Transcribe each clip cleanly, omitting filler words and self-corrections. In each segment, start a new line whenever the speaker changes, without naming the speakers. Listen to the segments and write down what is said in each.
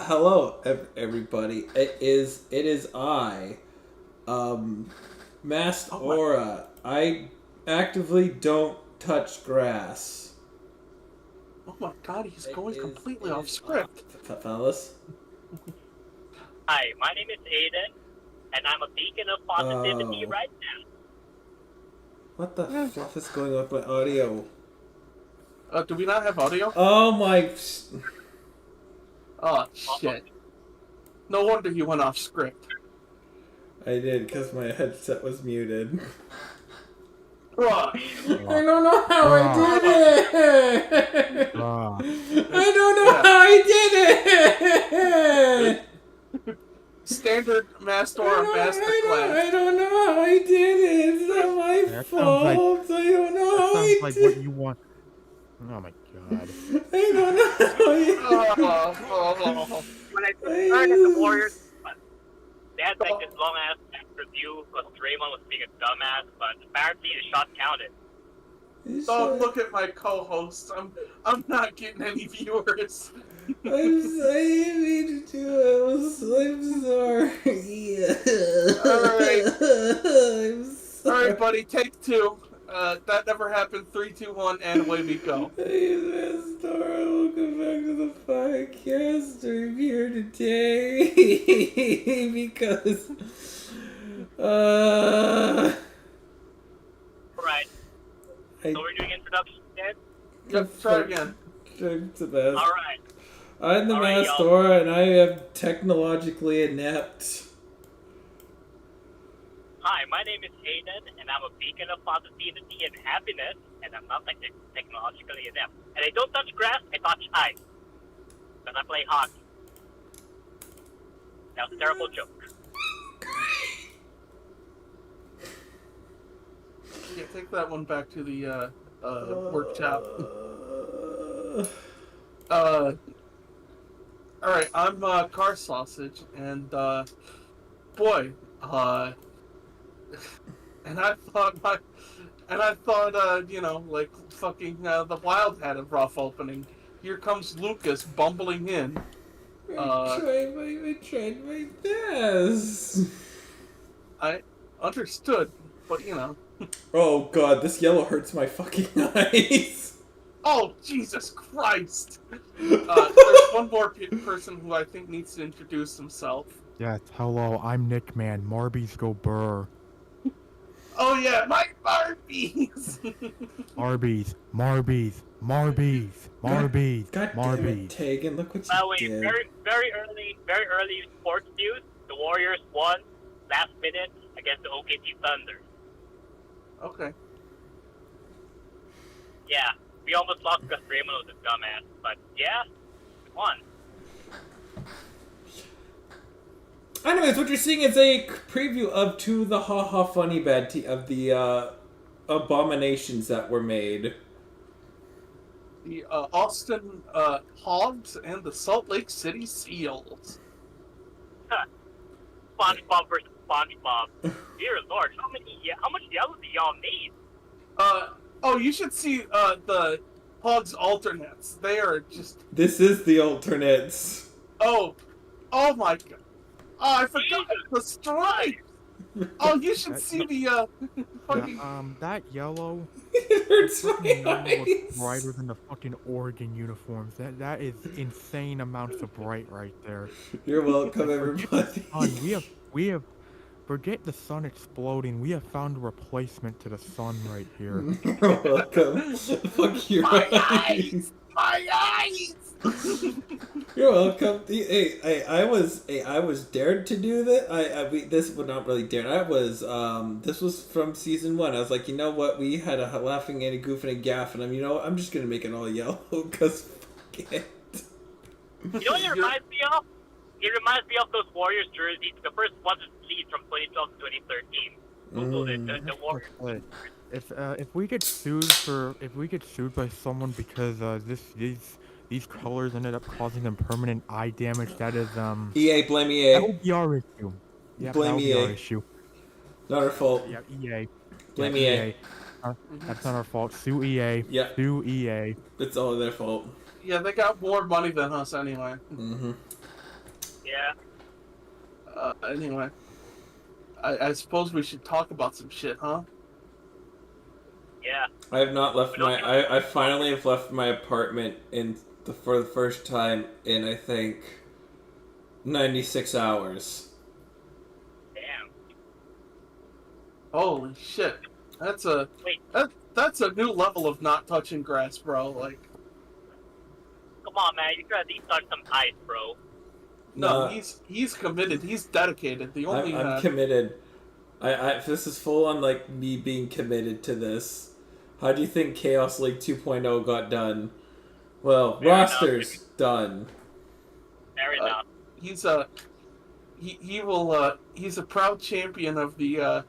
Hello, everybody. It is I, Masked Aura. I actively don't touch grass.
Oh my god, he's going completely off script.
Fellas.
Hi, my name is Aiden, and I'm a beacon of positivity right now.
What the fuck is going on with my audio?
Do we not have audio?
Oh my...
Oh, shit. No wonder you went off script.
I did, because my headset was muted.
Bruh.
I don't know how I did it! I don't know how I did it!
Standard Master Masterclass.
I don't know how I did it! It's not my fault! I don't know how I did it!
That sounds like what you want. Oh my god.
I don't know how I
When I started at the Warriors, they had like this long ass review of Draymond was being a dumbass, but apparently the shot counted.
Don't look at my co-host. I'm not getting any viewers.
I'm sorry to do it. I'm sorry.
Alright.
I'm sorry.
Alright, buddy, take two. That never happened. 3, 2, 1, and away we go.
Hey, Master, welcome back to the podcast. I'm here today because,
Right. So we're doing introductions again?
Yep, try again.
Alright.
I'm the Master, and I am technologically inept.
Hi, my name is Aiden, and I'm a beacon of positivity and happiness, and I'm not like technologically inept. And I don't touch grass, I touch ice. Because I play hockey. That was a terrible joke.
Yeah, take that one back to the workshop. Alright, I'm Car Sausage, and boy, and I thought, you know, like fucking the Wild had a rough opening. Here comes Lucas bumbling in.
I tried my best.
I understood, but you know.
Oh god, this yellow hurts my fucking eyes.
Oh, Jesus Christ! There's one more person who I think needs to introduce himself.
Yes, hello, I'm Nick Man. Marbies go burr.
Oh yeah, Mike Barbies!
Marbies, Marbies, Marbies, Marbies,
God damn it,
Marbies.
Tegan, look what
By the
you
way,
did.
very early sports news. The Warriors won last minute against the OKC Thunder.
Okay.
Yeah, we almost lost because Draymond was a dumbass, but yeah, we won.
Anyways, what you're seeing is a preview of To the Ha Ha Funny Bad of the abominations that were made.
The Austin Hogs and the Salt Lake City Seals.
SpongeBob versus SpongeBob. Dear Lord, how much yellow do y'all need?
Oh, you should see the Hogs alternates. They are just.
This is the alternates.
Oh my god. Oh, I forgot the stripes. Oh, you should see the fucking.
That yellow.
It hurts my
looks
eyes.
brighter than the fucking Oregon uniforms. That is insane amounts of bright right there.
You're welcome, everybody.
Sun, we have. Forget the sun exploding. We have found a replacement to the sun right here.
You're welcome. Fuck your eyes.
My eyes.
You're welcome. Hey, I was dared to do that. This would not really dare. This was from season 1. I was like, you know what? We had a laughing and a goofing and gaffing. You know what? I'm just gonna make it all yellow because fuck it.
You know what it reminds me of? It reminds me of those Warriors jerseys, the first ones released from 2012 to 2013. Google it, the Warriors.
If we get sued by someone because these colors ended up causing them permanent eye damage, that is
EA, blame EA.
That would be our issue. Yeah,
blame
that would
EA.
be our issue.
Not our fault.
Yeah, EA.
Blame
yeah,
EA.
That's not our fault. Sue EA.
Yeah.
Sue EA.
It's all their fault.
Yeah, they got more money than us anyway.
Mm-hmm.
Yeah.
Anyway, I suppose we should talk about some shit, huh?
Yeah.
I have not left
We don't
my. I finally have left my apartment for the first time in I think 96 hours.
Damn.
Holy shit, that's a
Wait.
that's a new level of not touching grass, bro. Like,
Come on, man. You gotta start some ice, bro.
no,
No,
he's committed. He's dedicated. The only
I'm committed. This is full on like me being committed to this. How do you think Chaos League 2.0 got done? Well,
Fair enough.
rosters done.
Fair enough.
he's a he will he's a proud champion of the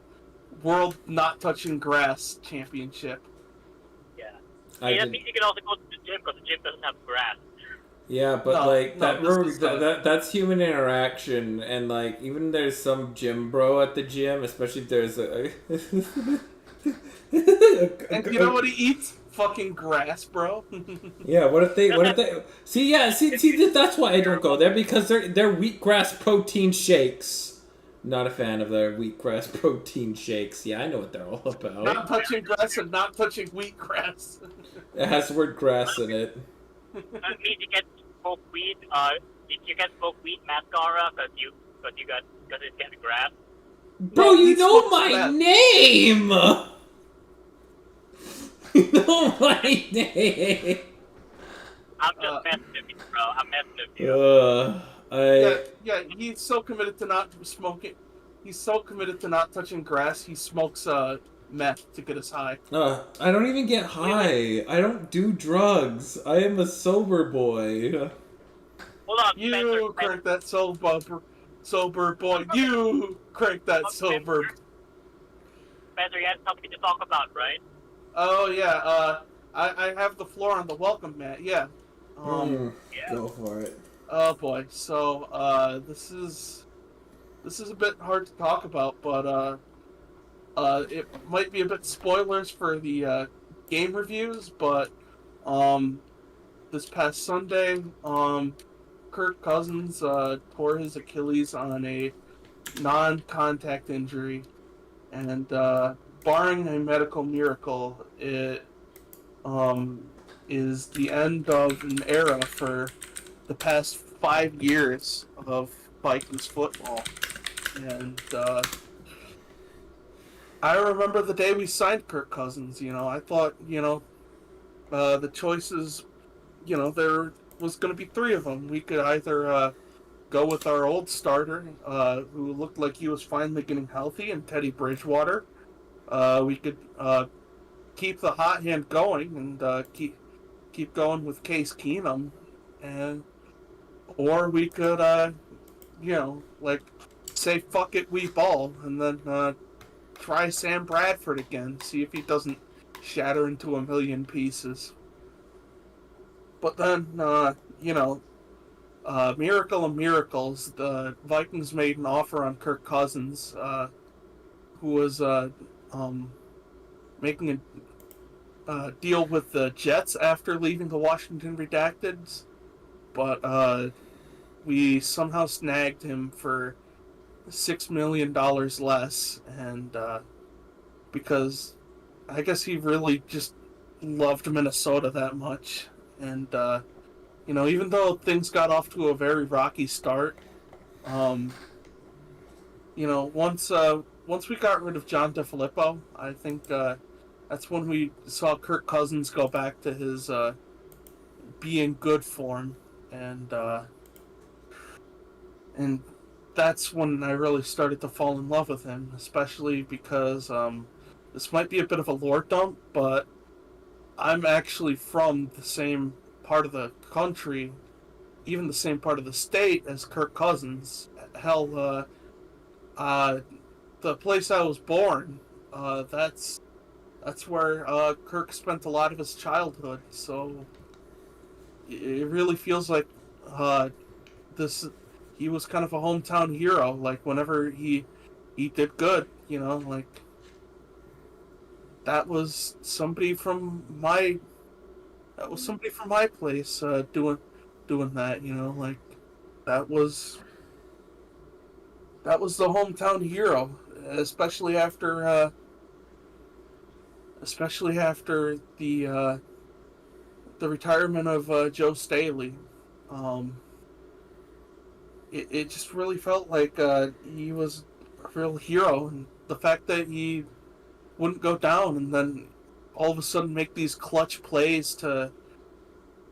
World Not Touching Grass Championship.
Yeah.
I
Yeah,
did.
you can also go to the gym because the gym doesn't have grass.
Yeah, but
No,
like
no,
that's human interaction, and like even there's some gym bro at the gym, especially if there's a.
And you know what he eats? Fucking grass, bro.
Yeah, what if they see? Yeah, see, that's why I don't go there because they're wheatgrass protein shakes. Not a fan of their wheatgrass protein shakes. Yeah, I know what they're all about.
Not touching grass and not touching wheat grass.
It has the word grass in it.
That means you get smoke weed. You get smoke weed mascara because it's getting grass.
Bro,
No,
you
he
know
smokes
my
meth.
name. You know my name.
I'm just messing with you, bro. I'm messing with you.
Yeah, he's so committed to not smoking. He's so committed to not touching grass. He smokes meth to get us high.
I don't even get high. I don't do drugs. I am a sober boy.
Hold on,
You crank that sober boy. You crank that sober.
Spencer, you had something to talk about, right?
Oh yeah. I have the floor on the welcome mat. Yeah.
Yeah.
Go for it.
Oh boy. So this is a bit hard to talk about, but it might be a bit spoilers for the game reviews, but this past Sunday, Kirk Cousins tore his Achilles on a non-contact injury, and barring a medical miracle, it is the end of an era for the past 5 years of Vikings football. And I remember the day we signed Kirk Cousins. I thought, the choices, there was going to be 3 of them. We could either go with our old starter, who looked like he was finally getting healthy, and Teddy Bridgewater. We could keep the hot hand going and keep going with Case Keenum, or we could say fuck it, we ball, and then try Sam Bradford again, see if he doesn't shatter into a million pieces. But then miracle of miracles, the Vikings made an offer on Kirk Cousins, who was making a deal with the Jets after leaving the Washington Redacteds, but we somehow snagged him for $6 million less, and because I guess he really just loved Minnesota that much, and even though things got off to a very rocky start, once we got rid of John DeFilippo, I think that's when we saw Kirk Cousins go back to his being good form, and that's when I really started to fall in love with him, especially because this might be a bit of a lore dump, but I'm actually from the same part of the country, even the same part of the state as Kirk Cousins. Hell, the place I was born, that's where Kirk spent a lot of his childhood, so it really feels like he was kind of a hometown hero. Like, whenever he did good, like, that was somebody from my place doing that, like, that was that was the hometown hero, especially after the retirement of Joe Staley. Um, it just really felt like he was a real hero, and the fact that he wouldn't go down and then all of a sudden make these clutch plays to,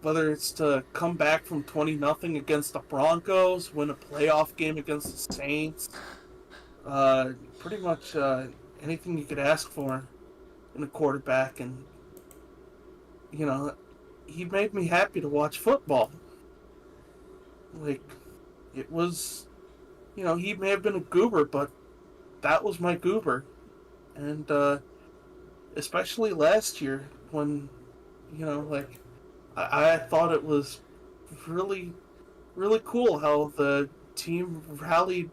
whether it's to come back from 20-0 against the Broncos, win a playoff game against the Saints, pretty much anything you could ask for in a quarterback. And he made me happy to watch football. Like, it was, he may have been a goober, but that was my goober. And especially last year when, like, I thought it was really, really cool how the team rallied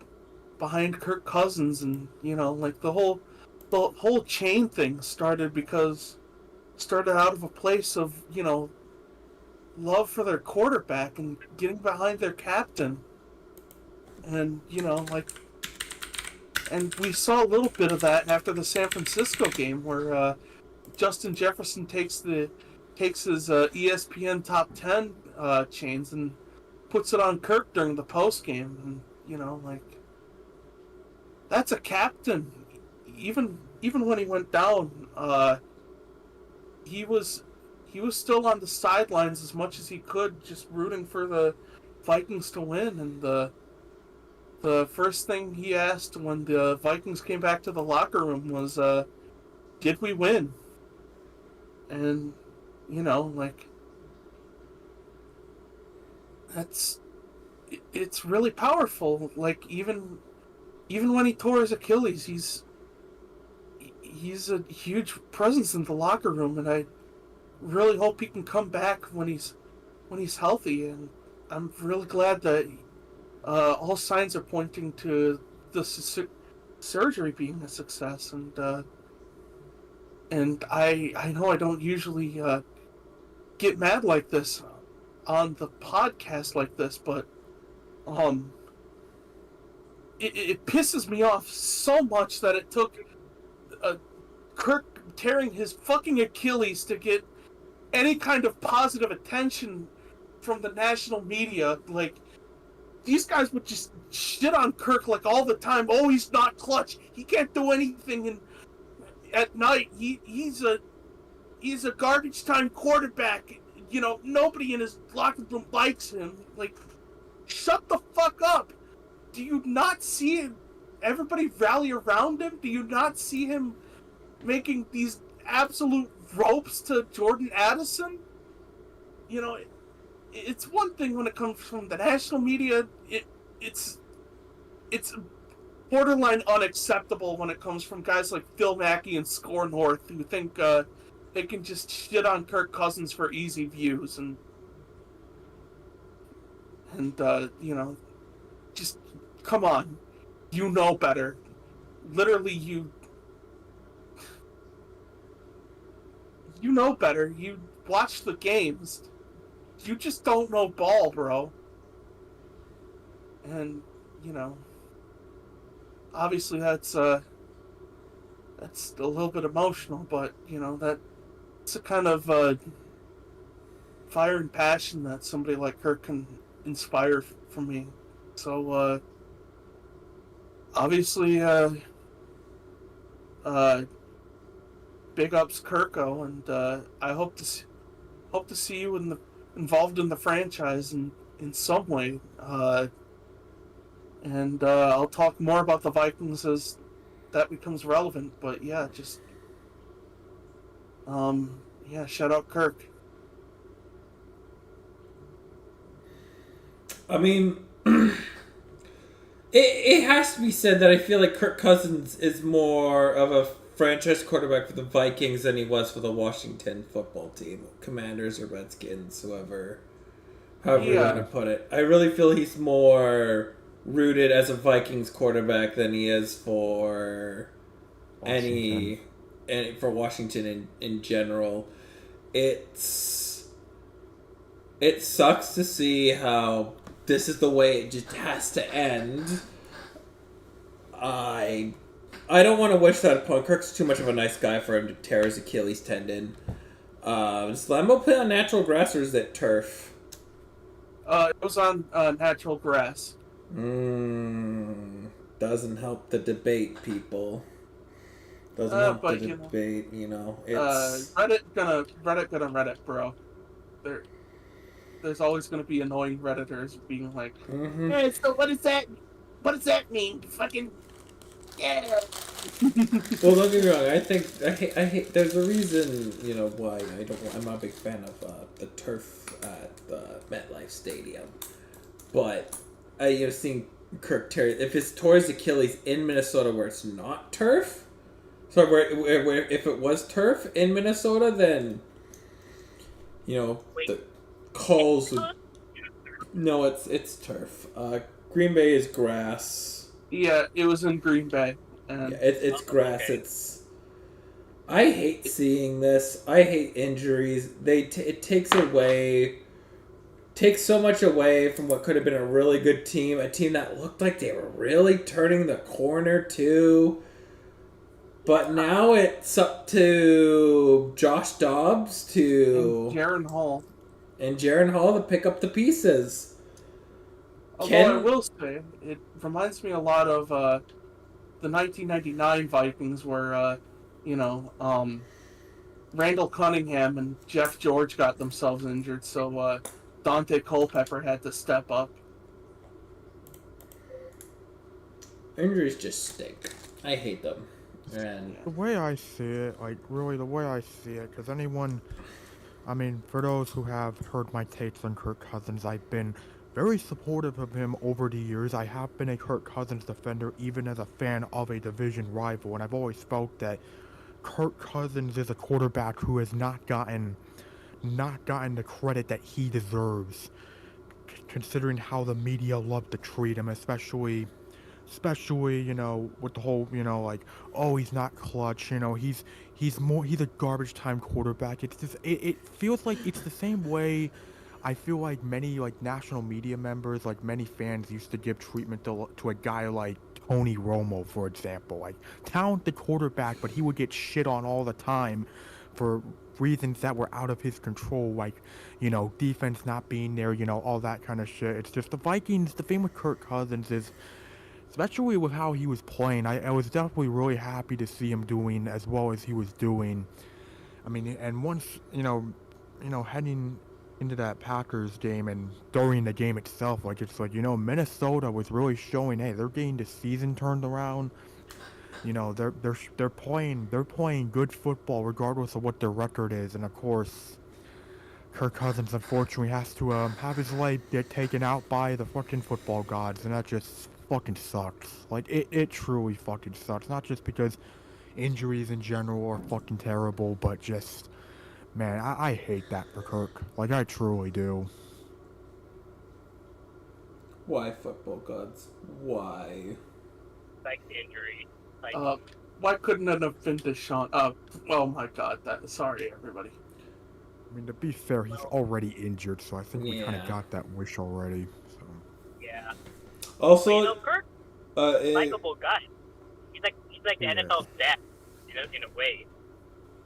behind Kirk Cousins, and like the whole chain thing started out of a place of love for their quarterback and getting behind their captain, and and we saw a little bit of that after the San Francisco game where Justin Jefferson takes his ESPN top 10 chains and puts it on Kirk during the post game, and like, that's a captain. Even when he went down, he was still on the sidelines as much as he could, just rooting for the Vikings to win. And the first thing he asked when the Vikings came back to the locker room was, "Did we win?" And like, it's really powerful. Like, even when he tore his Achilles, he's a huge presence in the locker room, and I really hope he can come back when he's healthy. And I'm really glad that all signs are pointing to the surgery being a success. And I know I don't usually get mad like this on the podcast like this, but it pisses me off so much that it took Kirk tearing his fucking Achilles to get any kind of positive attention from the national media. Like, these guys would just shit on Kirk like all the time. Oh, he's not clutch. He can't do anything. And at night, he's a garbage time quarterback. Nobody in his locker room likes him. Like, shut the fuck up. Do you not see everybody rally around him? Do you not see him making these absolute ropes to Jordan Addison? It's one thing when it comes from the national media. It's borderline unacceptable when it comes from guys like Phil Mackey and Score North, who think they can just shit on Kirk Cousins for easy views, and just come on, you know better. Literally, you know better. You watch the games. You just don't know ball, bro. And obviously that's a little bit emotional, but that's a kind of fire and passion that somebody like Kirk can inspire for me. So obviously big ups Kirko, and I hope to see you involved in the franchise in some way. And I'll talk more about the Vikings as that becomes relevant. But yeah, just shout out Kirk.
I mean, it has to be said that I feel like Kirk Cousins is more of a franchise quarterback for the Vikings than he was for the Washington football team, Commanders or Redskins, however you want to put it. I really feel he's more rooted as a Vikings quarterback than he is for Washington. any for Washington in general. It sucks to see how this is the way it just has to end. I don't want to wish that upon Kirk's too much of a nice guy for him to tear his Achilles tendon. Does Lambeau play on natural grass or is it turf?
It was on natural grass.
Doesn't help the debate, people. Doesn't help the debate, it's...
Reddit gonna Reddit, bro. There's always gonna be annoying Redditors being like, hey, so what does that mean? Fucking, yeah.
Well, don't get me wrong. I hate. There's a reason, why I'm not a big fan of the turf at the MetLife Stadium. But seeing Kirk tear, if it's tore his Achilles in Minnesota where it's not turf, so where if it was turf in Minnesota, then the calls would. No, it's turf. Green Bay is grass.
Yeah, it was in Green Bay.
Yeah, it's grass. Okay. I hate seeing this. I hate injuries. It takes so much away from what could have been a really good team. A team that looked like they were really turning the corner too. But now it's up to Josh Dobbs
and Jaron Hall
to pick up the pieces.
Although I will say, it reminds me a lot of the 1999 Vikings where, Randall Cunningham and Jeff George got themselves injured, so Dante Culpepper had to step up.
Injuries just stink. I hate them. And
the way I see it, because for those who have heard my takes on Kirk Cousins, I've been very supportive of him over the years. I have been a Kirk Cousins defender, even as a fan of a division rival, and I've always felt that Kirk Cousins is a quarterback who has not gotten the credit that he deserves, considering how the media love to treat him, especially with the whole oh, he's not clutch, he's a garbage time quarterback. It's just it feels like it's the same way I feel like many national media members, many fans used to give treatment to a guy like Tony Romo, for example, talented quarterback, but he would get shit on all the time for reasons that were out of his control, defense not being there, all that kind of shit. It's just the Vikings. The thing with Kirk Cousins is, especially with how he was playing, I was definitely really happy to see him doing as well as he was doing. And once, heading into that Packers game and during the game itself, Minnesota was really showing, hey, they're getting the season turned around. They're playing good football regardless of what their record is. And of course, Kirk Cousins unfortunately has to have his leg get taken out by the fucking football gods, and that just fucking sucks. It truly fucking sucks. Not just because injuries in general are fucking terrible, but just, man, I hate that for Kirk. I truly do.
Why football gods? Why?
Injury.
Why couldn't it have been Deshaun? Oh my god, sorry everybody.
To be fair, he's already injured, so I think we kind of got that wish already. So.
Yeah.
Also,
Kirk, likable guy. He's like the NFL's dad, in a way.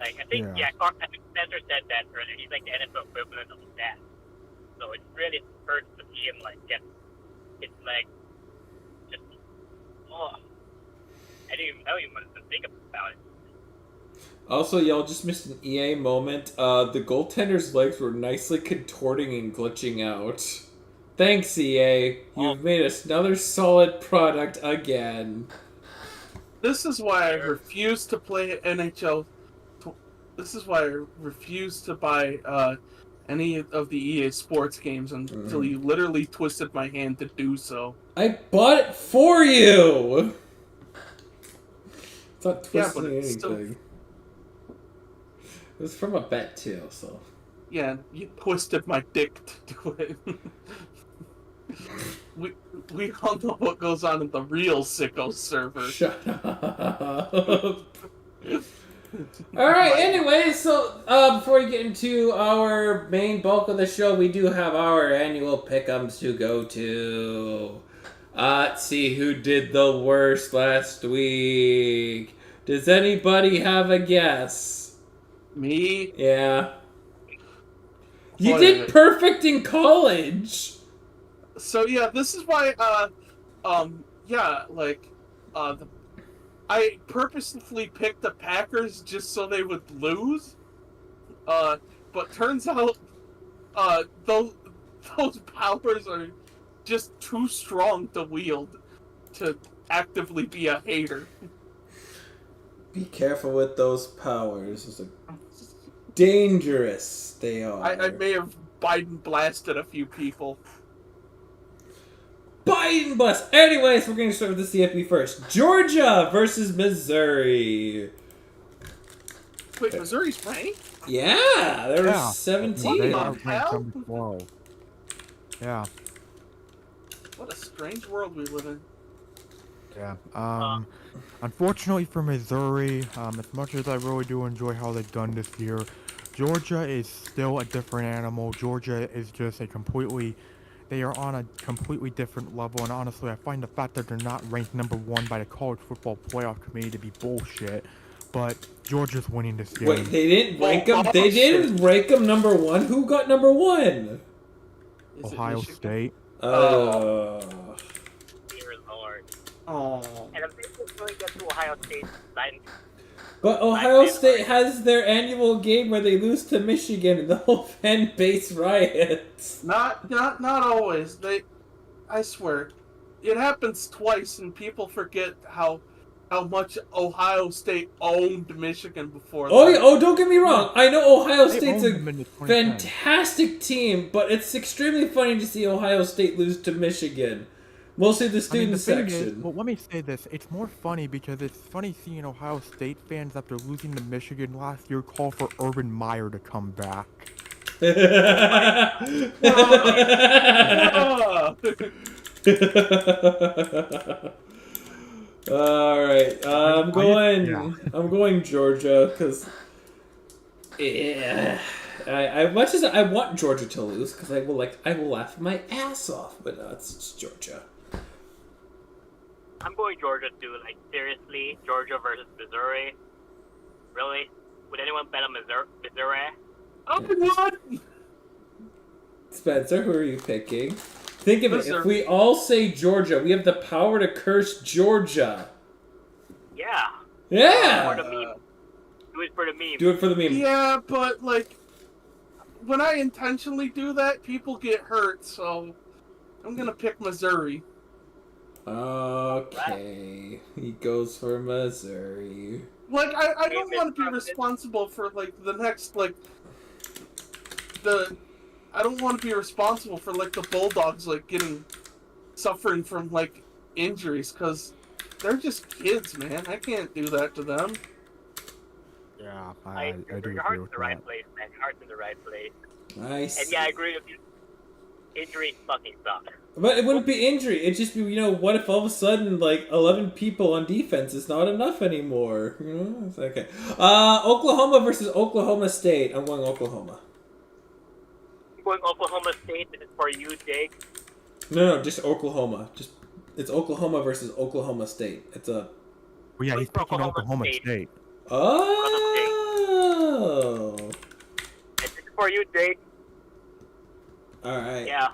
I think Spencer said that earlier. He's like the NFL equivalent of his dad. So it really hurts to see him I didn't even want to think about it.
Also, y'all just missed an EA moment. The goaltender's legs were nicely contorting and glitching out. Thanks, EA. You've made us another solid product again.
This is why I refuse to play NHL. This is why I refuse to buy any of the EA Sports games until you literally twisted my hand to do so.
I bought it for you! It's not twisting anything. Still... It was from a bet, too, so...
Yeah, you twisted my dick to do it. We all know what goes on in the real Sickos server.
Shut up. Alright, anyway, so before we get into our main bulk of the show, we do have our annual pick'ems to go to. Let's see who did the worst last week. Does anybody have a guess?
Me?
Yeah. You
Boy,
did perfect in college.
So yeah, this is why. I purposefully picked the Packers just so they would lose. But turns out, those powers are just too strong to wield to actively be a hater.
Be careful with those powers. It's dangerous they are.
I may have Biden blasted a few people.
Biden bust. Anyways, we're going to start with the CFP first. Georgia versus Missouri.
Wait, Missouri's ranked?
Yeah, there were 17.
They
What
are
the hell?
ranked number 12. Yeah.
What a strange world we live in.
Yeah. Unfortunately for Missouri, as much as I really do enjoy how they've done this year, Georgia is still a different animal. Georgia is just they are on a completely different level, and honestly, I find the fact that they're not ranked number 1 by the College Football Playoff Committee to be bullshit. But Georgia's winning this game.
Wait, they didn't rank them? They didn't rank them number 1? Who got number 1?
Ohio State.
Oh.
Dear Lord.
Oh.
And if they just really get to Ohio State, then
But Ohio State has their annual game where they lose to Michigan and the whole fan base riots.
Not always. I swear, it happens twice, and people forget how much Ohio State owned Michigan before.
Oh, yeah, don't get me wrong. I know Ohio
They
State's
owned
a
them in the 2010.
fantastic team, but it's extremely funny to see Ohio State lose to Michigan. Mostly the student
the thing
section.
is, well, let me say this. It's more funny because it's funny seeing Ohio State fans, after losing to Michigan last year, call for Urban Meyer to come back.
All right, I'm going Georgia because I much as I want Georgia to lose because I will laugh my ass off, but no, it's Georgia.
I'm going Georgia too. Like, seriously, Georgia versus Missouri? Really? Would anyone bet on Missouri?
I would.
Spencer, who are you picking? Think of it.
Missouri.
If we all say Georgia, we have the power to curse Georgia.
Yeah.
Yeah.
For the meme. Do it for the meme.
Do it for the meme.
Yeah, but like, when I intentionally do that, people get hurt. So I'm gonna pick Missouri.
Okay. He goes for Missouri.
Like, I don't want to be responsible for like the next I don't want to be responsible for like the Bulldogs suffering from like injuries, because they're just kids, man. I can't do that to them.
Yeah, I do agree
Your heart's
with
in the right
that.
place, man. Your heart's in the right place.
Nice.
And yeah, I agree with you. Injuries fucking suck.
But it wouldn't be injury. It'd just be, what if all of a sudden, 11 people on defense is not enough anymore? It's okay. Oklahoma versus Oklahoma State. I'm going Oklahoma.
I'm going Oklahoma State. This is for you, Jake.
No, just Oklahoma. It's Oklahoma versus Oklahoma State. It's a...
Well, yeah, he's picking Oklahoma State.
Oh!
And this is for you, Jake.
Alright.
Yeah.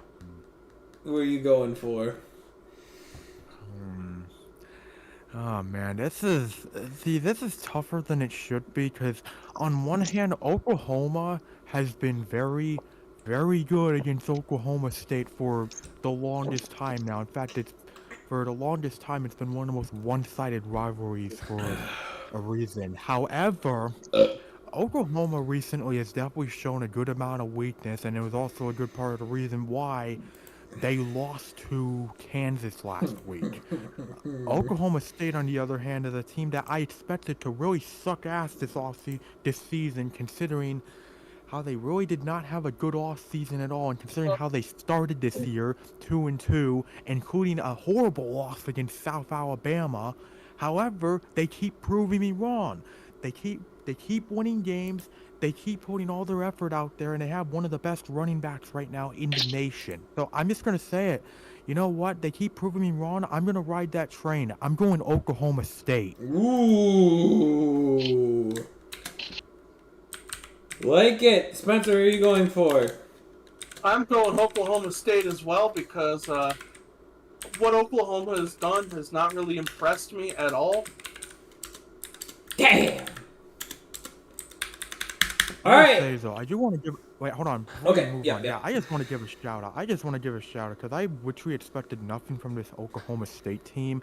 Who are you going for?
Oh man, this is tougher than it should be, because on one hand, Oklahoma has been very, very good against Oklahoma State for the longest time now. In fact, for the longest time, it's been one of the most one-sided rivalries for a reason. However, Oklahoma recently has definitely shown a good amount of weakness, and it was also a good part of the reason why they lost to Kansas last week. Oklahoma State, on the other hand, is a team that I expected to really suck ass this season, considering how they really did not have a good off season at all, and considering how they started this year 2-2, including a horrible loss against South Alabama. However, they keep proving me wrong. They keep winning games. they keep putting all their effort out there, and they have one of the best running backs right now in the nation. So I'm just gonna say it. You know what? They keep proving me wrong. I'm gonna ride that train. I'm going Oklahoma State.
Ooh. Like it. Spencer, who are you going for?
I'm going Oklahoma State as well because what Oklahoma has done has not really impressed me at all.
Damn. All right.
Say, though, I do want to give. Wait, hold on.
Okay. Yeah.
Yeah, I just want to give a shout out. Because I literally expected nothing from this Oklahoma State team.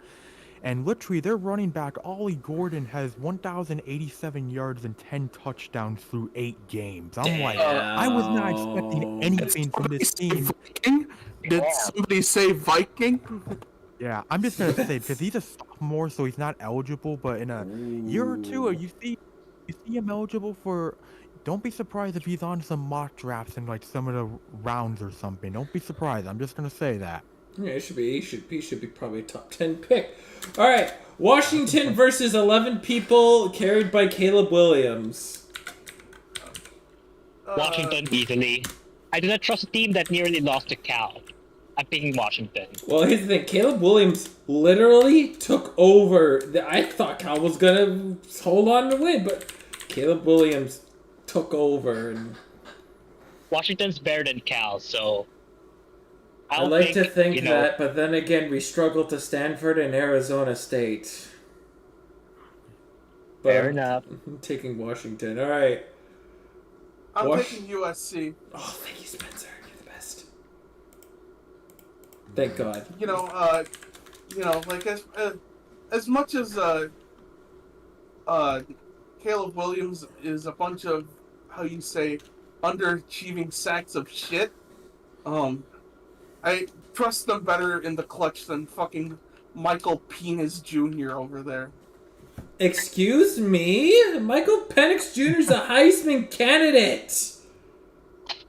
And literally, their running back, Ollie Gordon, has 1,087 yards and 10 touchdowns through 8 games. I'm like, I was not expecting anything from this team.
Viking? Did somebody say Viking?
Yeah, I'm just going to say, because he's a sophomore, so he's not eligible, but in a year or two, you see him eligible for... Don't be surprised if he's on some mock drafts in like some of the rounds or something. Don't be surprised. I'm just going to say that.
Yeah, he should be probably a top 10 pick. All right, Washington versus 11 people carried by Caleb Williams.
Washington easily. I do not trust a team that nearly lost to Cal. I'm picking Washington.
Well, here's the thing. Caleb Williams literally took over. I thought Cal was going to hold on to win, but Caleb Williams took over. And
Washington's better than Cal, so...
I like to think that, but then again, we struggle to Stanford and Arizona State. But
Fair enough.
I'm taking Washington. All right.
I'm taking USC.
Oh, thank you, Spencer. You're the best. Thank God.
Like as much as Caleb Williams is a bunch of how you say underachieving sacks of shit. I trust them better in the clutch than fucking Michael Penis Jr. over there.
Excuse me? Michael Penix Jr. is a Heisman candidate.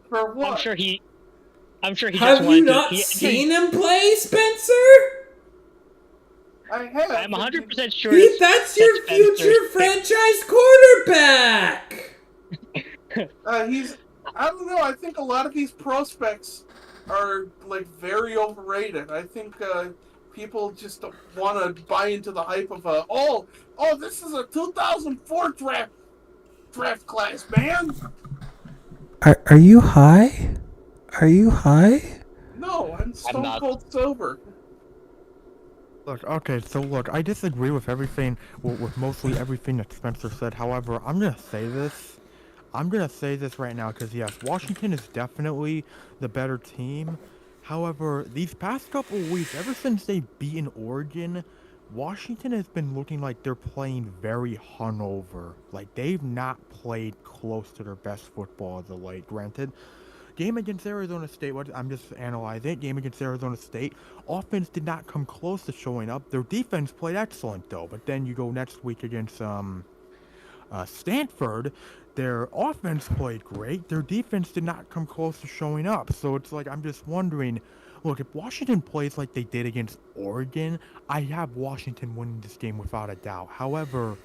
For what?
I'm sure he.
Have you not seen him play, Spencer?
I have.
I'm 100% sure.
That's your future franchise quarterback.
I don't know. I think a lot of these prospects are like very overrated. I think people just want to buy into the hype of this is a 2004 draft class, man.
Are you high? Are you high?
No, I'm stone cold sober.
Look, okay, so look, I disagree with everything, with mostly everything that Spencer said. However, I'm gonna say this right now, because yes, Washington is definitely the better team. However, these past couple of weeks, ever since they've beaten Oregon, Washington has been looking like they're playing very hungover. Like, they've not played close to their best football as of late. Granted, game against Arizona State, I'm just analyzing it, game against Arizona State, offense did not come close to showing up. Their defense played excellent, though. But then you go next week against Stanford, their offense played great. Their defense did not come close to showing up. So it's like, I'm just wondering, look, if Washington plays like they did against Oregon, I have Washington winning this game without a doubt. However,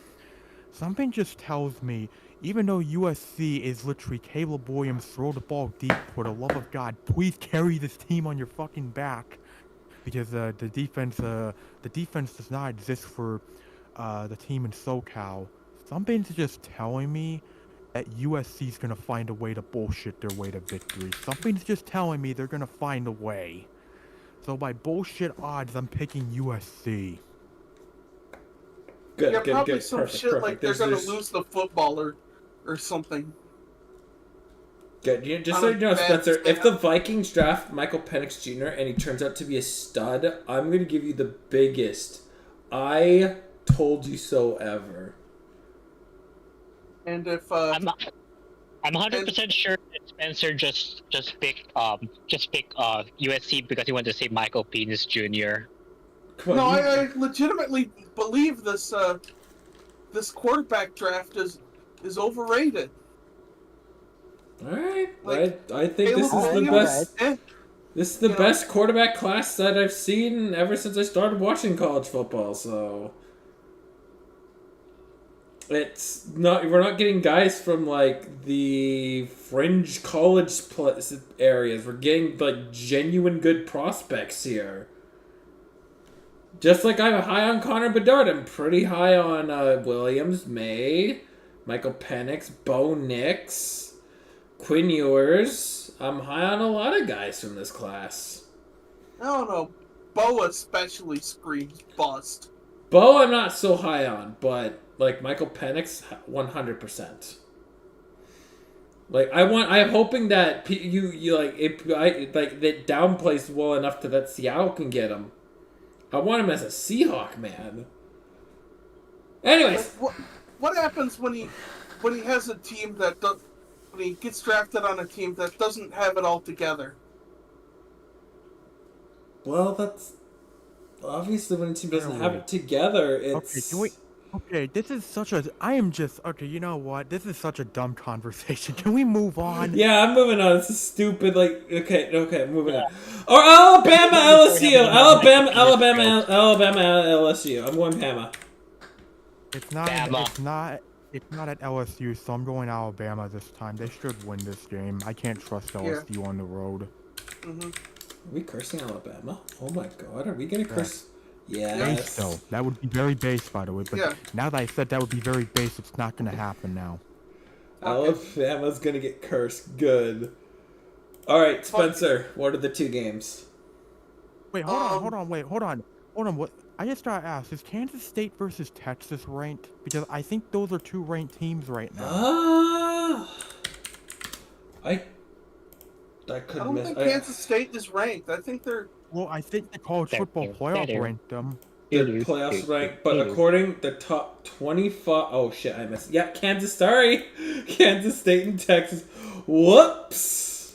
something just tells me, even though USC is literally Caleb Williams, throw the ball deep, for the love of God, please carry this team on your fucking back. Because the defense does not exist for the team in SoCal. Something's just telling me that USC's gonna find a way to bullshit their way to victory. Something's just telling me they're gonna find a way. So by bullshit odds, I'm picking USC.
Good,
probably some
perfect,
shit
perfect.
like they're gonna lose the football or something.
Good. Just so you know, Spencer, if the Vikings draft Michael Penix Jr. and he turns out to be a stud, I'm gonna give you the biggest "I told you so" ever.
And if
I'm 100% sure that Spencer just picked USC because he wanted to say Michael Penis Jr.
No, I legitimately believe this quarterback draft is overrated.
All right,
Like,
I think this is the best. This is the best quarterback class that I've seen ever since I started watching college football. So, It's not. We're not getting guys from like the fringe college areas. We're getting like genuine good prospects here. Just like I'm high on Connor Bedard, I'm pretty high on Williams, May, Michael Penix, Bo Nix, Quinn Ewers. I'm high on a lot of guys from this class.
I don't know. Bo especially screams bust.
Bo, I'm not so high on, but like Michael Penix, 100%. Like I'm hoping that you like that downplays well enough to that Seattle can get him. I want him as a Seahawk, man. Anyways,
Like, what happens when he has a team that when he gets drafted on a team that doesn't have it all together?
well, that's obviously when a team doesn't have it together. It's
Okay, this is such a. I am just. Okay, you know what? This is such a dumb conversation. Can we move on?
yeah. I'm moving on. This is stupid. Like okay, moving on. Or Alabama, LSU, Alabama, LSU. I'm going Bama.
It's not. It's not at LSU, so I'm going Alabama this time. They should win this game. I can't trust LSU on the road.
Mm-hmm.
Are we cursing Alabama? Oh my god, are we gonna curse? Yes.
Base, though. That would be very base, by the way. But now that I said that would be very base, it's not going to happen now.
Alabama's gonna get cursed. Good. All right, Spencer. What are the two games?
Wait, hold on. What? I just gotta ask: is Kansas State versus Texas ranked? Because I think those are two ranked teams right now.
I
don't think Kansas State is ranked. I think they're.
Well, I think the college football playoff ranked them.
The playoffs ranked, but according the top 25. Oh shit, I missed. Yeah, Kansas. Sorry, Kansas State and Texas. Whoops.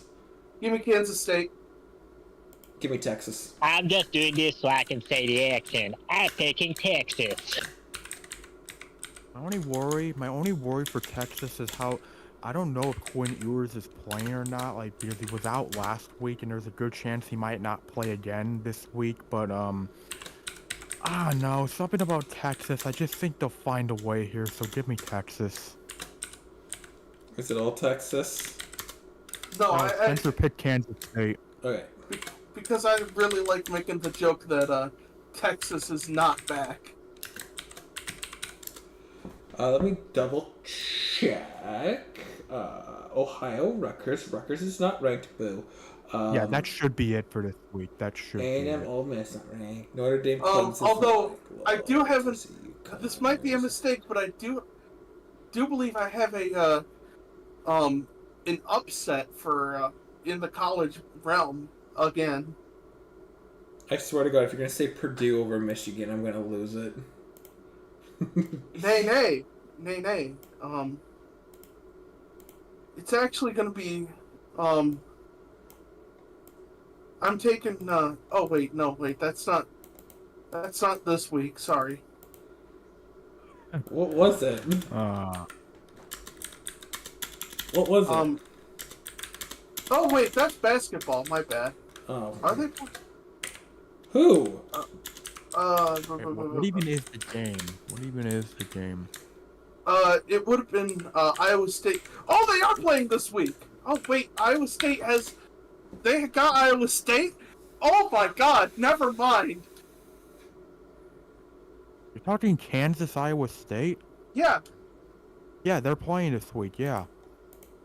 Give me Kansas State.
Give me Texas.
I'm just doing this so I can say the accent. I'm taking Texas.
My only worry for Texas is how. I don't know if Quinn Ewers is playing or not, like, because he was out last week, and there's a good chance he might not play again this week, but, no, something about Texas. I just think they'll find a way here, so give me Texas.
Is it all Texas?
No,
Spencer picked Kansas State.
Okay.
Because I really like making the joke that, Texas is not back.
Let me double check. Ohio, Rutgers. Rutgers is not ranked. Boo.
Yeah, that should be it for this week. That should be
A&M,
it.
Ole Miss not ranked. Notre Dame.
Although I do have this might be a mistake, but I do believe I have an upset for in the college realm again.
I swear to God, if you're gonna say Purdue over Michigan, I'm gonna lose it.
Nay. It's actually going to be, I'm taking, oh wait, no, wait, that's not this week, sorry.
What was it? What was it?
Oh wait, that's basketball, my bad.
Oh.
Are they?
Who?
What even is the game?
It would have been Iowa State. Oh, they are playing this week. Oh wait, Iowa State they got Iowa State? Oh my God, never mind.
You're talking Kansas, Iowa State?
Yeah.
Yeah, they're playing this week, yeah.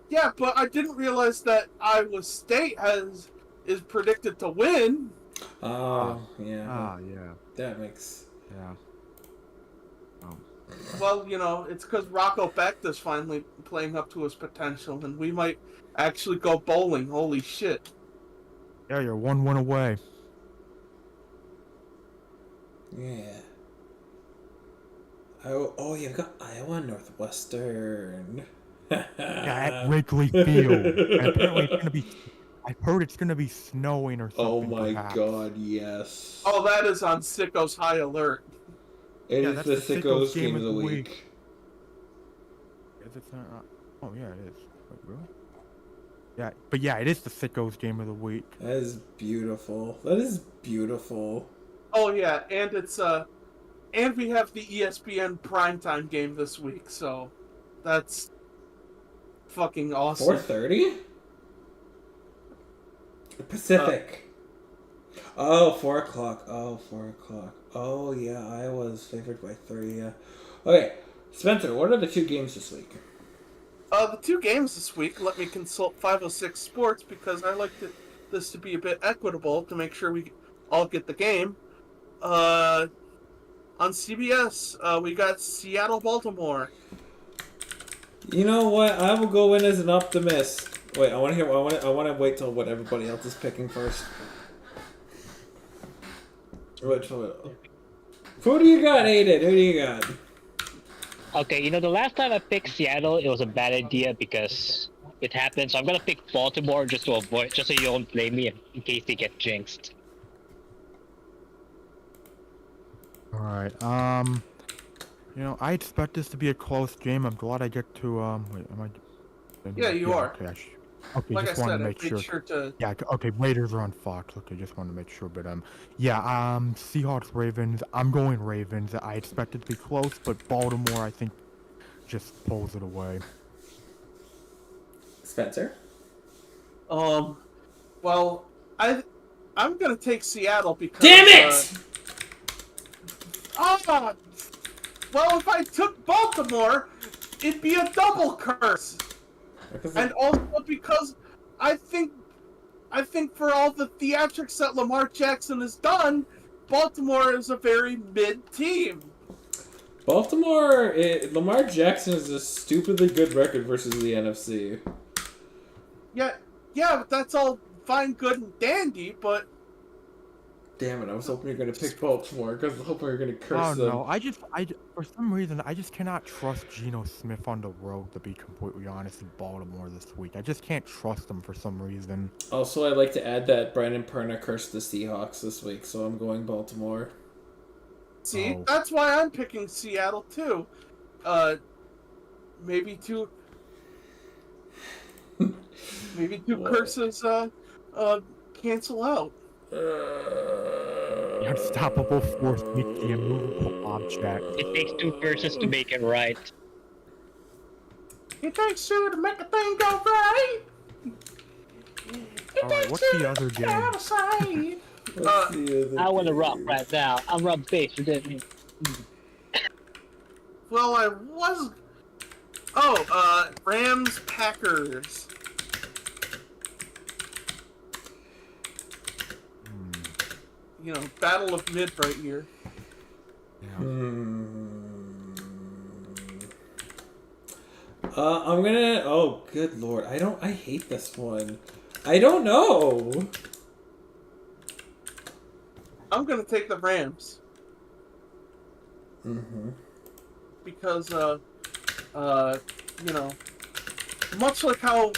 Yeah, but I didn't realize that Iowa State is predicted to win.
Oh, yeah.
Yeah.
That makes...
Yeah.
Well, it's because Rocco Becht is finally playing up to his potential, and we might actually go bowling. Holy shit.
Yeah, you're 1 win away.
Yeah. Oh, you've got Iowa Northwestern.
Yeah, at Wrigley Field. And apparently I've heard it's gonna be snowing or something.
Oh my
perhaps.
God, yes.
Oh, that is on Sickos High Alert.
It is the Sickos game of the week.
Is it not? Oh yeah, it is. Wait, really? Yeah, but yeah, it is the Sickos game of the week.
That is beautiful.
Oh yeah, and And we have the ESPN primetime game this week, so that's fucking awesome.
4:30? Pacific. 4 o'clock. Oh, 4 o'clock. Oh, yeah, I was favored by 3, yeah. Okay, Spencer, what are the 2 games this week?
The 2 games this week, let me consult 506 Sports because I like this to be a bit equitable to make sure we all get the game. On CBS, we got Seattle-Baltimore.
You know what? I will go in as an optimist. Wait, I want to hear. I want to wait till what everybody else is picking first. Who do you got, Aiden? Who do you got?
Okay, the last time I picked Seattle, it was a bad idea because it happened. So I'm gonna pick Baltimore just so you don't blame me in case they get jinxed.
All right. I expect this to be a close game. I'm glad I get to wait. Am I?
Yeah, you are.
Okay. Okay,
like
just
I
wanted
said,
to make sure.
to...
Yeah. Okay. Raiders are on Fox. Okay, just wanted to make sure. But yeah. Seahawks, Ravens. I'm going Ravens. I expect it to be close, but Baltimore, I think, just pulls it away.
Spencer.
Well, I'm gonna take Seattle because.
Damn it!
Well, if I took Baltimore, it'd be a double curse. And also because I think for all the theatrics that Lamar Jackson has done, Baltimore is a very mid team.
Lamar Jackson has a stupidly good record versus the NFC.
Yeah, but that's all fine, good, and dandy, but...
Damn it, I was hoping you were going to pick Baltimore, because I was hoping you were going to curse them.
No, for some reason, I just cannot trust Geno Smith on the road, to be completely honest, in Baltimore this week. I just can't trust him for some reason.
Also, I'd like to add that Brandon Perna cursed the Seahawks this week, so I'm going Baltimore.
See, that's why I'm picking Seattle, too. Maybe two curses, cancel out.
The unstoppable force meets the immovable object.
It takes 2 curses to make it right.
It takes 2 to make a thing go right.
Alright, what's the other game?
I want to rock right now. I'm rock bass, you didn't mean.
Well, I was... Rams, Packers. Battle of mid right here.
Yeah.
I'm gonna... Oh, good lord. I hate this one. I don't know.
I'm gonna take the Rams.
Mm-hmm.
Because, much like how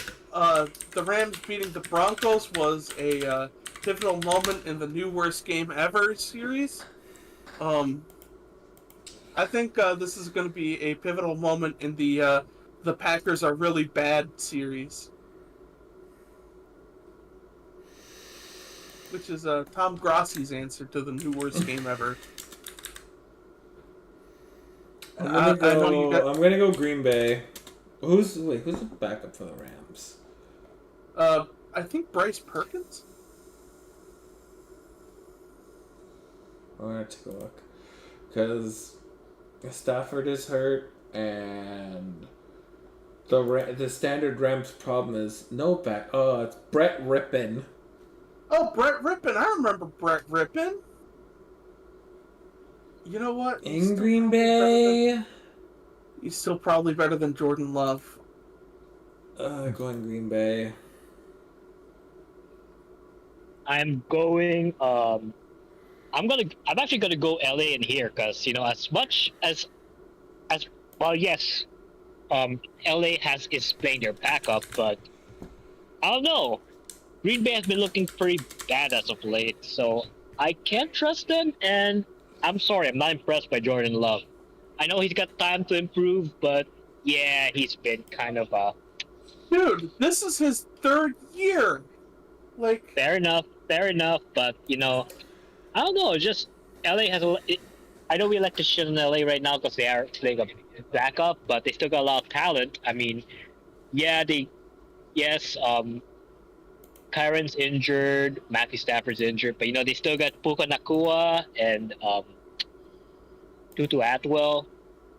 the Rams beating the Broncos was a pivotal moment in the new worst game ever series, I think this is going to be a pivotal moment in the Packers are really bad series. Which is Tom Grossi's answer to the new worst game ever.
I'm gonna go Green Bay. Who's the backup for the Rams?
I think Bryce Perkins.
I'm gonna take a look because Stafford is hurt, and the standard Rams problem is no back. Oh, it's Brett Rippon.
Oh, Brett Rippon! I remember Brett Rippon. You know what?
In Green Bay.
He's still probably better than Jordan Love.
Going Green Bay.
I'm actually gonna go LA in here because as much as well, yes, LA is playing their backup, but I don't know. Green Bay has been looking pretty bad as of late, so I can't trust them. And I'm sorry, I'm not impressed by Jordan Love. I know he's got time to improve, but yeah, he's been kind of
Dude, this is his 3rd year.
Fair enough, but I don't know. Just LA has I know we like to shit on LA right now because they are playing a backup, but they still got a lot of talent. I mean, yeah, yes, Kyron's injured, Matthew Stafford's injured, but they still got Puka Nakua and Tutu Atwell,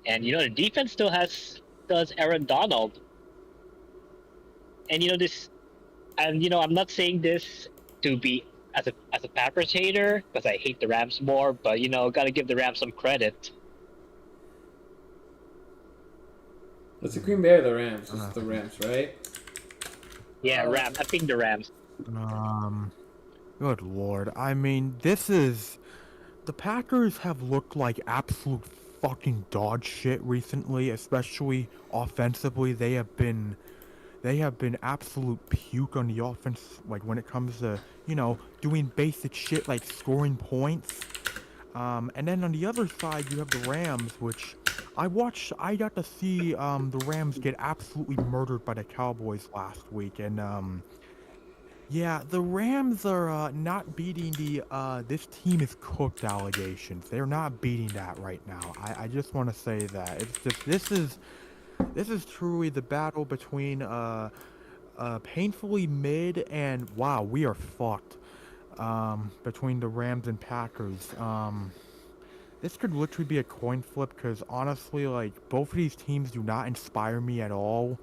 and the defense still has Aaron Donald, and this, and I'm not saying this to be as a Packers hater because I hate the Rams more, but gotta give the Rams some credit.
Was it Green Bay or the Rams? It's the Rams, right?
Yeah, Rams. I think the Rams.
Good lord. I mean, the Packers have looked like absolute fucking dog shit recently, especially offensively. They have been absolute puke on the offense, like when it comes to, doing basic shit like scoring points. And then on the other side, you have the Rams, which I got to see the Rams get absolutely murdered by the Cowboys last week, and yeah, the Rams are not beating the this team is cooked allegations. They're not beating that right now. I just want to say that it's just this is truly the battle between painfully mid and wow, we are fucked. Between the Rams and Packers. This could literally be a coin flip because honestly, like, both of these teams do not inspire me at all.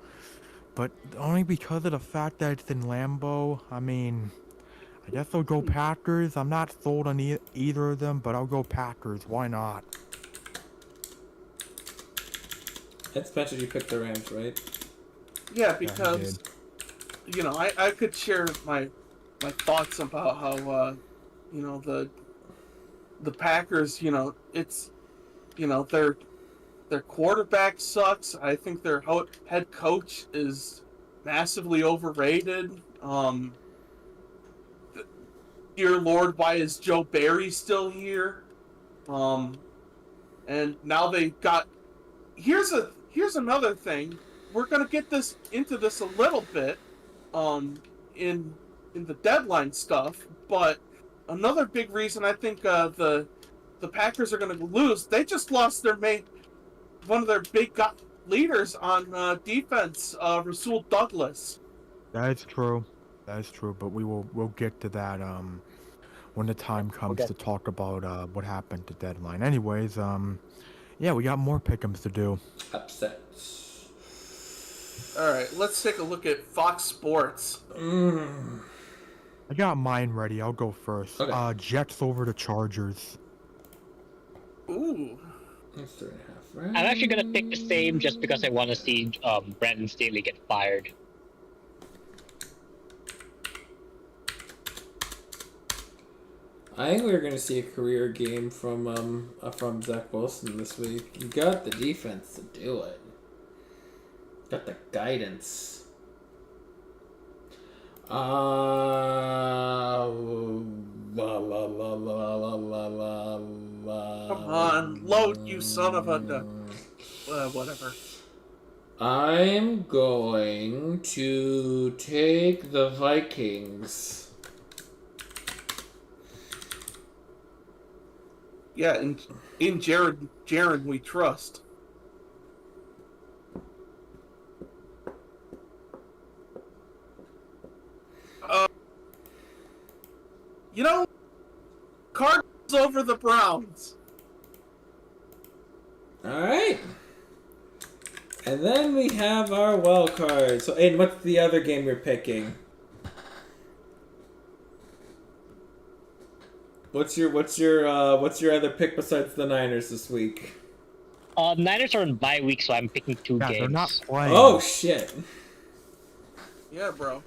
But only because of the fact that it's in Lambeau. I mean, I guess I'll go Packers. I'm not sold on either of them, but I'll go Packers. Why not?
And Spencer, you picked the Rams, right?
Yeah, because I could share my thoughts about how the Packers, it's their quarterback sucks. I think their head coach is massively overrated. Dear Lord, why is Joe Barry still here? And now they got. Here's another thing. We're gonna get into this a little bit, in the deadline stuff. But another big reason I think the Packers are gonna lose. They just lost one of their big leaders on defense, Rasul Douglas.
That is true. But we'll get to that when the time comes to talk about what happened to deadline. Anyways, yeah, we got more pick'ems to do.
Upsets.
All right, let's take a look at Fox Sports.
I got mine ready. I'll go first.
Okay.
Jets over the Chargers.
Ooh.
That's 3.5, right?
I'm actually gonna pick the same just because I want to see Brandon Staley get fired.
I think we're gonna see a career game from Zach Wilson this week. You got the defense to do it. Got the guidance.
Come on, load, you son of a... whatever.
I'm going to take the Vikings.
Yeah, in Jared we trust. Cardinals over the Browns.
Alright. And then we have our wild card. So, Aiden, what's the other game you're picking? What's your other pick besides the Niners this week?
Niners are on bye week, so I'm picking two games.
They're not playing.
Oh shit!
Yeah, bro.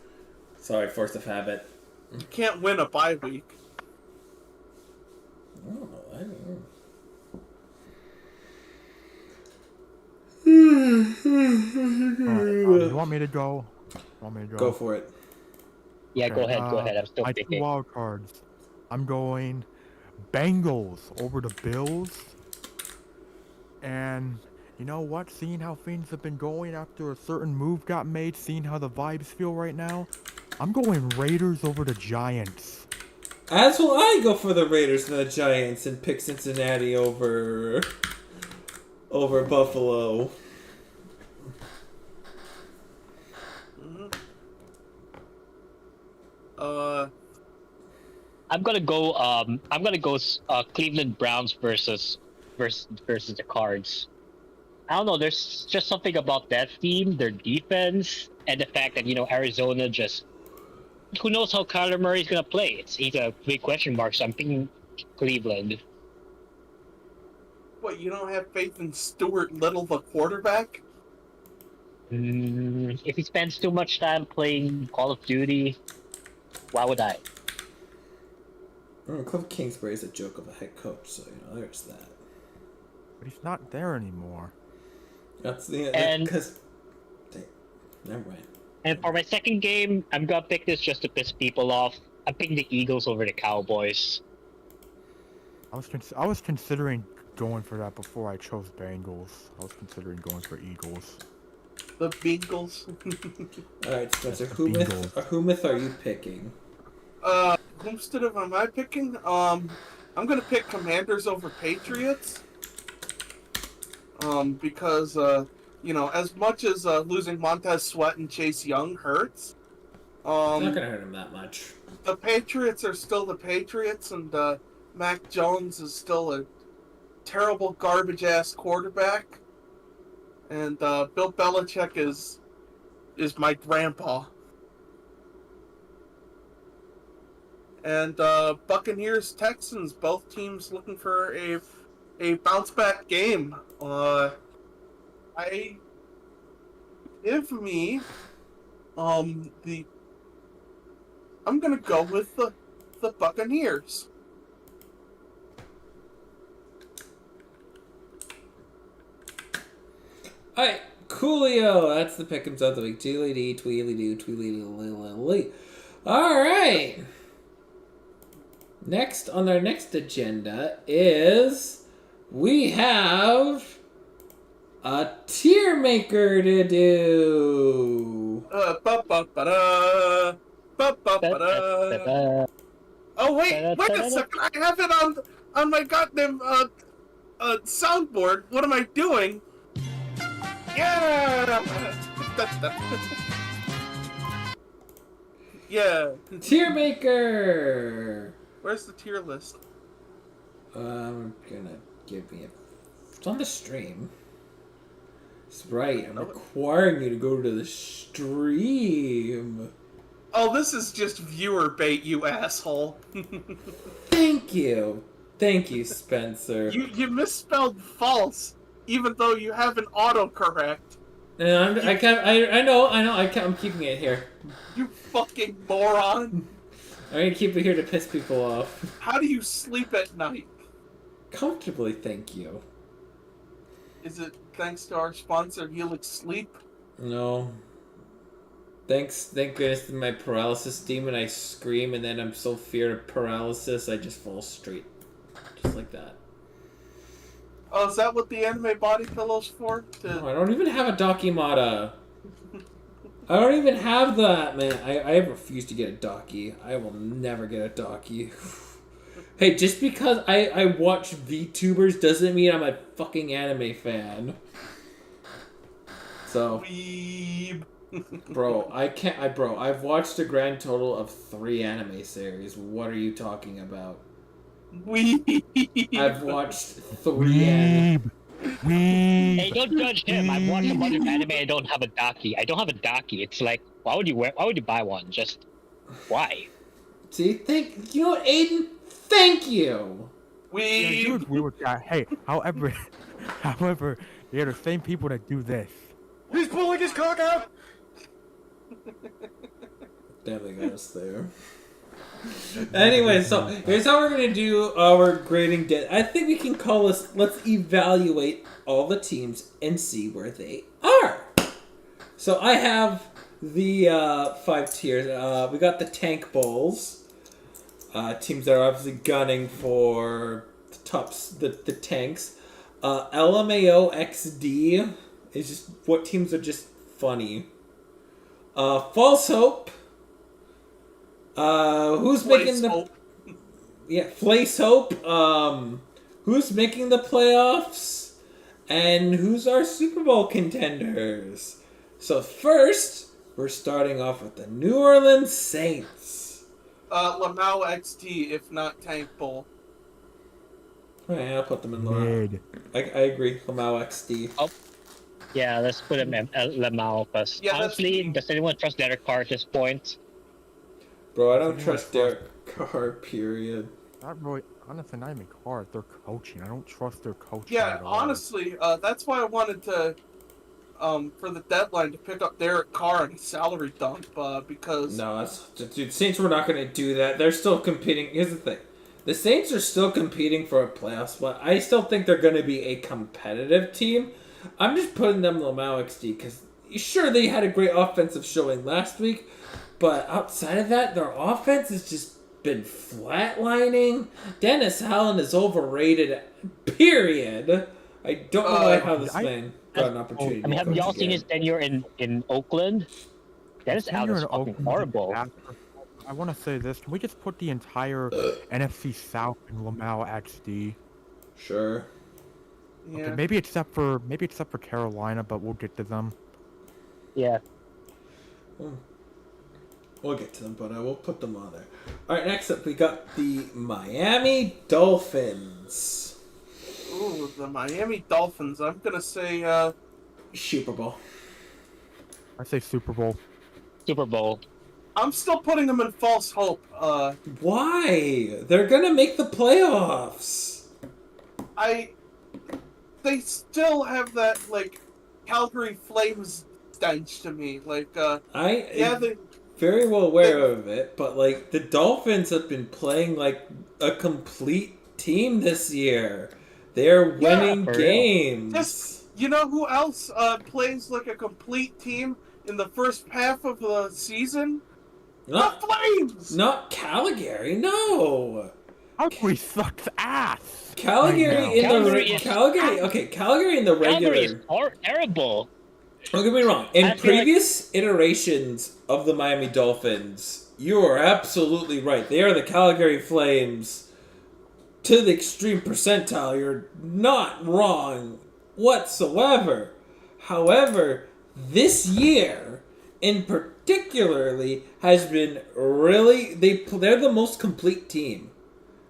Sorry, force of habit.
You can't win a bye week.
I don't know.
You want me to go?
Go for it.
Yeah,
Okay,
go ahead. I'm still
my
picking.
2 wild cards. I'm going Bengals over the Bills. And you know what? Seeing how things have been going after a certain move got made, seeing how the vibes feel right now, I'm going Raiders over the Giants.
As will I go for the Raiders and the Giants and pick Cincinnati over Buffalo.
I'm gonna go. Cleveland Browns versus the Cards. I don't know. There's just something about that team, their defense, and the fact that Arizona just. Who knows how Kyler Murray's gonna play? He's a big question mark. So I'm thinking Cleveland.
What, you don't have faith in Stuart Little, the quarterback?
If he spends too much time playing Call of Duty, why would I?
Cliff Kingsbury is a joke of a head coach, so there's that.
But he's not there anymore.
That's the because. Never mind.
And for my second game, I'm gonna pick this just to piss people off. I'm picking the Eagles over the Cowboys.
I was considering going for that before I chose Bengals. I was considering going for Eagles.
The Bengals.
All right, Spencer. Who myth are you picking?
Instead of am I picking? I'm gonna pick Commanders over Patriots. Because as much as losing Montez Sweat and Chase Young hurts,
it's not gonna hurt him that much.
The Patriots are still the Patriots, and Mac Jones is still a terrible garbage ass quarterback, and Bill Belichick is my grandpa. And Buccaneers Texans, both teams looking for a bounce back game. I'm gonna go with the Buccaneers.
Alright, coolio. That's the pick'ems of the week. Tweely-dee, tweely-doo, tweely-doo. Alright. Next, on our next agenda is we have a tier maker to do.
Oh wait a second! I have it on my goddamn soundboard. What am I doing? Yeah. Yeah.
Tier maker.
Where's the tier list?
I'm gonna give me it's on the stream. That's right. I'm requiring you to go to the stream.
Oh, this is just viewer bait, you asshole.
Thank you, Spencer.
You misspelled false, even though you have an autocorrect.
And I'm keeping it here.
You fucking moron.
I'm gonna keep it here to piss people off.
How do you sleep at night?
Comfortably, thank you.
Is it thanks to our sponsor, Helix Sleep?
No. Thank goodness to my paralysis demon, I scream, and then I'm so feared of paralysis, I just fall straight. Just like that.
Oh, is that what the anime body pillow's for?
No, I don't even have a Dakimata. I don't even have that, man. I refuse to get a Daki. I will never get a Daki. Hey, just because I watch VTubers doesn't mean I'm a fucking anime fan. So...
Weeb.
Bro, I've watched a grand total of 3 anime series. What are you talking about?
Weeb.
I've watched 3 anime.
Hey, don't judge him. I've watched a bunch of anime. I don't have a Daki. I don't have a Daki. It's like, why would you buy one? Just why?
See, you know what, Aiden? Thank you.
Weeb.
Hey, however, they're the same people that do this.
He's pulling his cock out.
Damn, they got us there. Anyway, so here's how we're gonna do our grading. I think we can call this. Let's evaluate all the teams and see where they are. So I have the 5 tiers. We got the Tank Bowls. Teams that are obviously gunning for the tops, the tanks. LMAO XD is just what teams are just funny. False Hope. Who's making the... Flace Hope. Who's making the playoffs, and who's our Super Bowl contenders? So first, we're starting off with the New Orleans Saints.
Lamau XT, if not Tank Bull.
Alright, I'll put them in
Mid.
I agree. Lamau XD.
Oh. Yeah, let's put him at Lamau, because honestly, does anyone trust Derek Carr at this point?
Bro, I don't trust Derek Carr, period.
Not really, honestly, not even Carr. Their coaching. I don't trust their coaching.
Yeah,
at all.
honestly, that's why I wanted to, for the deadline, to pick up Derek Carr and salary dump, because...
No, dude, Saints were not going to do that. They're still competing. Here's the thing. The Saints are still competing for a playoff spot. I still think they're going to be a competitive team. I'm just putting them Lamau XD because, sure, they had a great offensive showing last week, but outside of that, their offense has just been flatlining. Dennis Allen is overrated, period. I don't know how this man got an opportunity.
I mean, have y'all seen his tenure in Oakland? Dennis Allen is fucking horrible.
I want to say this. Can we just put the entire NFC South in Lamau XD?
Sure.
Yeah.
Okay, maybe except for Carolina, but we'll get to them.
Yeah.
We'll get to them, but I will put them on there. All right, next up we got the Miami Dolphins.
Ooh, the Miami Dolphins. I'm gonna say
Super Bowl.
I say Super Bowl.
Super Bowl.
I'm still putting them in false hope.
Why? They're gonna make the playoffs.
They still have that Calgary Flames stench to me. They
very well aware of it, but the Dolphins have been playing like a complete team this year. They're winning games.
Just, you know who else plays like a complete team in the first half of the season? The Flames!
Not Calgary, no.
Calgary sucks ass.
Calgary in the regular.
Calgary is terrible.
Don't get me wrong. In previous iterations of the Miami Dolphins, you are absolutely right. They are the Calgary Flames to the extreme percentile. You're not wrong whatsoever. However, this year in particularly has been really they're the most complete team.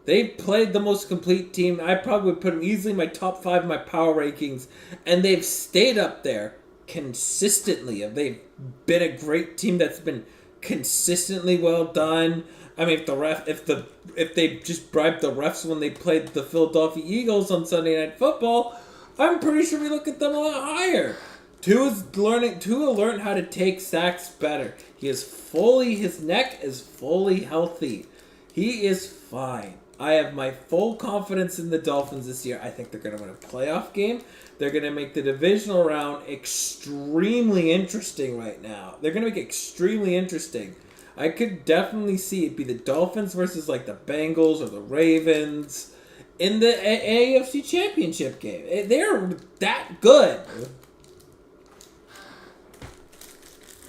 They played the most complete team. I probably would put them easily in my top 5 in my power rankings, and they've stayed up there consistently. They've been a great team that's been consistently well done. I mean, if they just bribed the refs when they played the Philadelphia Eagles on Sunday Night Football, I'm pretty sure we look at them a lot higher. Tua learned how to take sacks better. His neck is fully healthy. He is fine. I have my full confidence in the Dolphins this year. I think they're going to win a playoff game. They're going to make the divisional round extremely interesting right now. They're going to make it extremely interesting. I could definitely see it be the Dolphins versus the Bengals or the Ravens in the AFC Championship game. They're that good.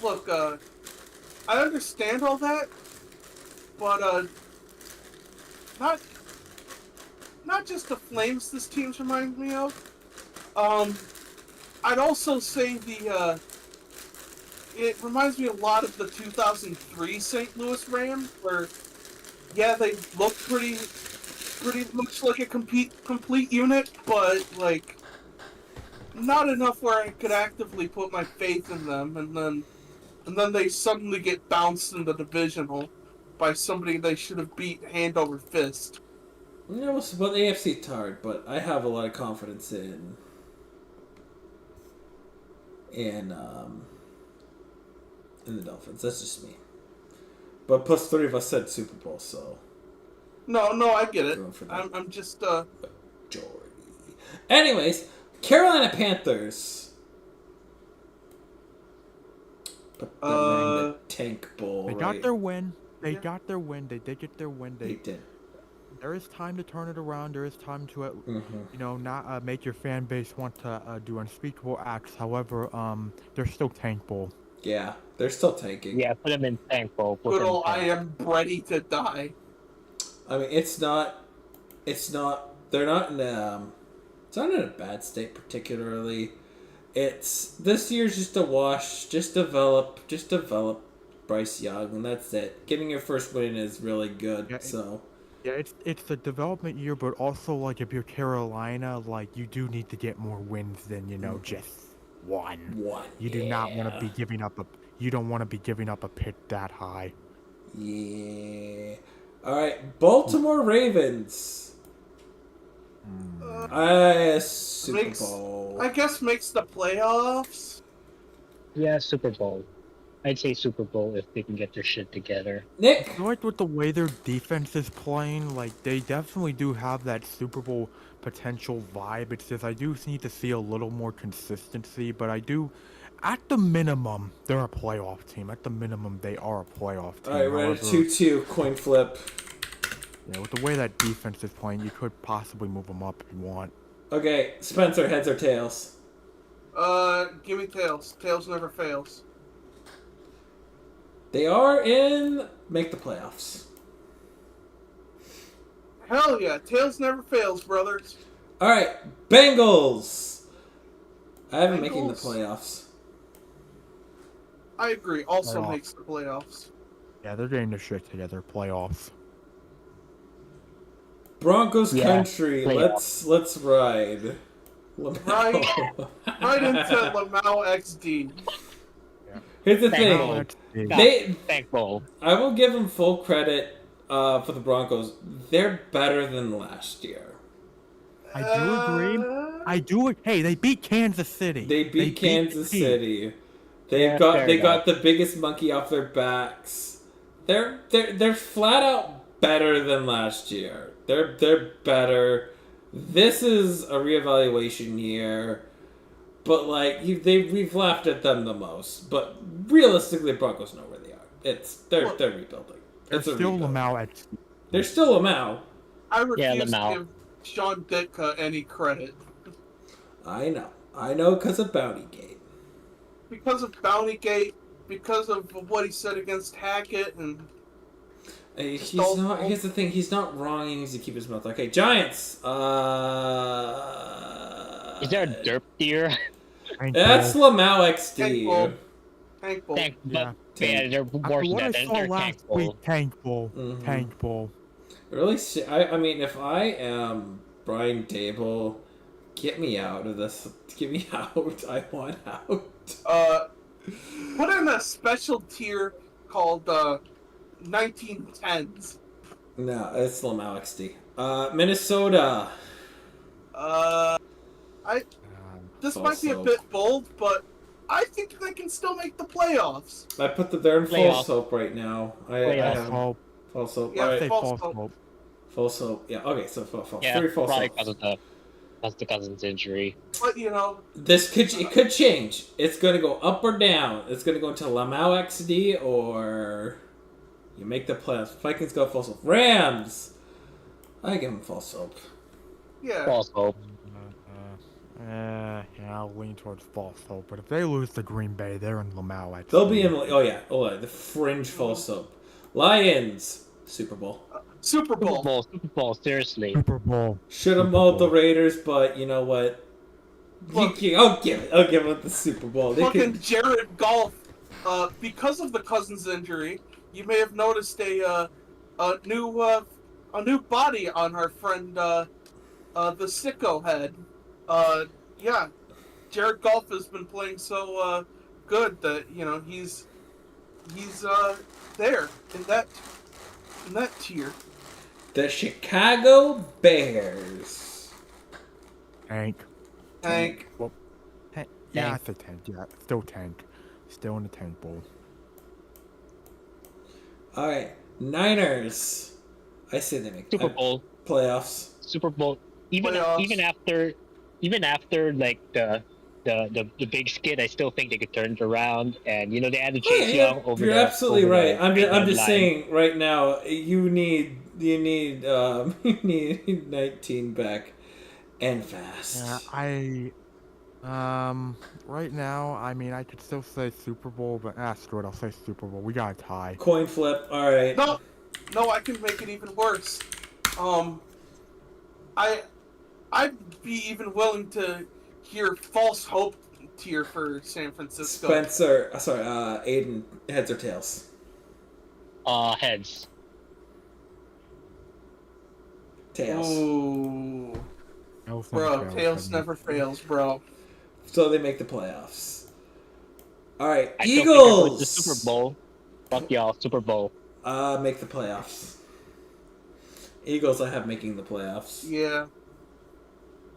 Look, I understand all that, but not just the Flames this team's reminding me of. I'd also say it reminds me a lot of the 2003 St. Louis Rams, where they look pretty much like a complete unit, but not enough where I could actively put my faith in them, and then they suddenly get bounced in the divisional by somebody they should have beat hand over fist.
Yeah, well, the AFC's hard, but I have a lot of confidence in the Dolphins. That's just me. But plus 3 of us said Super Bowl, so
No, I get it. I'm just
majority. Anyways, Carolina Panthers. Put them in the tank bowl.
They got their win. They got their win. They did get their win.
They did.
There is time to turn it around. There is time to, not make your fan base want to do unspeakable acts. However, they're still tank bowl.
Yeah, they're still tanking.
Yeah, put them in tank bowl.
Good old I am ready to die.
I mean, it's not. They're not in. It's not in a bad state particularly. It's this year's just a wash. Just develop. Bryce Young, and that's it. Getting your first win is really good.
Yeah,
So.
Yeah, it's the development year, but also like if you're Carolina, like you do need to get more wins than just one. You do not want to be giving up a. You don't want to be giving up a pick that high.
Yeah. All right, Baltimore Ravens. Super Bowl.
I guess makes the playoffs.
Yeah, Super Bowl. I'd say Super Bowl if they can get their shit together.
Nick.
I feel like with the way their defense is playing, like they definitely do have that Super Bowl potential vibe. It's just I do need to see a little more consistency, but I do. At the minimum, they're a playoff team. At the minimum, they are a playoff team.
All right, we're at a 2-2 coin flip.
Yeah, with the way that defense is playing, you could possibly move them up if you want.
Okay, Spencer, heads or tails?
Give me tails. Tails never fails.
They are in make the playoffs.
Hell yeah, tails never fails, brothers.
All right, Bengals. I have them making the
Bengals?
playoffs.
I agree. Also
Playoffs.
makes the playoffs.
Yeah, they're getting their shit together. Playoffs.
Broncos
Yeah,
country.
playoffs.
Let's ride.
Right, right into Lamau XD.
Here's the thing.
Bengals.
They,
Thankful.
I will give them full credit for the Broncos. They're better than last year.
I do agree. I do. Hey, they beat Kansas City.
They beat Kansas
City.
City.
Yeah,
They
fair
got the biggest monkey off their backs. They're flat out better than last year. They're better. This is a reevaluation year, but like we've laughed at them the most. But realistically, the Broncos know where they are. They're rebuilding.
They're
It's a
still
rebuild.
Lamau at.
They're still a Mao.
I refuse to
Lamau.
give Sean Ditka any credit.
I know, because of Bounty Gate.
Because of Bountygate, because of what he said against Hackett, and
He's not. Here's the thing. He's not wrong. He needs to keep his mouth. Okay, Giants.
Is there a derp deer?
That's Lamau XD.
Tankful.
Tank,
Yeah.
but yeah, they're
After
worse
what
than
I
that.
saw
They're
last week,
tankful.
Tank Bowl.
Mhm.
Tank Bowl.
Really? I mean, if I am Brian Dable, get me out of this. Get me out. I want out.
put in a special tier called 1910s.
No, it's Lamau XD. Minnesota.
This
False
might be a
hope.
bit bold, but I think they can still make the playoffs.
I put they're in full
Playoff.
soap right now. I
Playoff.
have
Oh,
full soap.
Yeah,
All
I'd
right,
say
false
false
hope.
hope.
full soap. Yeah. Okay, so false.
Yeah,
3 false
probably
soaps.
because of the Cousins injury.
But you know,
It could change. It's going to go up or down. It's going to go into Lamau XD or you make the playoffs. Vikings go full soap. Rams. I give them full soap.
yeah.
False hope.
Yeah, I'll lean towards false hope. But if they lose to Green Bay, they're in Lamau. I'd
They'll
say.
be in. Oh yeah, the fringe full soap. Lions Super Bowl.
Super Bowl.
Super Bowl, seriously.
Super Bowl.
Should have
Super
mowed the
Bowl.
Raiders, but you know what?
Look.
I'll give it. I'll give it the Super Bowl. They
Fucking
could,
Jared Goff. Because of the Cousins injury, you may have noticed a new body on our friend the Sicko head. Yeah, Jared Goff has been playing so good that he's there in that tier.
the Chicago Bears.
Tank.
Tank.
Tank. Yeah, it's a tank. Yeah, still tank. Still in the tank bowl.
All right, Niners. I say they make
Super Bowl.
playoffs.
Super Bowl. Even
Playoffs.
even after like the big skid, I still think they could turn it around. And they added Chase Young over.
You're absolutely
over
right.
the
I'm just
line.
saying right now. You need you need 19 back and fast.
Yeah, right now, I mean, I could still say Super Bowl, but screw it, I'll say Super Bowl. We got a tie.
Coin flip. All right.
No, I can make it even worse. I'd be even willing to hear false hope tier for San Francisco.
Aiden, heads or tails?
Heads.
Tails.
Ooh. Bro, tails never fails, bro.
So they make the playoffs. All right,
I
Eagles.
The Super Bowl. Fuck y'all, Super Bowl.
Make the playoffs. Eagles, I have making the playoffs.
Yeah.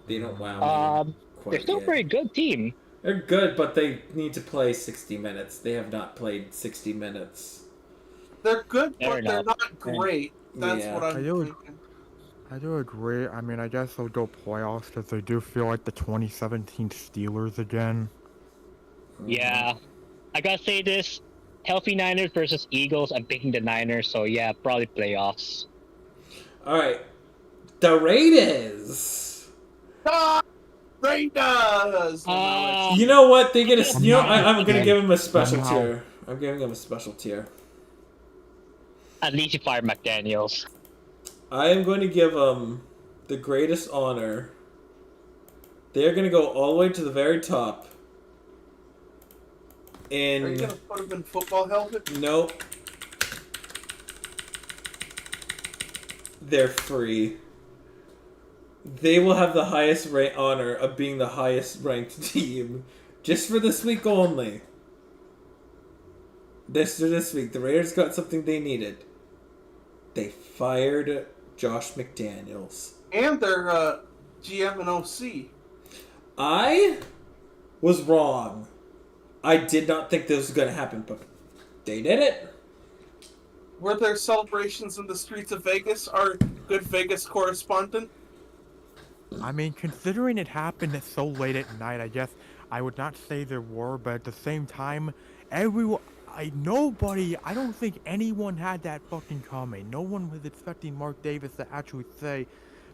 They don't wow me quite
They're still a pretty good team.
They're good, but they need to play 60 minutes. They have not played 60 minutes.
They're good, but they're not great. That's what I'm thinking.
I do agree. I mean, I guess they'll go playoffs because they do feel like the 2017 Steelers again.
Yeah. I gotta say this. Healthy Niners versus Eagles. I'm picking the Niners, so yeah, probably playoffs.
Alright. The Raiders!
Raiders!
You know what? They get a... I'm going to give them a special tier. I'm giving them a special tier.
At least you fired McDaniels.
I am going to give them the greatest honor. They're going to go all the way to the very top.
Are you going to put them in football helmet?
Nope. They're free. They will have the highest honor of being the highest ranked team. Just for this week only. This week. The Raiders got something they needed. They fired Josh McDaniels.
And their GM and OC.
I was wrong. I did not think this was going to happen, but they did it.
Were there celebrations in the streets of Vegas? Our good Vegas correspondent?
I mean, considering it happened so late at night, I guess I would not say there were, but at the same time, I don't think anyone had that fucking coming. No one was expecting Mark Davis to actually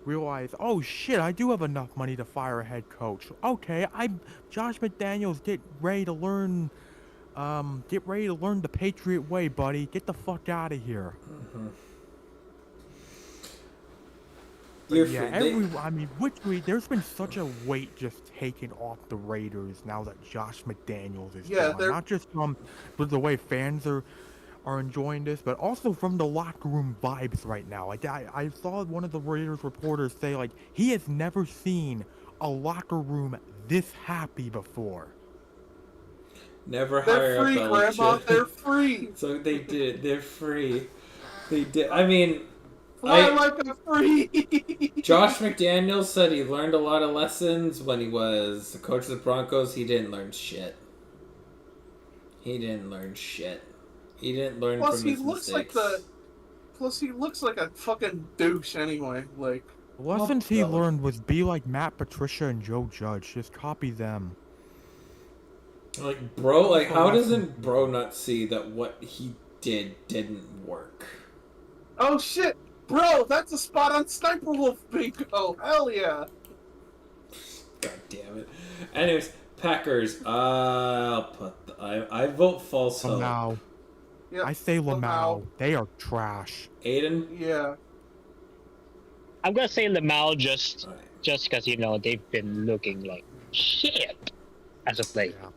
realize, oh shit, I do have enough money to fire a head coach. Okay, Josh McDaniels, get ready to learn the Patriot way, buddy. Get the fuck out of here.
Mm-hmm.
There's been such a weight just taken off the Raiders now that Josh McDaniels is gone. Not just from the way fans are enjoying this, but also from the locker room vibes right now. Like I saw one of the Raiders reporters say, like, he has never seen a locker room this happy before.
Never hire
They're free, Grandma. They're free.
So they did. They're free. They did. I mean,
like a free.
Josh McDaniels said he learned a lot of lessons when he was the coach of the Broncos. He didn't learn shit. He didn't learn from his mistakes.
Plus, he looks like a fucking douche anyway. Like,
the lessons he learned was be like Matt Patricia and Joe Judge. Just copy them.
Like, bro, like, how doesn't bro not see that what he didn't work?
Oh shit, bro, that's a spot on Sniper Wolf bingo. Hell yeah.
God damn it. Anyways, Packers. I vote false hope.
Lamau. Yep, I say Lamau. They are trash.
Aiden?
Yeah.
I'm gonna say Lamau just because they've been looking like shit as of late.
Yeah.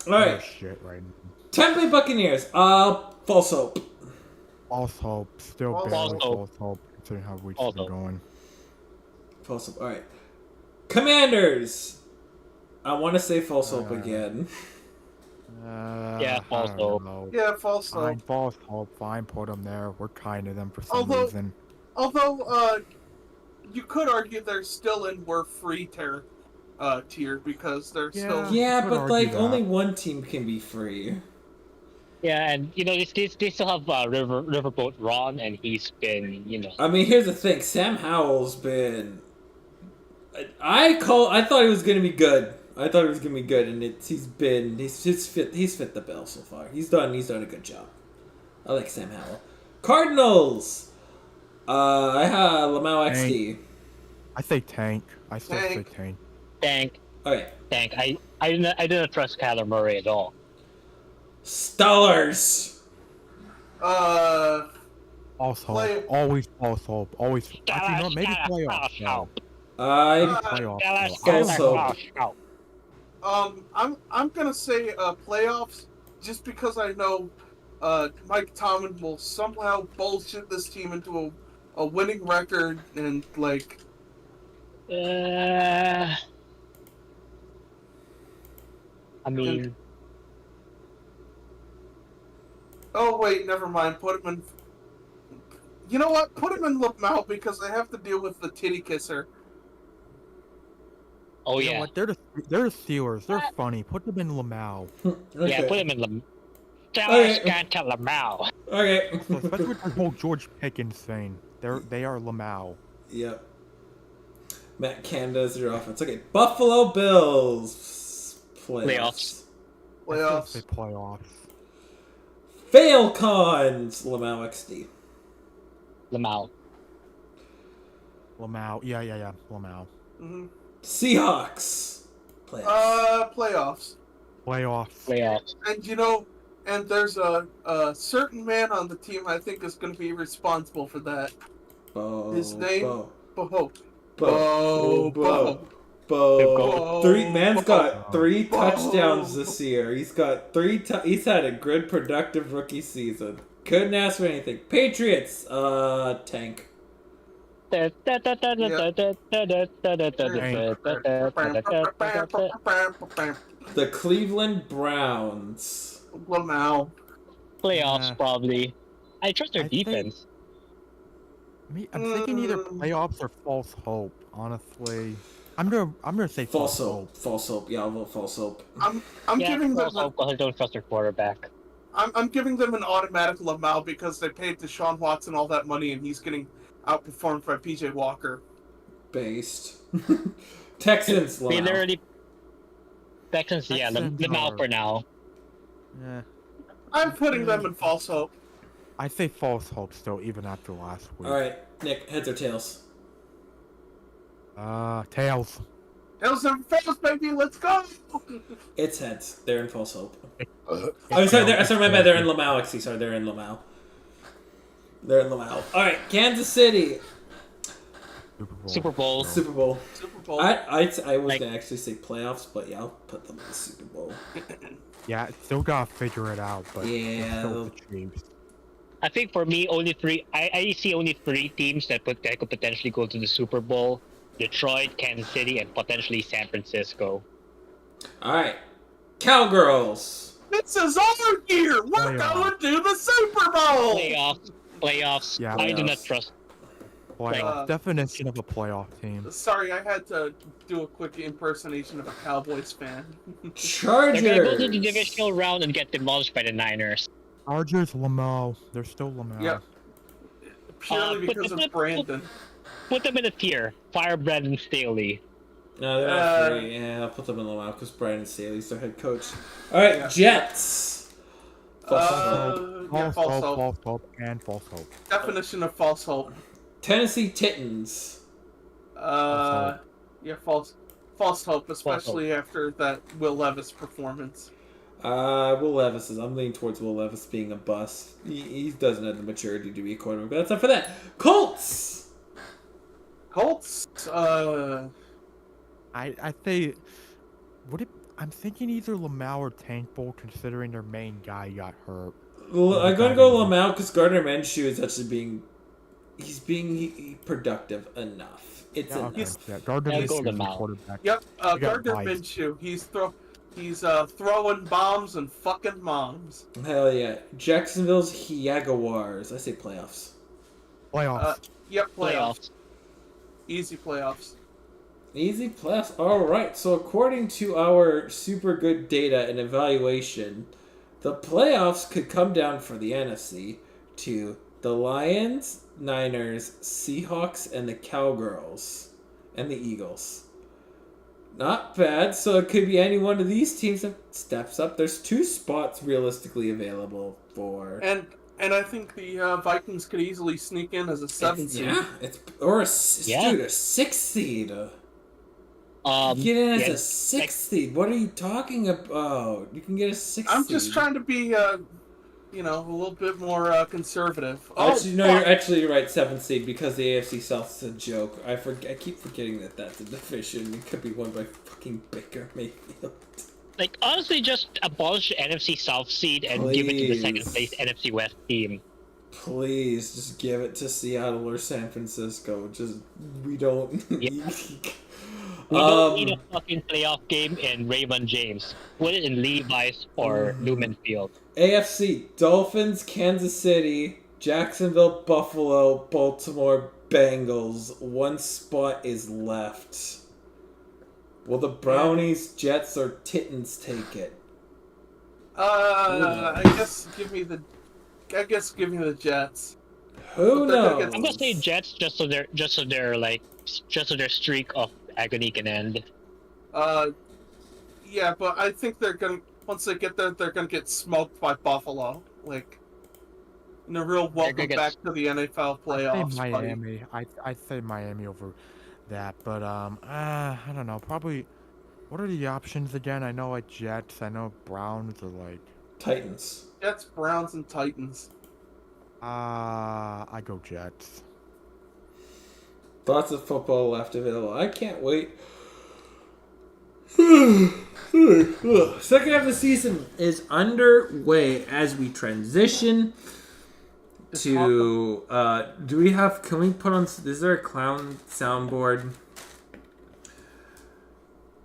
All right.
Shit right now.
Tampa Bay Buccaneers. False hope.
False hope. Still barely false hope. Considering how we've been going.
False hope. All right. Commanders. I want to say false hope again.
Yeah, false hope.
Yeah, false hope.
Fine, false hope. Fine, put them there. We're kind to them for some reason.
Although, you could argue they're still in we're free tier because they're still.
Yeah, but like only one team can be free.
Yeah, and they still have Riverboat Ron, and he's been
I mean, here's the thing: Sam Howell's been. I thought he was gonna be good. And he's fit the bill so far. He's done a good job. I like Sam Howell. Cardinals. I have Lamau XD.
I say tank. I still say tank.
Tank.
Okay.
Tank. I didn't trust Kyler Murray at all.
Stallers.
False hope.
Play-
Always false hope. Always. Actually, no, maybe playoffs. No.
I
Playoffs.
false hope.
I'm gonna say playoffs, just because I know Mike Tomlin will somehow bullshit this team into a winning record and like.
I mean,
Oh wait, never mind. Put him in. You know what? Put him in Lamau because I have to deal with the titty kisser.
oh
You know
yeah,
what? They're the Steelers. They're funny. Put them in Lamau.
yeah. Put him in the.
Okay.
Dallas can't tell him now.
Okay.
Especially with the whole George Pickens thing. They are Lamau.
Yep. Matt Canada is your offense. Okay, Buffalo Bills playoffs.
Playoffs.
Say playoffs.
Falcons Lamau XD.
Lamau.
Lamau. Yeah. Lamau.
Mm-hmm.
Seahawks playoffs.
Playoffs.
Playoffs.
And and there's a certain man on the team I think is going to be responsible for that. His name? Bo.
Man's got 3 touchdowns this year. He's got 3. He's had a good, productive rookie season. Couldn't ask for anything. Patriots, tank. The Cleveland Browns.
Lamau.
Playoffs probably. I trust their
I think-
defense.
I'm thinking either playoffs or false hope. Honestly, I'm gonna say
False hope. False hope. Yeah, I'll vote false hope.
I'm
Yeah,
giving them.
false hope because I don't trust their quarterback.
I'm giving them an automatic Lamau because they paid Deshaun Watson all that money and he's getting outperformed by PJ Walker.
Based. Texans.
They
Lamau.
literally. Texans, yeah,
Texans
Lamau
are-
for now.
Yeah,
I'm putting them in false hope.
I say false hope still, even after last week.
All right, Nick. Heads or tails?
Tails.
Tails never fails, baby. Let's go.
It's heads. They're in false hope. Oh, sorry, my bad. They're in Lamau. Actually, sorry, they're in Lamau. They're in Lamau. All right, Kansas City.
Super Bowl.
Super Bowl.
Super Bowl.
I was
Like-
gonna actually say playoffs, but yeah, I'll put them in the Super Bowl.
Yeah, still gotta figure it out, but
Yeah,
still
they'll-
the Chiefs.
I think for me, only 3. I see only 3 teams that could potentially go to the Super Bowl: Detroit, Kansas City, and potentially San Francisco.
All right, Cowgirls.
This is our year. We're
Playoffs.
going to the Super Bowl.
Playoffs.
Yeah,
I do not
playoffs.
trust.
Playoff. Definition of a playoff team.
Sorry, I had to do a quick impersonation of a Cowboys fan.
Chargers.
They're gonna go to the divisional round and get demolished by the Niners.
Chargers, Lamau. They're still Lamau.
Yep. Purely
But-
because
but-
of Brandon.
Put them in a tier. Fire Brandon Staley.
No, they're not 3. Yeah, I'll put them in Lamau because Brandon Staley's their head coach. All right,
Yeah.
Jets. False hope.
Yeah,
False
false
hope,
hope.
false hope, and false hope.
Definition of false hope.
Tennessee Titans.
Yeah, false hope, especially after that Will Levis performance.
Will Levis I'm leaning towards Will Levis being a bust. He doesn't have the maturity to be a quarterback, but that's not for that. Colts.
Colts,
I say, I'm thinking either Lamau or Tank Bowl, considering their main guy got hurt.
I'm gonna go Lamau because Gardner Minshew is actually being productive enough. It's
Yeah,
enough.
yeah, Gardner
I'll go
Minshew is the
Lamau.
quarterback.
yep,
got
Gardner
biased.
Minshew. He's throwing bombs and fucking moms.
Hell yeah. Jacksonville's Jaguars. I say playoffs.
Playoffs.
Yep, playoffs.
Playoffs.
Easy playoffs.
Easy playoffs. All right. So according to our super good data and evaluation, the playoffs could come down for the NFC to the Lions, Niners, Seahawks, and the Cowgirls, and the Eagles. Not bad. So it could be any one of these teams that steps up. There's 2 spots realistically available for.
And I think the Vikings could easily sneak in as a 7th seed.
Yeah, or a
Yeah.
dude, a 6th seed. Get in as
yeah,
a 6th seed. What are you talking about? You can get a 6th seed.
I'm just trying to be a little bit more conservative. Oh,
Actually, no,
fuck.
you're right. 7th seed because the AFC South is a joke. I keep forgetting that that's a division. It could be won by fucking Baker Mayfield.
Like, honestly, just abolish the NFC South seed and give it to the second place NFC West team.
Please, just give it to Seattle or San Francisco. We don't.
Yeah. We don't need a fucking playoff game in Raymond James. Put it in Levi's or Lumen Field.
AFC Dolphins, Kansas City, Jacksonville, Buffalo, Baltimore, Bengals. One spot is left. Will the Brownies, Jets, or Titans take it?
I guess give me the Jets.
Who knows?
I'm gonna say Jets just so their streak of agony can end.
Yeah, but I think once they get there, they're gonna get smoked by Buffalo. Like, in a real welcome back to the NFL playoffs.
I'd say Miami over that, but I don't know. Probably. What are the options again? I know like Jets. I know Browns are like
Titans.
Jets, Browns, and Titans.
I go Jets.
Lots of football left available. I can't wait. Second half of the season is underway as we transition to. Can we put on? Is there a clown soundboard?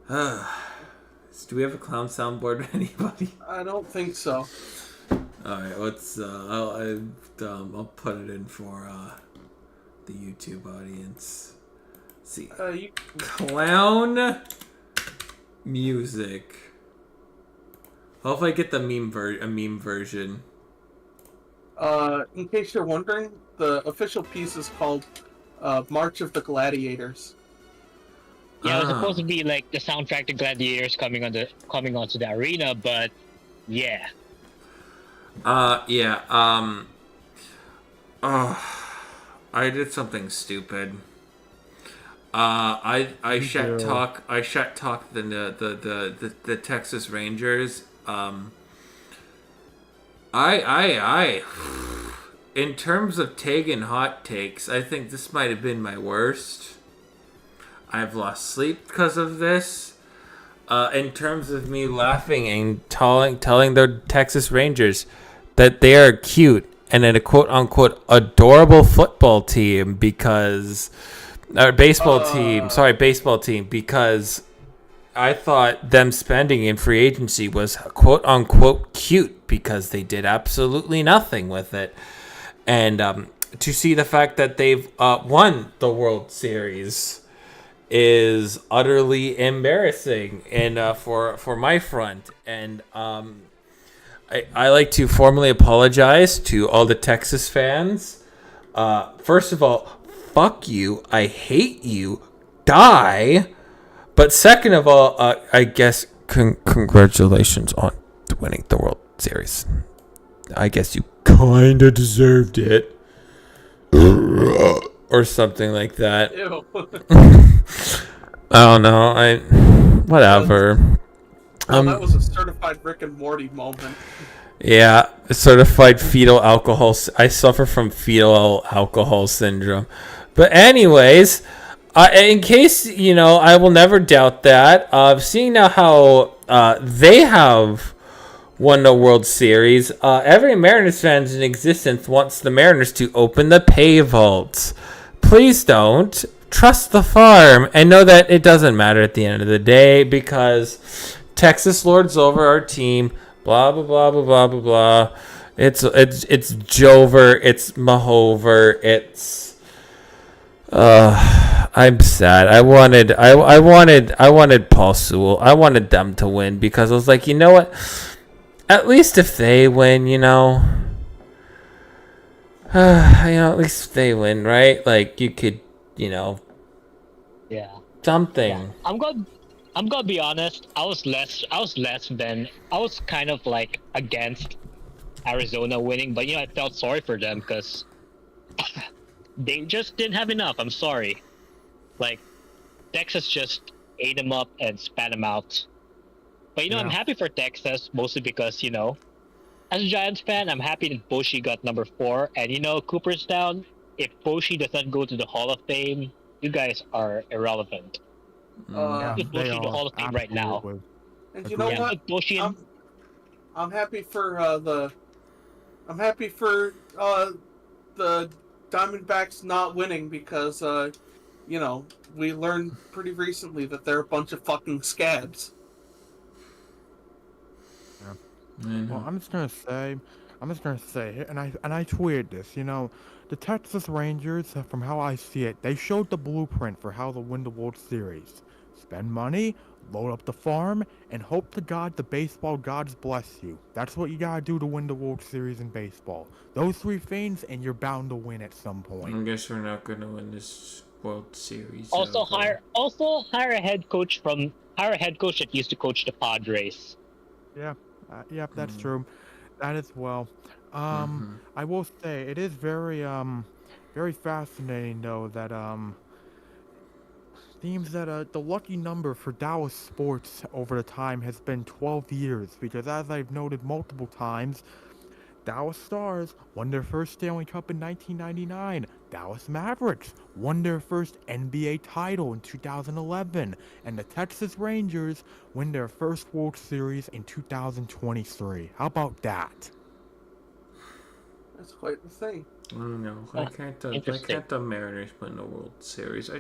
Do we have a clown soundboard? Anybody?
I don't think so.
All right, let's. I'll put it in for the YouTube audience. Let's see, clown music. Hopefully, I get the meme version.
In case you're wondering, the official piece is called "March of the Gladiators."
Yeah, it was supposed to be like the soundtrack to Gladiators coming onto the arena, but yeah.
I did something stupid. I shat talk the Texas Rangers. In terms of taking hot takes, I think this might have been my worst. I've lost sleep because of this. In terms of me laughing and telling the Texas Rangers that they are cute and a quote-unquote adorable football team because... baseball team, because I thought them spending in free agency was quote-unquote cute because they did absolutely nothing with it. And to see the fact that they've won the World Series is utterly embarrassing and for my front. And I like to formally apologize to all the Texas fans. First of all, fuck you, I hate you, die. But second of all, I guess congratulations on winning the World Series. I guess you kinda deserved it. Or something like that.
Ew.
I don't know. Whatever.
That was a certified Rick and Morty moment.
Yeah, certified fetal alcohol. I suffer from fetal alcohol syndrome. But anyways, in case, I will never doubt that. Seeing now how they have won the World Series, every Mariners fan in existence wants the Mariners to open the pay vaults. Please don't. Trust the farm and know that it doesn't matter at the end of the day because Texas lords over our team. Blah blah blah blah blah blah blah. It's Jover. It's Mahover. It's. I'm sad. I wanted Paul Sewell. I wanted them to win because I was like, you know what? At least if they win, at least if they win, right? Like you could,
Yeah.
something.
Yeah. I'm gonna be honest. I was kind of like against Arizona winning, but I felt sorry for them because they just didn't have enough. I'm sorry. Like Texas just ate them up and spat them out. But I'm happy for Texas mostly because as a Giants fan, I'm happy that Boshi got number 4. And Cooperstown, if Boshi does not go to the Hall of Fame, you guys are irrelevant.
Yeah,
Put
they
Boshi in the
are.
Hall of Fame right now.
Absolutely.
And you know
Yeah,
what?
put Boshi in.
I'm happy for I'm happy for the Diamondbacks not winning because we learned pretty recently that they're a bunch of fucking scabs.
Yeah.
I
Well,
know.
I'm just gonna say, and I tweeted this. The Texas Rangers, from how I see it, they showed the blueprint for how to win the World Series. Spend money, load up the farm, and hope to God the baseball gods bless you. That's what you gotta do to win the World Series in baseball. Those 3 things, and you're bound to win at some point.
I guess we're not gonna win this World Series.
Also hire a head coach that used to coach the Padres.
Yeah, that's true. That as well. I will say it is very fascinating though that seems that the lucky number for Dallas sports over the time has been 12 years because as I've noted multiple times, Dallas Stars won their first Stanley Cup in 1999. Dallas Mavericks won their first NBA title in 2011. And the Texas Rangers win their first World Series in 2023. How about that?
That's quite the thing.
I don't know. Why can't the Mariners win the World Series?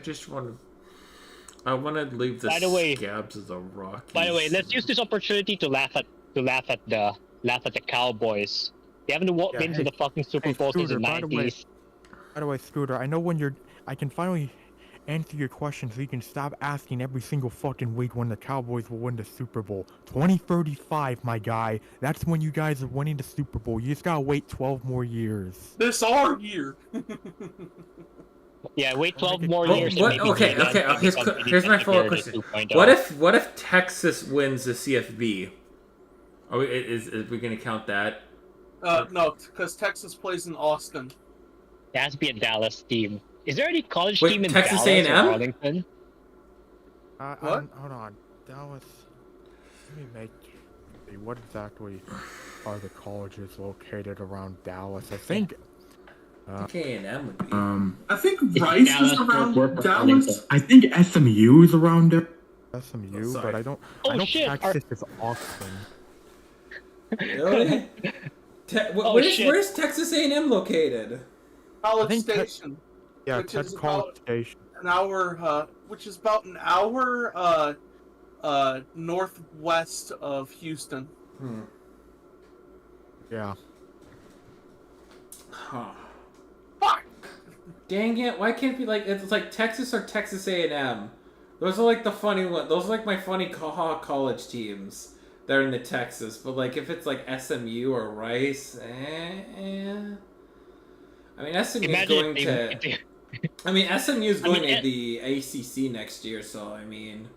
I want to leave the scabs of the Rockies.
By the way, let's use this opportunity to laugh at the Cowboys. They haven't been to the fucking Super Bowl since the 90s.
By the way, Scooter, I know I can finally answer your question so you can stop asking every single fucking week when the Cowboys will win the Super Bowl. 2035, my guy. That's when you guys are winning the Super Bowl. You just gotta wait 12 more years.
This our year.
Yeah, wait 12 more years.
Okay. Here's my follow-up question. What if Texas wins the CFB? Are we gonna count that?
No, because Texas plays in Austin.
It has to be a Dallas team. Is there any college
Wait,
team in
Texas
Dallas
A&M?
or Arlington?
What?
Hold on. Dallas. Let me see, what exactly are the colleges located around Dallas? I think.
A&M would be.
I think Rice
Dallas,
is around
Fort Worth,
Dallas. I think SMU is around there.
SMU,
sorry.
but I don't.
Oh,
I know
shit,
Texas is Austin.
Really? Where's Texas A&M located?
College Station.
Yeah,
Which
Tech
is
College Station.
An hour, which is about an hour, northwest of Houston.
Yeah.
Huh.
Fuck!
Dang it! Why can't it be like it's like Texas or Texas A&M? Those are like the funny one. Those are like my funny college teams. They're in the Texas, but like if it's like SMU or Rice, I mean SMU is going to. I mean SMU is going to the ACC next year, so I mean.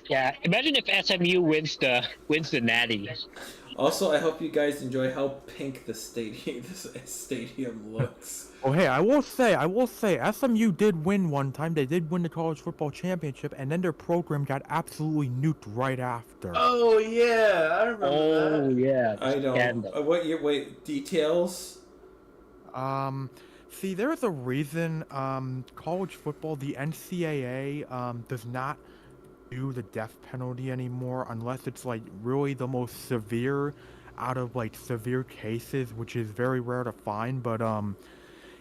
Yeah, imagine if SMU wins the Natty.
Also, I hope you guys enjoy how pink this stadium looks.
Oh, hey, I will say, SMU did win one time. They did win the college football championship, and then their program got absolutely nuked right after.
Oh yeah, I remember that.
Oh yeah,
I don't. What year? Wait, details.
See, there's a reason. College football, the NCAA, does not do the death penalty anymore unless it's like really the most severe out of like severe cases, which is very rare to find. But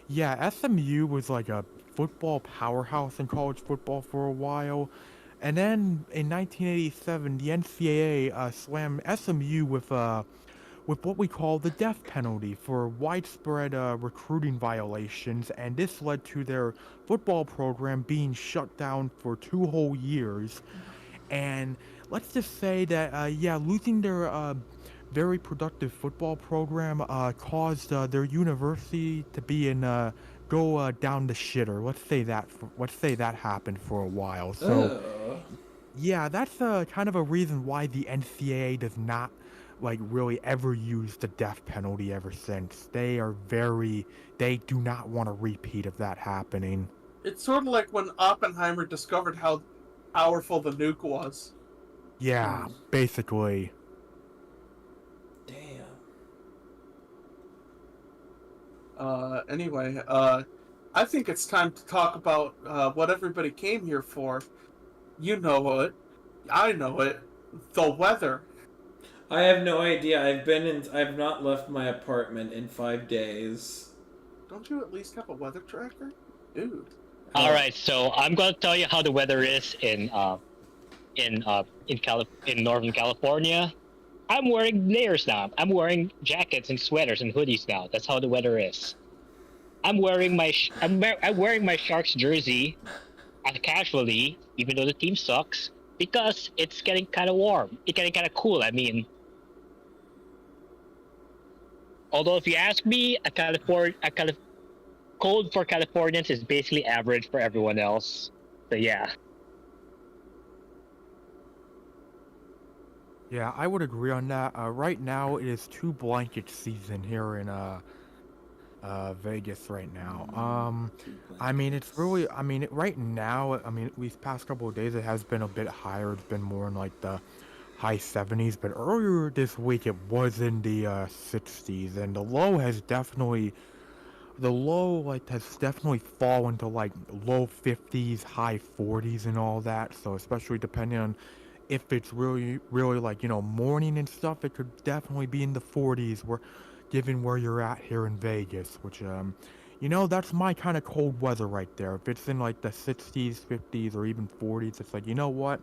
yeah, SMU was like a football powerhouse in college football for a while, and then in 1987 the NCAA slammed SMU with what we call the death penalty for widespread recruiting violations, and this led to their football program being shut down for 2 whole years. And let's just say that, losing their very productive football program caused their university to be go down the shitter. Let's say that happened for a while. So, yeah, that's kind of a reason why the NCAA does not like really ever used the death penalty ever since. They do not want a repeat of that happening.
It's sort of like when Oppenheimer discovered how powerful the nuke was.
Yeah, basically.
Damn.
Anyway, I think it's time to talk about what everybody came here for. You know it. I know it. The weather.
I have no idea. I've not left my apartment in 5 days.
Don't you at least have a weather tracker? Dude.
All right, so I'm gonna tell you how the weather is in Northern California. I'm wearing layers now. I'm wearing jackets and sweaters and hoodies now. That's how the weather is. I'm wearing my Sharks jersey casually, even though the team sucks, because it's getting kind of warm. It's getting kind of cool. I mean, although if you ask me, cold for Californians is basically average for everyone else. So yeah.
Yeah, I would agree on that. Right now, it is 2 blanket season here in Vegas right now. I mean, it's really, I mean, right now, I mean, these past couple of days, it has been a bit higher. It's been more in like the high 70s, but earlier this week, it was in the 60s, and the low has definitely fallen to like low 50s, high 40s, and all that. So especially depending on if it's really like, you know, morning and stuff, it could definitely be in the 40s, given where you're at here in Vegas, which you know, that's my kind of cold weather right there. If it's in like the 60s, 50s, or even 40s, it's like, you know what,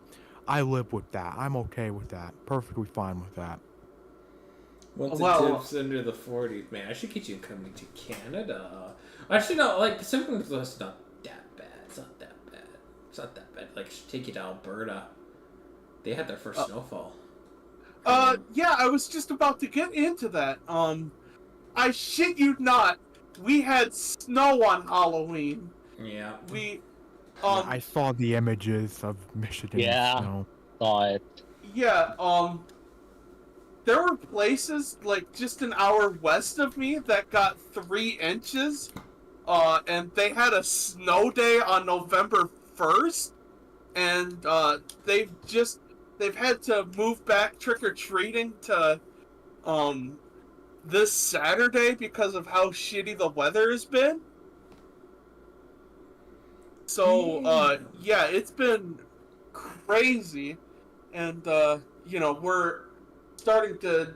I live with that. I'm okay with that. Perfectly fine with that.
Once it dips under the 40s, man, I should get you coming to Canada. Actually, no, like, sometimes it's not that bad. It's not that bad. Like, I should take you to Alberta. They had their first snowfall.
Yeah, I was just about to get into that. I shit you not, we had snow on Halloween.
Yeah.
Yeah, I saw the images of Michigan snow.
Saw it.
Yeah, there were places, like, just an hour west of me that got 3 inches, and they had a snow day on November 1st, and, they've had to move back trick-or-treating to, this Saturday because of how shitty the weather has been. So, yeah, it's been crazy, and, you know, we're starting to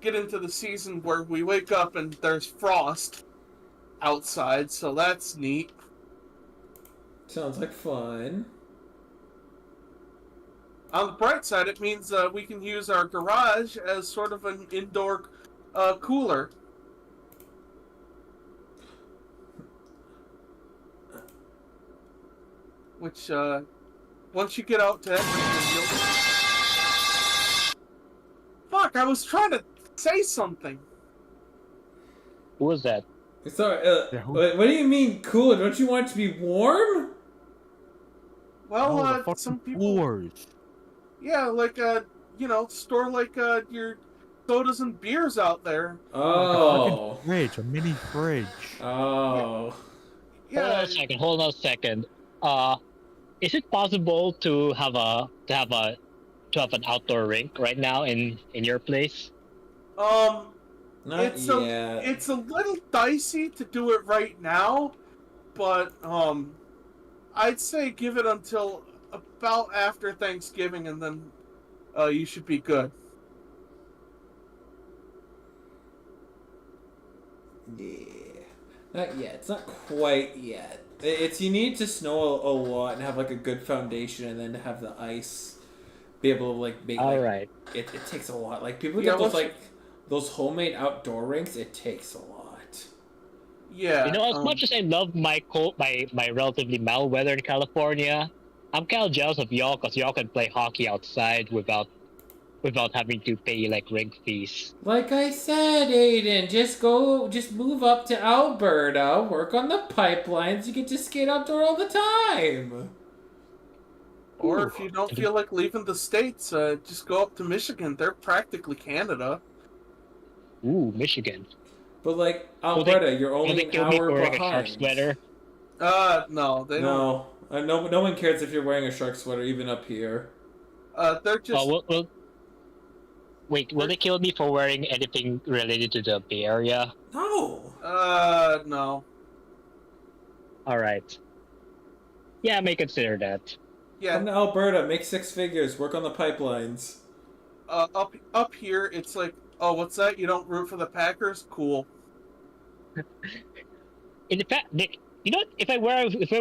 get into the season where we wake up and there's frost outside, so that's neat.
Sounds like fun.
On the bright side, it means we can use our garage as sort of an indoor cooler. Which, once you get out to Edmonton, you'll... Fuck, I was trying to say something.
Who was that?
Sorry, what do you mean cooler? Don't you want it to be warm?
Well, some people...
Coolers.
Yeah, like, you know, store, like, your sodas and beers out there.
Oh.
Fridge, a mini fridge.
Oh.
Yeah.
Hold on a second. Is it possible to have an outdoor rink right now in your place?
Not
it's
yet.
It's a little dicey to do it right now, but I'd say give it until about after Thanksgiving, and then you should be good.
Yeah. Not yet. It's not quite yet. It's you need to snow a lot and have like a good foundation, and then have the ice be able to like make.
All
like,
right.
It takes a lot. Like people get those homemade outdoor rinks. It takes a lot.
Yeah.
You know, as much as I love my relatively mild weather in California, I'm kind of jealous of y'all because y'all can play hockey outside without having to pay like rink fees.
Like I said, Aiden, just move up to Alberta, work on the pipelines. You get to skate outdoor all the time.
Or if you don't feel like leaving the States, just go up to Michigan. They're practically Canada.
Ooh, Michigan.
But like Alberta, you're only an hour
wearing
behind.
a shark sweater?
No, they don't.
No one cares if you're wearing a shark sweater, even up here.
They're just...
Wait, will they kill me for wearing anything related to the Bay Area?
No.
No.
All right. Yeah, I may consider that.
Yeah.
Come to Alberta, make 6 figures, work on the pipelines.
Up here, it's like, oh, what's that? You don't root for the Packers? Cool.
In fact, you know, if I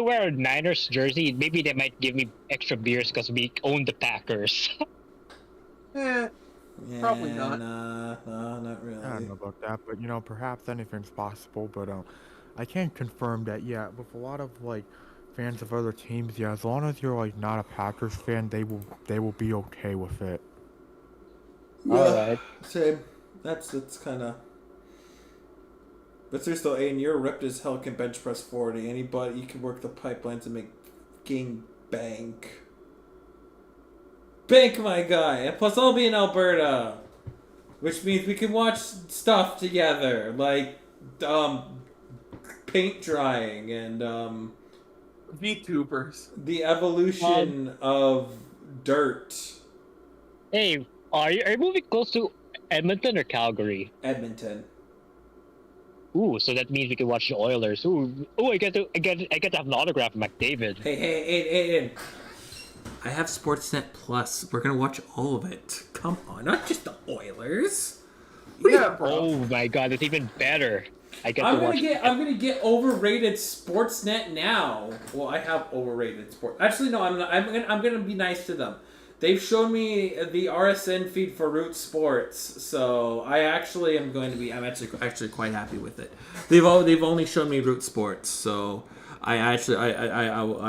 wear a Niners jersey, maybe they might give me extra beers because we own the Packers.
Yeah,
Probably not.
Nah, not really.
I don't know about that, but you know, perhaps anything's possible. But I can't confirm that yet. With a lot of like fans of other teams, yeah, as long as you're like not a Packers fan, they will be okay with it.
Yeah,
Alright.
same. That's kind of. But seriously, though, Aiden, you're ripped as hell. Can bench press 40. Anybody, you can work the pipelines and make fucking bank. Bank, my guy. And plus, I'll be in Alberta, which means we can watch stuff together, like paint drying and
VTubers.
the evolution of dirt.
Hey, are you moving close to Edmonton or Calgary?
Edmonton.
Ooh, so that means we can watch the Oilers. Ooh, I get to have an autograph from McDavid.
Hey, I have Sportsnet Plus. We're gonna watch all of it. Come on, not just the Oilers.
Yeah, bro.
Oh my god, it's even better. I'm
gonna get overrated Sportsnet now. Well, I have overrated sport. Actually, no, I'm not. I'm gonna be nice to them. They've shown me the RSN feed for Root Sports, so I actually am going to be. I'm actually quite happy with it. They've only shown me Root Sports, so I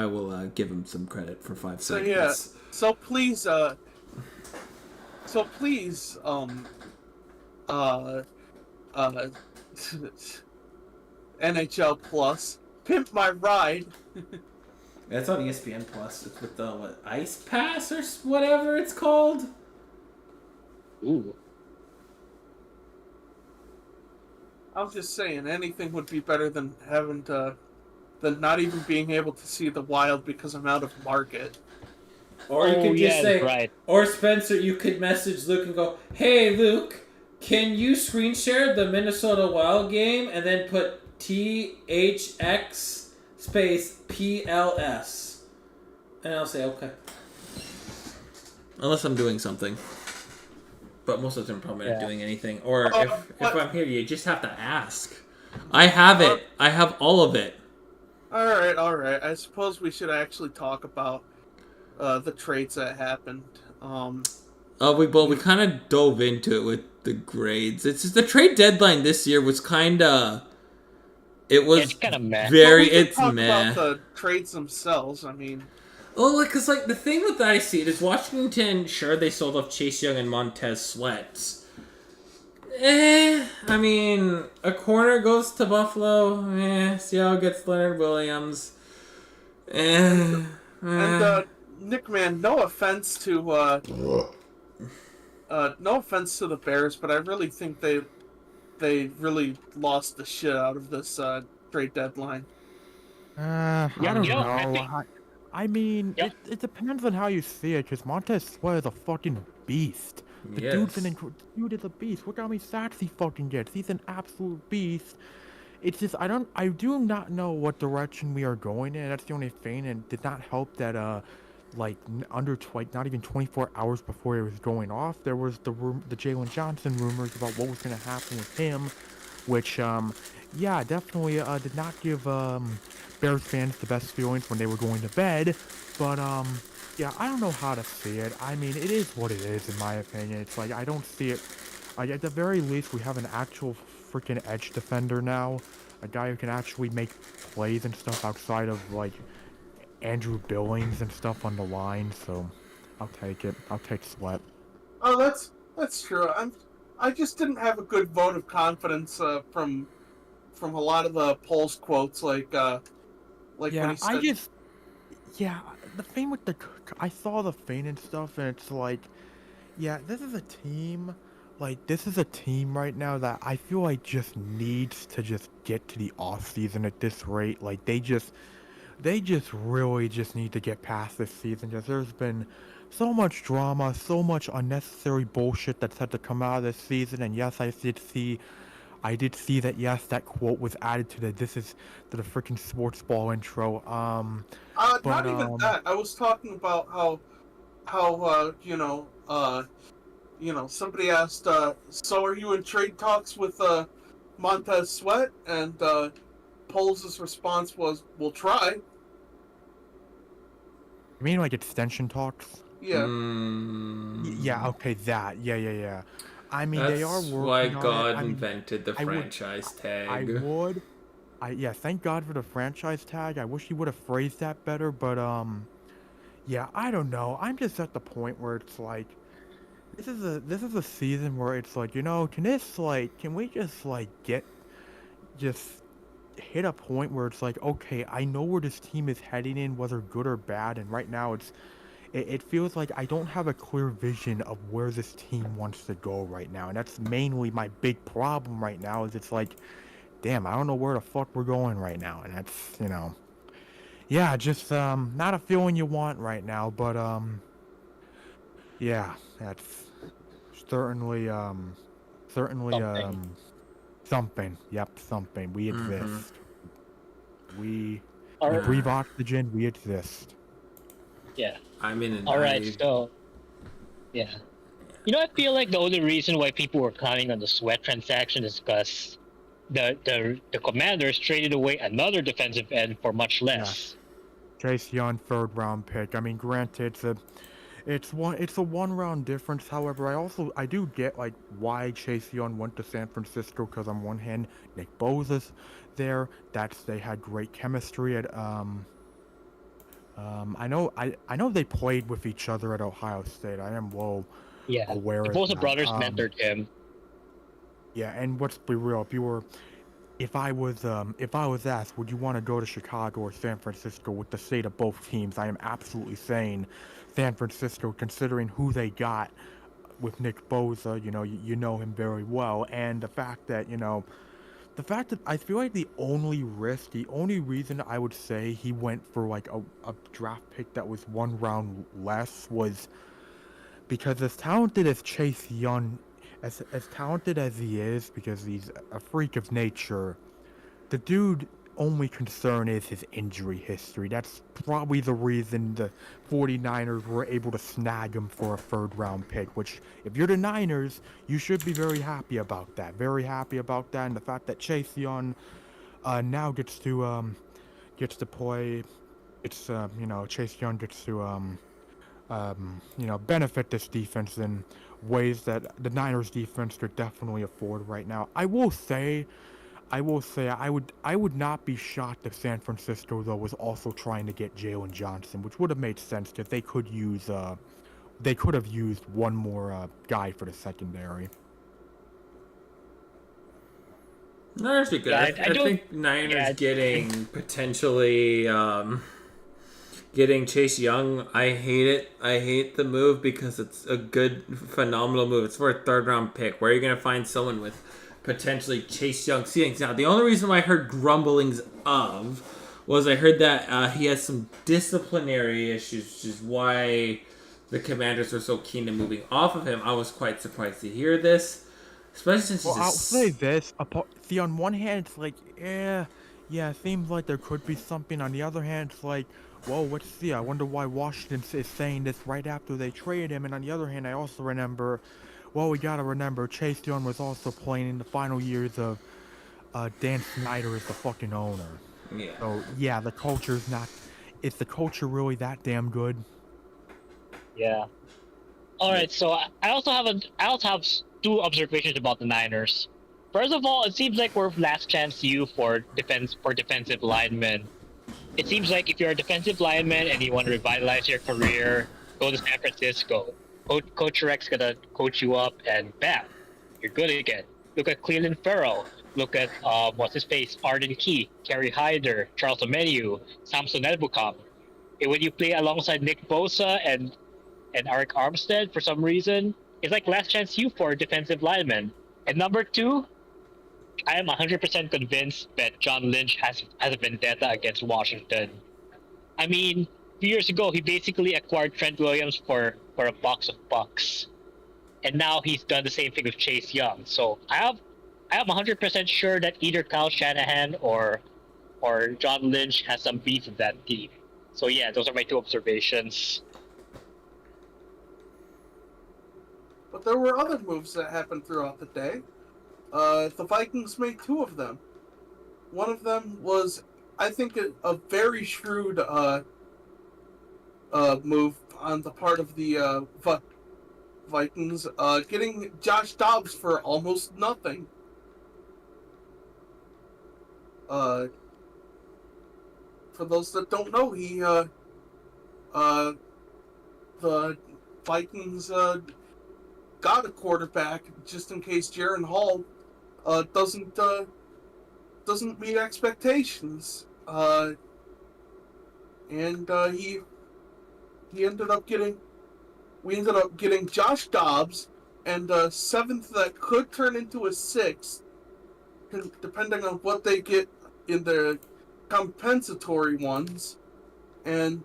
will give them some credit for 5 seconds.
Yeah. So please, NHL Plus, pimp my ride.
It's on ESPN Plus. It's with the Ice Pass or whatever it's called.
Ooh.
I'm just saying, anything would be better than than not even being able to see the Wild because I'm out of market.
Or you could just say,
right.
Or Spencer, you could message Luke and go, "Hey Luke, can you screen share the Minnesota Wild game and then put THX space PLS?" And I'll say, okay. Unless I'm doing something. But most of the time I'm probably not doing anything. Or if I'm here, you just have to ask. I have it. I have all of it.
Alright. I suppose we should actually talk about the trades that happened.
We kind of dove into it with the grades. It's just the trade deadline this year was kind of.
It's kind of meh.
It's
talk
meh.
about the trades themselves. I mean,
because the thing with that I see it is Washington. Sure, they sold off Chase Young and Montez Sweat. I mean, a corner goes to Buffalo. Seattle gets Leonard Williams.
And Nick, man, no offense to the Bears, but I really think they really lost the shit out of this trade deadline.
I don't know. I mean,
Yeah.
it depends on how you see it, because Montez Sweat is a fucking beast. The dude is a beast. Look how many sacks he fucking gets. He's an absolute beast. It's just, I do not know what direction we are going in. That's the only thing, and it did not help that, not even 24 hours before it was going off, there was the Jalen Johnson rumors about what was going to happen with him, which, definitely did not give Bears fans the best feelings when they were going to bed. But I don't know how to see it. I mean, it is what it is, in my opinion. It's like, I don't see it. At the very least, we have an actual freaking edge defender now, a guy who can actually make plays and stuff outside of like Andrew Billings and stuff on the line, so I'll take it. I'll take Sweat.
Oh, that's true. I just didn't have a good vote of confidence from a lot of the polls quotes, like when he said.
The thing with I saw the thing and stuff, and it's like, this is a team. Like, this is a team right now that I feel like just needs to just get to the off season at this rate. Like, they just really just need to get past this season, because there's been so much drama, so much unnecessary bullshit that's had to come out of this season. And yes, I did see I did see that. Yes, that quote was added to the freaking sports ball intro. But
Not even that. I was talking about how somebody asked, so are you in trade talks with Montez Sweat? And Poles' response was, "We'll try."
you mean like extension talks?
Yeah.
Yeah. Okay. That. Yeah. I mean, they are
That's why
working on it.
God
I mean,
invented the
I would.
franchise
I
tag.
would. Yeah. Thank God for the franchise tag. I wish he would have phrased that better. But yeah. I don't know. I'm just at the point where it's like, this is a season where it's like, can we just like just hit a point where it's like, okay, I know where this team is heading in, whether good or bad, and right now it feels like I don't have a clear vision of where this team wants to go right now, and that's mainly my big problem right now. Is it's like, damn, I don't know where the fuck we're going right now, and that's yeah, just not a feeling you want right now, but yeah, that's certainly
Something.
something. Yep, something. We
Mm-hmm.
exist. We
All
we
right.
breathe oxygen. We exist.
Yeah.
I'm in an
All right.
I.
So, yeah. I feel like the only reason why people were counting on the Sweat transaction is because the Commanders traded away another defensive end for much less.
Chase Young, third round pick. I mean, granted, it's a 1 round difference. However, I do get like why Chase Young went to San Francisco, because on one hand, Nick Bosa's there. They had great chemistry at I know they played with each other at Ohio State. I am well
Yeah.
aware
The
of
Bosa
that.
brothers mentored him.
Yeah, and let's be real. If I was asked, would you want to go to Chicago or San Francisco with the state of both teams, I am absolutely saying San Francisco, considering who they got with Nick Bosa. You know him very well, and the fact that I feel like the only reason I would say he went for like a draft pick that was 1 round less was because as talented as Chase Young, as talented as he is, because he's a freak of nature, the dude only concern is his injury history. That's probably the reason the 49ers were able to snag him for a 3rd-round pick, which, if you're the Niners, you should be very happy about that. Very happy about that, and the fact that Chase Young now gets to play. Chase Young gets to benefit this defense in ways that the Niners defense could definitely afford right now. I will say I would not be shocked if San Francisco though was also trying to get Jalen Johnson, which would have made sense because they could have used one more guy for the secondary.
Niners be good.
Yeah,
I think Niners getting potentially getting Chase Young. I hate it. I hate the move because it's a good, phenomenal move. It's for a 3rd-round pick. Where are you going to find someone with potentially Chase Young ceilings? Now, the only reason why I heard grumblings of was I heard that he has some disciplinary issues, which is why the Commanders were so keen to moving off of him. I was quite surprised to hear this. Especially since
I'll say this. See, on one hand, it's like, yeah, it seems like there could be something. On the other hand, it's like, well, let's see. I wonder why Washington is saying this right after they traded him. And on the other hand, I also remember, we gotta remember, Chase Young was also playing in the final years of Dan Snyder as the fucking owner.
Yeah.
So, yeah, the culture's not... Is the culture really that damn good?
Yeah. All right, so I also have 2 observations about the Niners. First of all, it seems like we're last chance you for defensive linemen. It seems like if you're a defensive lineman and you want to revitalize your career, go to San Francisco. Coach Rex gonna coach you up, and bam, you're good again. Look at Cleveland Farrell. Look at what's his face, Arden Key, Kerry Hyder, Charles Omeniu, Samson Ebukam. And when you play alongside Nick Bosa and Eric Armstead, for some reason, it's like last chance you for a defensive lineman. And number 2, I am 100% convinced that John Lynch has a vendetta against Washington. I mean, a few years ago, he basically acquired Trent Williams for a box of bucks. And now he's done the same thing with Chase Young. So I have I am 100% sure that either Kyle Shanahan or John Lynch has some beef with that team. So yeah, those are my 2 observations.
But there were other moves that happened throughout the day. The Vikings made 2 of them. One of them was, I think, a very shrewd move on the part of the Vikings, getting Josh Dobbs for almost nothing. For those that don't know, the Vikings got a quarterback just in case Jaron Hall doesn't meet expectations. And he ended up getting. We ended up getting Josh Dobbs and a 7th that could turn into a 6th, depending on what they get in the compensatory ones, and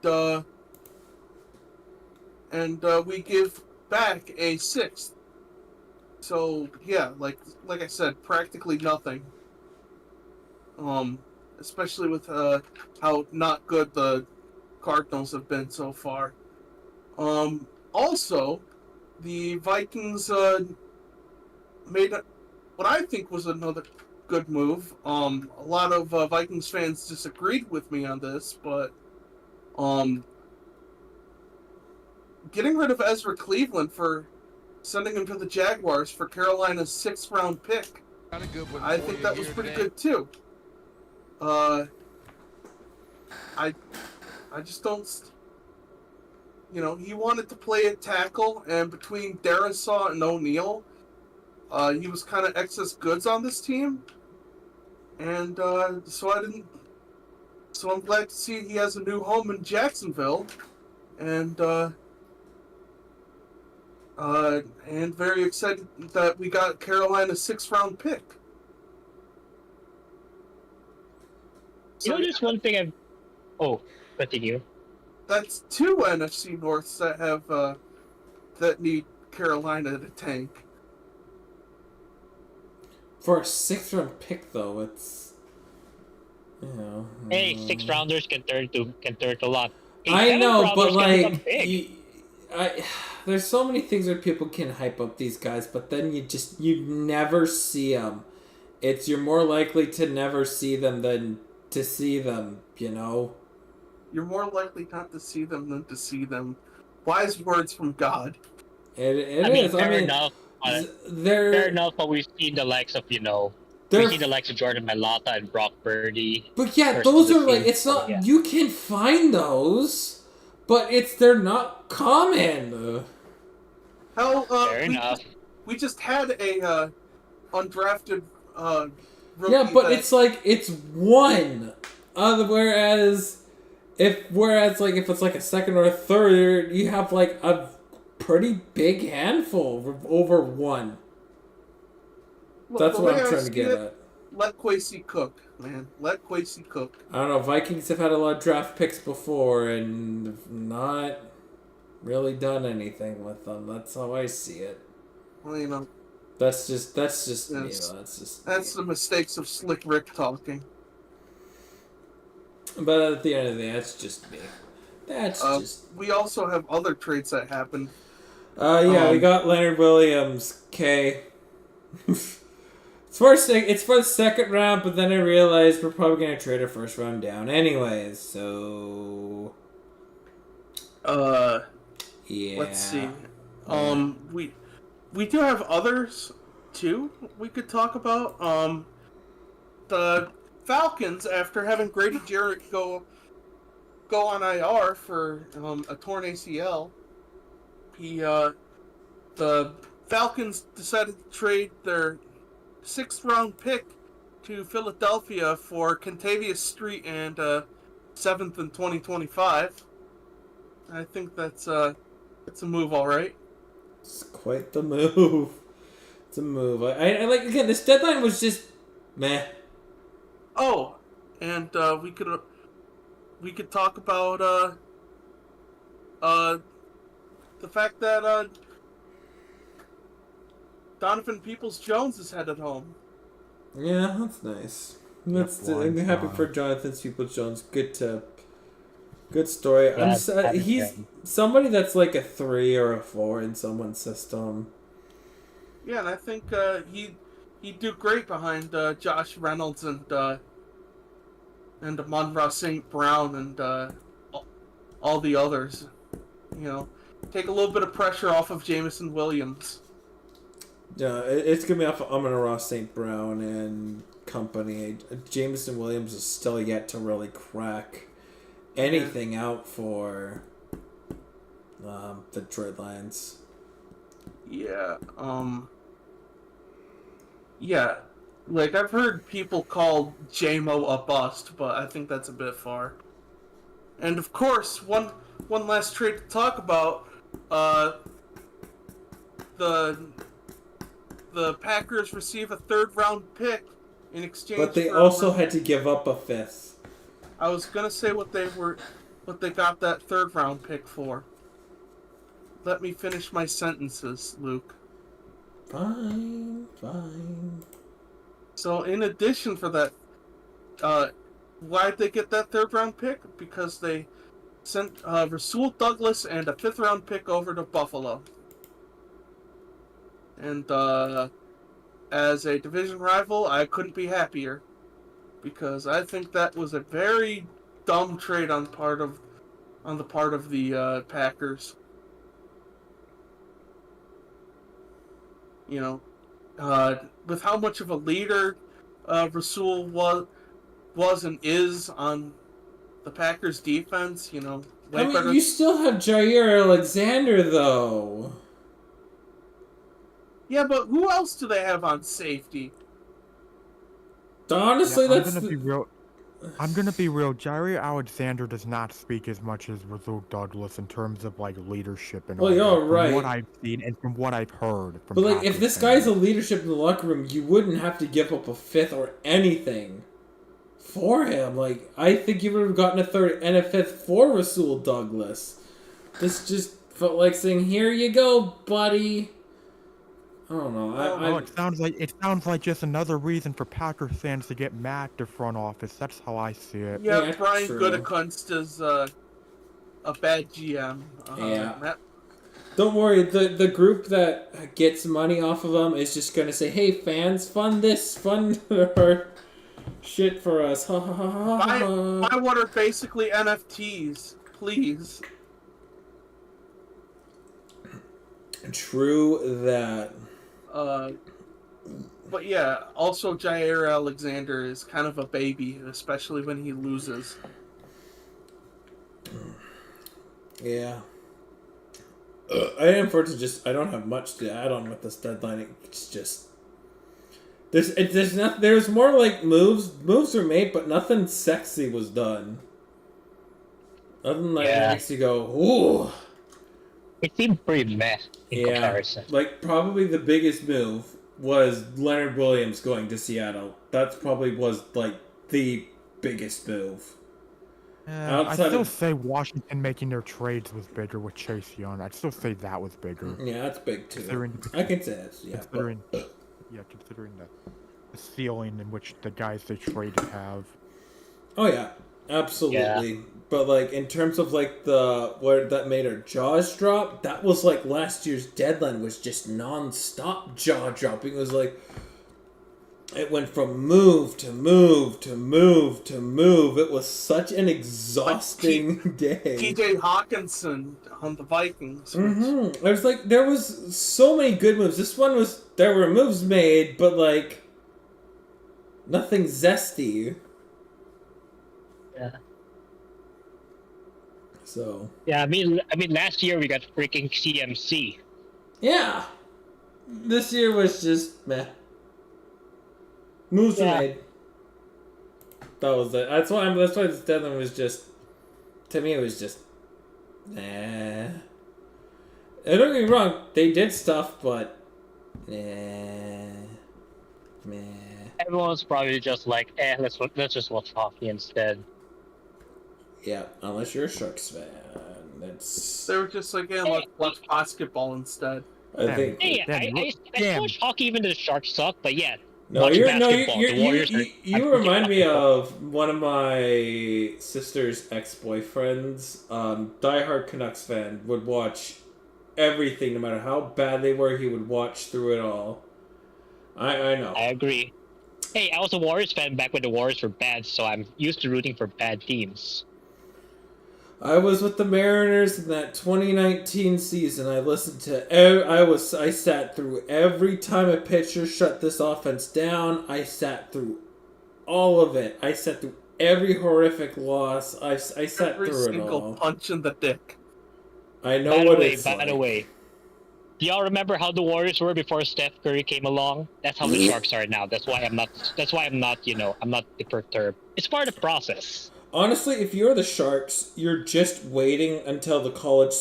we give back a 6th. So yeah, like I said, practically nothing. Especially with how not good the Cardinals have been so far. Also, the Vikings made what I think was another good move. A lot of Vikings fans disagreed with me on this, but getting rid of Ezra Cleveland for sending him to the Jaguars for Carolina's 6th-round pick, I think that was pretty good too. I just don't. He wanted to play at tackle, and between Darisaw and O'Neal, he was kind of excess goods on this team. And so I'm glad to see he has a new home in Jacksonville, and very excited that we got Carolina's 6th-round pick.
So, there's one thing I've. Oh, continue.
That's 2 NFC Norths that have that need Carolina to tank.
For a 6th-round pick, though, it's
Hey, 6th-rounders can turn to a lot. Hey,
I know, but like, there's so many things where people can hype up these guys, but then you never see them. You're more likely to never see them than to see them.
You're more likely not to see them than to see them. Wise words from God.
It is.
Fair enough. Fair enough, but we've seen the likes of, we've seen the likes of Jordan Mailata and Brock Purdy.
But yeah, those are like, it's not, you can find those, but they're not common.
Hell,
fair enough.
We just had a undrafted rookie.
Yeah, but it's one. Whereas if it's like a 2nd or a 3rd, you have like a pretty big handful over 1. That's what I'm trying to get at.
Let Kwesi cook, man. Let Kwesi cook.
I don't know. Vikings have had a lot of draft picks before and not really done anything with them. That's how I see it.
Well,
That's just me.
That's the mistakes of Slick Rick talking.
But at the end of the day, that's just me.
We also have other trades that happened.
We got Leonard Williams. Okay. It's for the 2nd round, but then I realized we're probably gonna trade our 1st round down anyways. So. Yeah.
Let's see. We do have others too. We could talk about the Falcons, after having Grady Jarrett go on IR for a torn ACL. The Falcons decided to trade their 6th-round pick to Philadelphia for Kentavious Street and 7th in 2025. I think that's a move, all right.
It's quite the move. It's a move. I like, again, this deadline was just meh.
Oh, and we could talk about the fact that Donovan Peoples-Jones is headed home.
Yeah, that's nice. I'm happy for Jonathan Peoples-Jones. Good story.
Yeah,
He's somebody that's like a 3 or a 4 in someone's system.
Yeah, and I think he'd do great behind Josh Reynolds and Amon-Ra St. Brown and all the others. You know, take a little bit of pressure off of Jameson Williams.
Yeah, it's gonna be off of Amon-Ra St. Brown and company. Jameson Williams is still yet to really crack anything out for the Dreadlands.
Yeah, yeah. Like, I've heard people call JMO a bust, but I think that's a bit far. And of course, one last trade to talk about, the Packers receive a 3rd round pick in exchange
But they
for
also had to give up a 5th.
I was gonna say what they got that 3rd round pick for. Let me finish my sentences, Luke.
Fine.
So in addition for that, why'd they get that 3rd round pick? Because they sent Rasul Douglas and a 5th round pick over to Buffalo. And as a division rival, I couldn't be happier. Because I think that was a very dumb trade on the part of the Packers. You know, with how much of a leader Rasul was and is on the Packers defense, you know.
You still have Jair Alexander, though.
Yeah, but who else do they have on safety?
Honestly,
I'm gonna be real. Jair Alexander does not speak as much as Rasul Douglas in terms of like leadership and
Well, you're right.
From what I've seen and from what I've heard. From
But like,
Packers
if this
fans.
guy's a leadership in the locker room, you wouldn't have to give up a 5th or anything for him. Like, I think you would have gotten a 3rd and a 5th for Rasul Douglas. This just felt like saying, "Here you go, buddy." I don't know.
It sounds like just another reason for Packers fans to get mad at the front office. That's how I see it.
Yeah, Brian
true.
Gutekunst is a bad GM.
Yeah. Don't worry, the group that gets money off of them is just gonna say, "Hey fans, fund our shit for us." Ha ha ha ha ha.
Buy what are basically NFTs, please.
True that.
But yeah, also Jair Alexander is kind of a baby, especially when he loses.
Yeah. I don't have much to add on with this deadline. It's just there's more like moves were made, but nothing sexy was done. Nothing like makes you go, ooh.
It seemed pretty meh in comparison.
Like probably the biggest move was Leonard Williams going to Seattle. That probably was like the biggest move.
I'd still say Washington making their trades was bigger with Chase Young. I'd still say that was bigger.
Yeah, that's big too. I can say that. Yeah,
considering the ceiling in which the guys they traded have.
Oh yeah, absolutely. Yeah. But like in terms of like where that made our jaws drop, that was like last year's deadline was just non-stop jaw dropping. It was like it went from move to move to move to move. It was such an exhausting day.
TJ Hawkinson on the Vikings.
Mm-hmm. It was like there was so many good moves. This one was there were moves made, but like nothing zesty.
Yeah.
So.
Yeah, I mean, last year we got freaking CMC.
Yeah. This year was just meh. Moves were made. That was it. That's why this deadline was just. To me, it was just. Nah. And don't get me wrong, they did stuff, but. Meh.
Everyone's probably just like, let's just watch hockey instead.
Yeah, unless you're a Sharks fan.
They were just like, let's watch basketball instead.
I think.
I watch hockey even though the Sharks suck, but yeah.
No,
watch
you're no,
basketball. The Warriors
you remind me of one of my sister's ex-boyfriends. Diehard Canucks fan, would watch everything, no matter how bad they were. He would watch through it all. I know.
I agree. Hey, I was a Warriors fan back when the Warriors were bad, so I'm used to rooting for bad teams.
I was with the Mariners in that 2019 season. I listened to. I sat through every time a pitcher shut this offense down. I sat through all of it. I sat through every horrific loss. I sat
Every
through it
single
all.
punch in the dick.
I know what it's
By
like.
the way, do y'all remember how the Warriors were before Steph Curry came along? That's how the Sharks are now. That's why I'm not. I'm not perturbed. It's part of the process.
Honestly, if you're the Sharks, you're just waiting until the college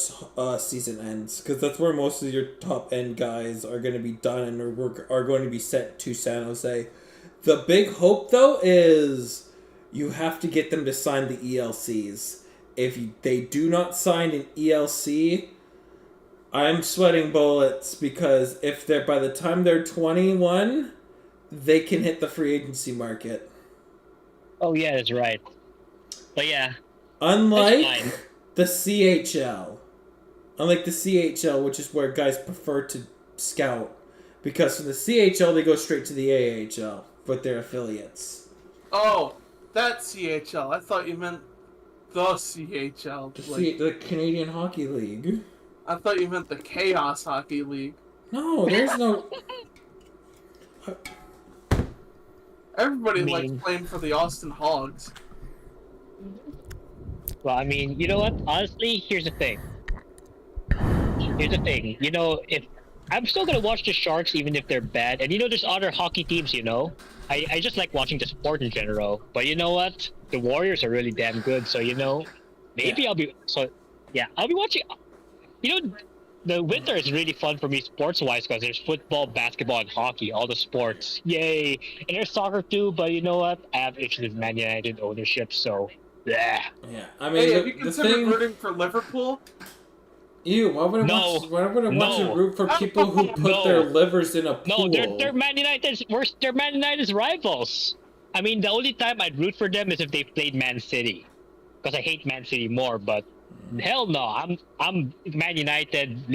season ends, because that's where most of your top end guys are going to be done and are going to be sent to San Jose. The big hope, though, is you have to get them to sign the ELCs. If they do not sign an ELC, I'm sweating bullets, because if they're by the time they're 21, they can hit the free agency market.
Oh yeah, that's right. But yeah.
Unlike the CHL. Unlike the CHL, which is where guys prefer to scout. Because from the CHL, they go straight to the AHL with their affiliates.
Oh, that CHL. I thought you meant the CHL.
The Canadian Hockey League.
I thought you meant the Chaos Hockey League.
No, there's no...
Everybody likes playing for the Austin Hogs.
Well, I mean, you know what? Honestly, here's the thing. You know, if I'm still gonna watch the Sharks even if they're bad, and you know, there's other hockey teams. You know, I just like watching the sport in general. But you know what? The Warriors are really damn good. So you know, maybe I'll be watching. You know, the winter is really fun for me sports-wise because there's football, basketball, and hockey, all the sports. Yay! And there's soccer too, but you know what? I have issues with Man United ownership, so yeah.
Yeah, I mean,
hey, have you considered rooting for Liverpool?
Ew, why would I watch and root for people who put their livers in a pool?
No, they're Man United's they're Man United's rivals. I mean, the only time I'd root for them is if they played Man City, because I hate Man City more. But hell no, I'm Man United.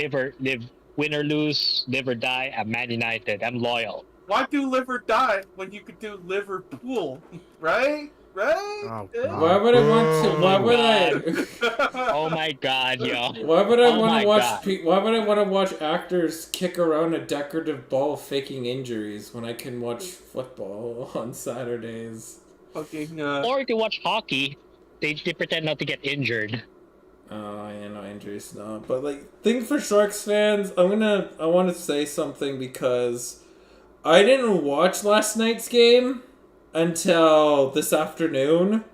Win or lose, live or die. I'm Man United. I'm loyal.
Why do live or die when you could do Liverpool, right? Right?
Oh,
why would I want to? Why would I?
Oh my god, yo!
Why would I want to watch? Why would I want to watch actors kick around a decorative ball faking injuries when I can watch football on Saturdays?
Fucking.
Or if you watch hockey, they pretend not to get injured.
Oh, yeah, no injuries, no. But like, thing for Sharks fans, I want to say something because I didn't watch last night's game until this afternoon.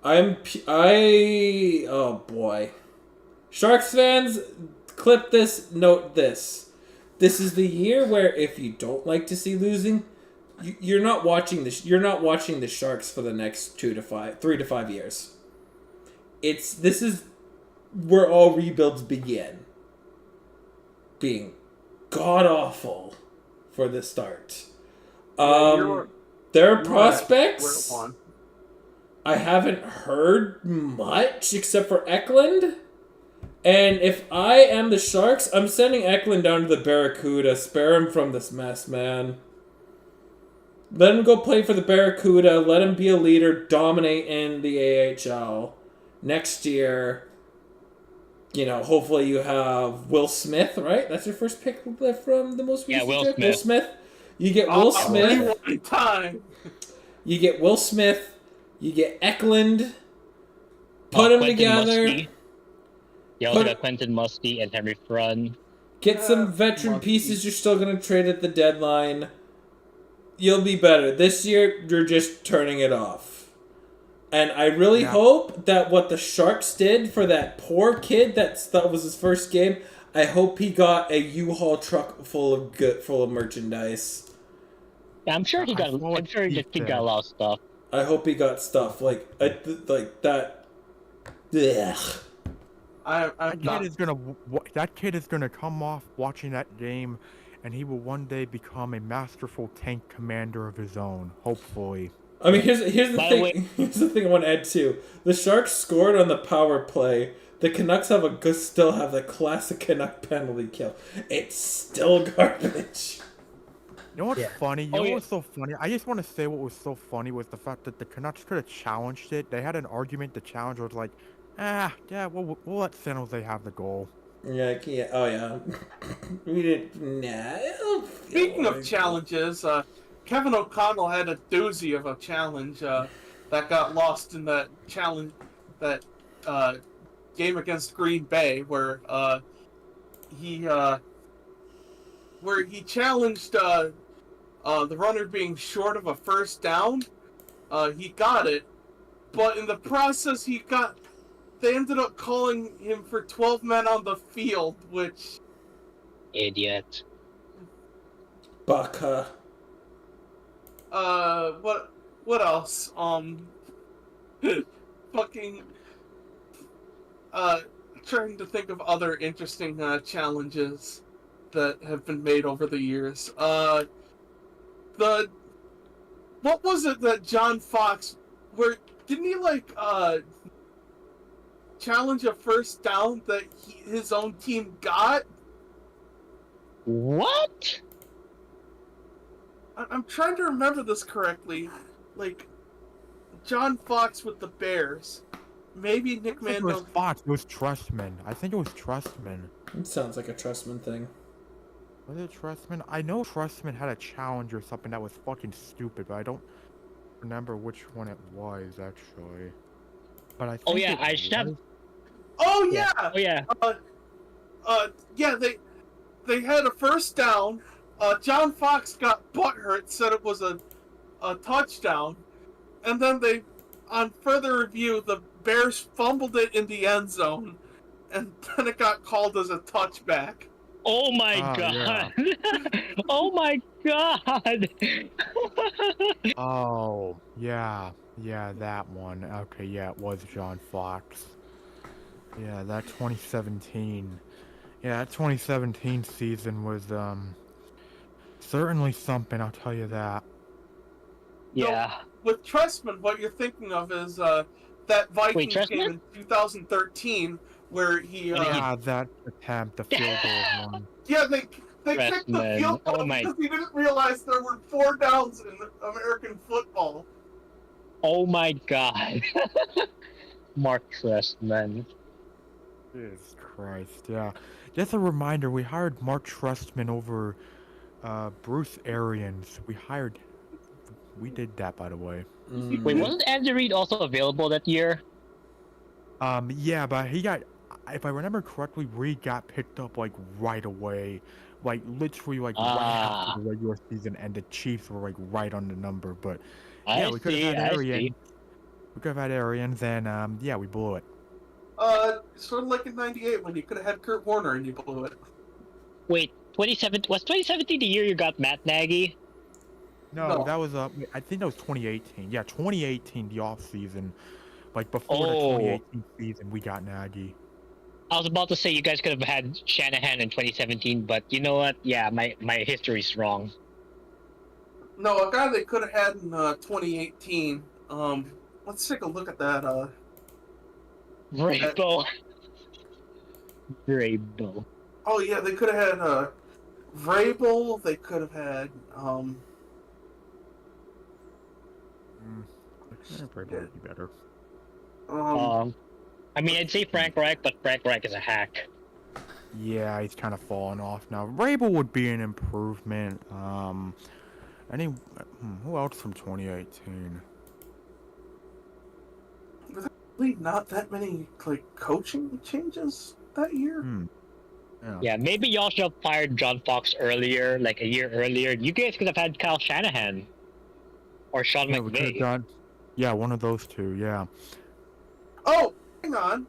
Oh boy. Sharks fans, clip this, note this. This is the year where if you don't like to see losing, you're not watching the Sharks for the next 3 to 5 years. This is where all rebuilds begin. Being god awful for the start. Their prospects, I haven't heard much except for Eklund. And if I am the Sharks, I'm sending Eklund down to the Barracuda. Spare him from this mess, man. Let him go play for the Barracuda. Let him be a leader, dominate in the AHL. Next year, you know, hopefully you have Will Smith, right? That's your first pick from the most recent draft? Will Smith. You get Will Smith. You get Will Smith. You get Eklund. Put them together.
Musty. You also got Quentin Musty and Henry Frun.
Get some veteran pieces you're still going to trade at the deadline. You'll be better. This year, you're just turning it off. And I really hope that what the Sharks did for that poor kid that was his first game, I hope he got a U-Haul truck full of merchandise.
Yeah, I'm sure he got. I'm sure he got a lot of stuff.
I hope he got stuff like that. Ugh.
That kid is gonna come off watching that game and he will one day become a masterful tank commander of his own. Hopefully.
I mean, here's the
By the way-
thing. Here's the thing I want to add too. The Sharks scored on the power play. The Canucks still have the classic Canuck penalty kill. It's still garbage.
You know what's funny? You know
yeah.
what's so funny? I just want to say what was so funny was the fact that the Canucks could have challenged it. They had an argument. The challenge was like, yeah, we'll let San Jose have the goal.
Yeah, oh yeah. We didn't. Nah.
Speaking of challenges, Kevin O'Connell had a doozy of a challenge that got lost in that challenge, that game against Green Bay, where he challenged the runner being short of a first down. He got it, but in the process, they ended up calling him for 12 men on the field, which...
Idiot.
Baka.
What else? Fucking... trying to think of other interesting challenges that have been made over the years. What was it that John Fox... Didn't he, challenge a first down that his own team got?
What?
I'm trying to remember this correctly. John Fox with the Bears. Maybe Nick
I think it was
Mandola.
Fox. It was Trustman. I think it was Trustman.
It sounds like a Trustman thing.
Was it Trustman? I know Trustman had a challenge or something that was fucking stupid, but I don't remember which one it was actually. But I think
Oh yeah,
it
I should have.
was-
Oh yeah.
Oh yeah.
Yeah. They had a first down. John Fox got butthurt, said it was a touchdown, and then on further review, the Bears fumbled it in the end zone, and then it got called as a touchback.
Oh my
yeah.
god. Oh my god.
Oh, yeah, that one. Okay, yeah, it was John Fox. Yeah, that 2017. Yeah, that 2017 season was certainly something. I'll tell you that.
Yeah.
With Trestman, what you're thinking of is that Vikings
Trestman?
game in 2013 where he...
Yeah, that attempt, the field goal one.
Yeah, they kicked the
Trestman.
field goal
Oh my-
because he didn't realize there were 4 downs in American football.
Oh my god. Mark Trestman.
Jesus Christ, yeah. Just a reminder, we hired Mark Trustman over Bruce Arians. We did that, by the way.
Wait, wasn't Andy Reid also available that year?
Yeah, but he got, if I remember correctly, Reed got picked up, right away. Literally, right after the regular season, and the Chiefs were, right on the number, but... Yeah, we could have had Arians. We could have had Arians, and, yeah, we blew it.
Sort of like in 98 when you could have had Kurt Warner and you blew it.
Wait, was 2017 the year you got Matt Nagy?
No, that was, I think that was 2018. Yeah, 2018, the off-season. Before the
Oh.
2018 season, we got Nagy.
I was about to say you guys could have had Shanahan in 2017, but you know what? Yeah, my history's wrong.
No, a guy they could have had in 2018. Let's take a look at that.
Vrabel. Vrabel.
Oh yeah, they could have had Vrabel. They could have had
Vrabel would be better.
I mean, I'd say Frank Reich, but Frank Reich is a hack.
Yeah, he's kind of fallen off now. Vrabel would be an improvement. Who else from 2018?
really not that many coaching changes that year.
Yeah, maybe y'all should have fired John Fox earlier, like a year earlier. You guys could have had Kyle Shanahan or Sean
Yeah, we could have
McVay.
done. Yeah, one of those two. Yeah.
Oh, hang on.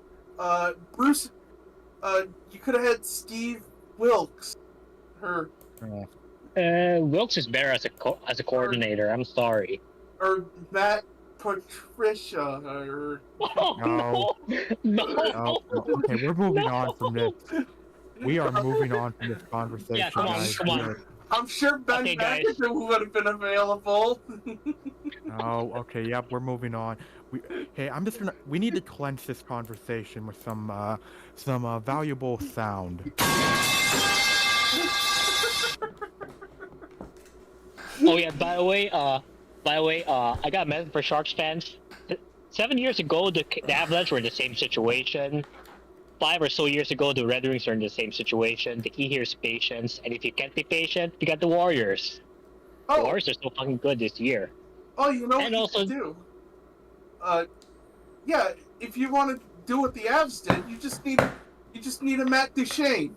Bruce, you could have had Steve Wilkes.
Wilkes is better as a coordinator. I'm sorry.
Or Matt Patricia. Or...
Oh, no.
Okay, we're moving on from this. We are moving on from this conversation,
Yeah, come on,
guys.
come on.
I'm sure Ben
Okay, guys.
Baggett would have been available.
Oh, okay, yep, we're moving on. Hey, we need to cleanse this conversation with some valuable sound.
Oh yeah, by the way, I got a message for Sharks fans. 7 years ago, the Avalanche were in the same situation. 5 or so years ago, the Red Wings are in the same situation. The key here is patience, and if you can't be patient, you got the Warriors. The Warriors are so fucking good this year.
Oh, you know what
And
you
also-
can do? Yeah, if you want to do what the Avs did, you just need a Matt Duchene.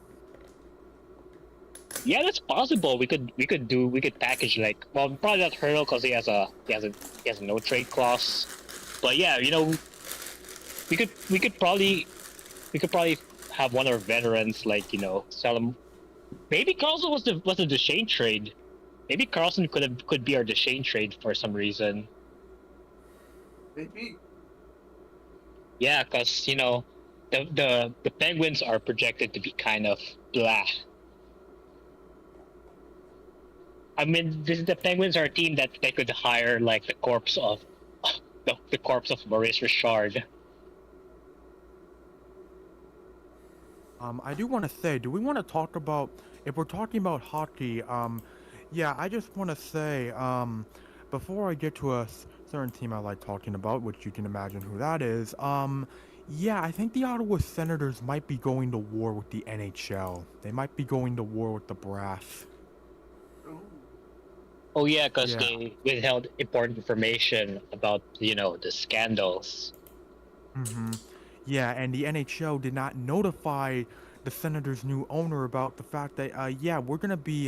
Yeah, that's possible. We could package like, well, probably not Hurdle because he has a no trade clause. But yeah, you know, we could probably have one of our veterans, like, you know, sell him. Maybe Carlson was the Duchesne trade. Maybe Carlson could be our Duchesne trade for some reason.
Maybe.
Yeah, because, you know, the Penguins are projected to be kind of blah. I mean, the Penguins are a team that they could hire like the corpse of the corpse of Maurice Richard.
I do want to say, do we want to talk about, if we're talking about hockey, yeah, I just want to say, before I get to a certain team I like talking about, which you can imagine who that is, yeah, I think the Ottawa Senators might be going to war with the NHL. They might be going to war with the Brass.
Oh yeah, because
Yeah.
they withheld important information about, you know, the scandals.
Mm-hmm. Yeah, and the NHL did not notify the Senators' new owner about the fact that, yeah, we're gonna be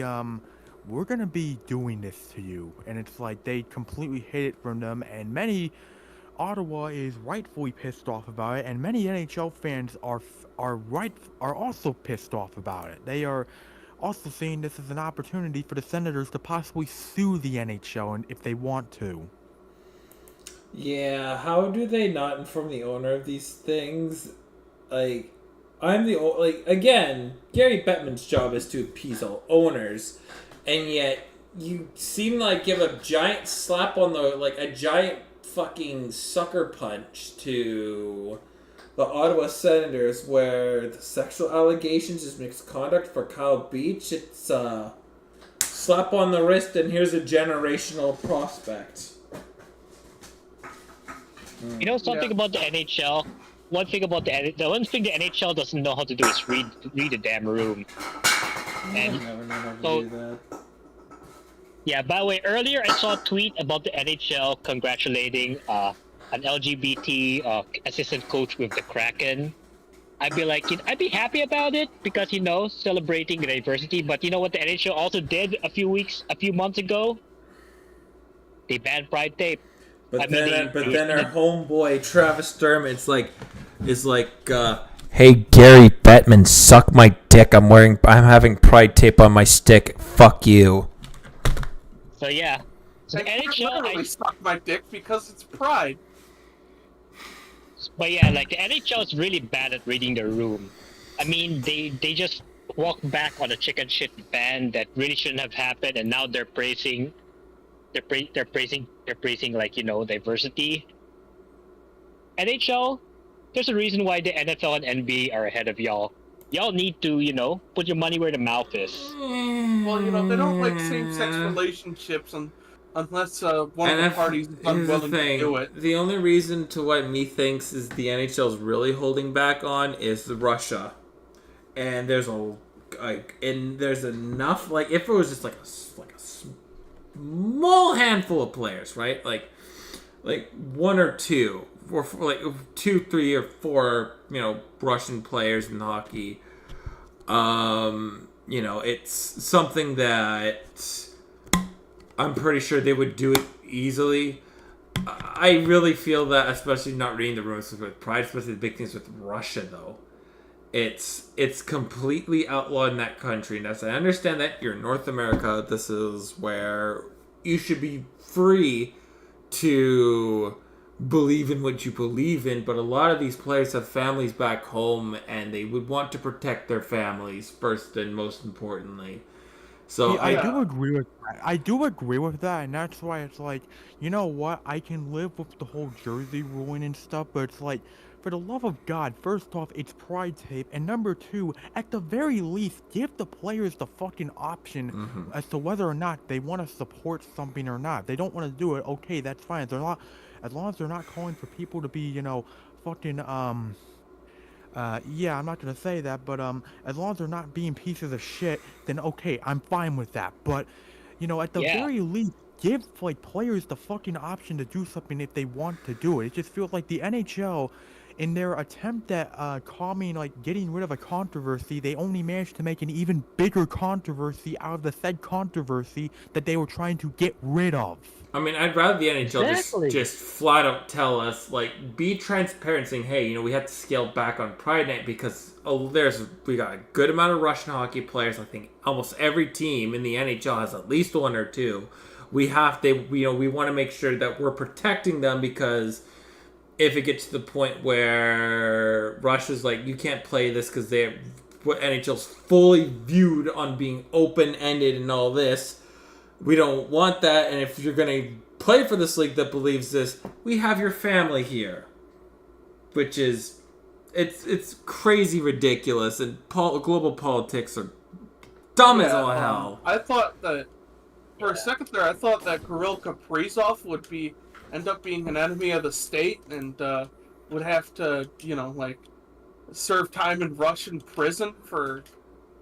doing this to you, and it's like they completely hid it from them, and Ottawa is rightfully pissed off about it, and many NHL fans are also pissed off about it. They are also seeing this as an opportunity for the Senators to possibly sue the NHL, and if they want to.
Yeah, how do they not inform the owner of these things? Like, again, Gary Bettman's job is to appease all owners, and yet you seem like give a giant slap on the, like, a giant fucking sucker punch to the Ottawa Senators, where the sexual allegations is misconduct for Kyle Beach. It's a slap on the wrist, and here's a generational prospect.
You know something about the NHL? One thing the one thing the NHL doesn't know how to do is read the damn room. And
Never know how to
so-
do that.
yeah, by the way, earlier I saw a tweet about the NHL congratulating an LGBT assistant coach with the Kraken. I'd be happy about it because, you know, celebrating diversity. But you know what the NHL also did a few months ago? They banned Pride Tape.
But then our homeboy Travis Dermott's is like, hey Gary Bettman, suck my dick. I'm having Pride Tape on my stick. Fuck you.
So yeah, so the
And
NHL.
literally suck my dick because it's Pride.
But yeah, like the NHL is really bad at reading the room. I mean, they just walked back on a chicken shit ban that really shouldn't have happened, and now they're praising, like, you know, diversity. NHL, there's a reason why the NFL and NBA are ahead of y'all. Y'all need to, you know, put your money where the mouth is.
Well, you know, they don't like same-sex relationships unless one of the parties is unwilling to do it.
The only reason to why me thinks is the NHL is really holding back on is Russia, and there's enough, like, if it was just like a small handful of players, right, like one or two, or like 2, 3, or 4, you know, Russian players in hockey. You know, it's something that I'm pretty sure they would do it easily. I really feel that, especially not reading the rumors with Pride, especially the big things with Russia, though. It's completely outlawed in that country, and as I understand that you're in North America, this is where you should be free to believe in what you believe in, but a lot of these players have families back home, and they would want to protect their families first and most importantly. So
See, I do agree with that. I do agree with that, and that's why it's like, you know what? I can live with the whole jersey ruling and stuff, but it's like, for the love of God, first off, it's pride tape, and number two, at the very least, give the players the fucking option as to whether or not they want to support something or not. They don't want to do it, okay, that's fine. They're not, as long as they're not calling for people to be, fucking yeah, I'm not gonna say that, but as long as they're not being pieces of shit, then okay, I'm fine with that. But at the
Yeah.
very least, give like players the fucking option to do something if they want to do it. It just feels like the NHL, in their attempt at calming, like getting rid of a controversy, they only managed to make an even bigger controversy out of the said controversy that they were trying to get rid of.
I mean, I'd rather the NHL
Exactly.
just flat out tell us, like, be transparent, saying, hey, we have to scale back on Pride Night because we got a good amount of Russian hockey players. I think almost every team in the NHL has at least one or two. We want to make sure that we're protecting them because if it gets to the point where Russia's like, you can't play this because NHL's fully viewed on being open ended and all this. We don't want that, and if you're going to play for this league that believes this, we have your family here. Which is, it's crazy ridiculous, and global politics are dumb as all hell.
I thought that, for a second there, I thought that Kirill Kaprizov would end up being an enemy of the state, and would have to, serve time in Russian prison for,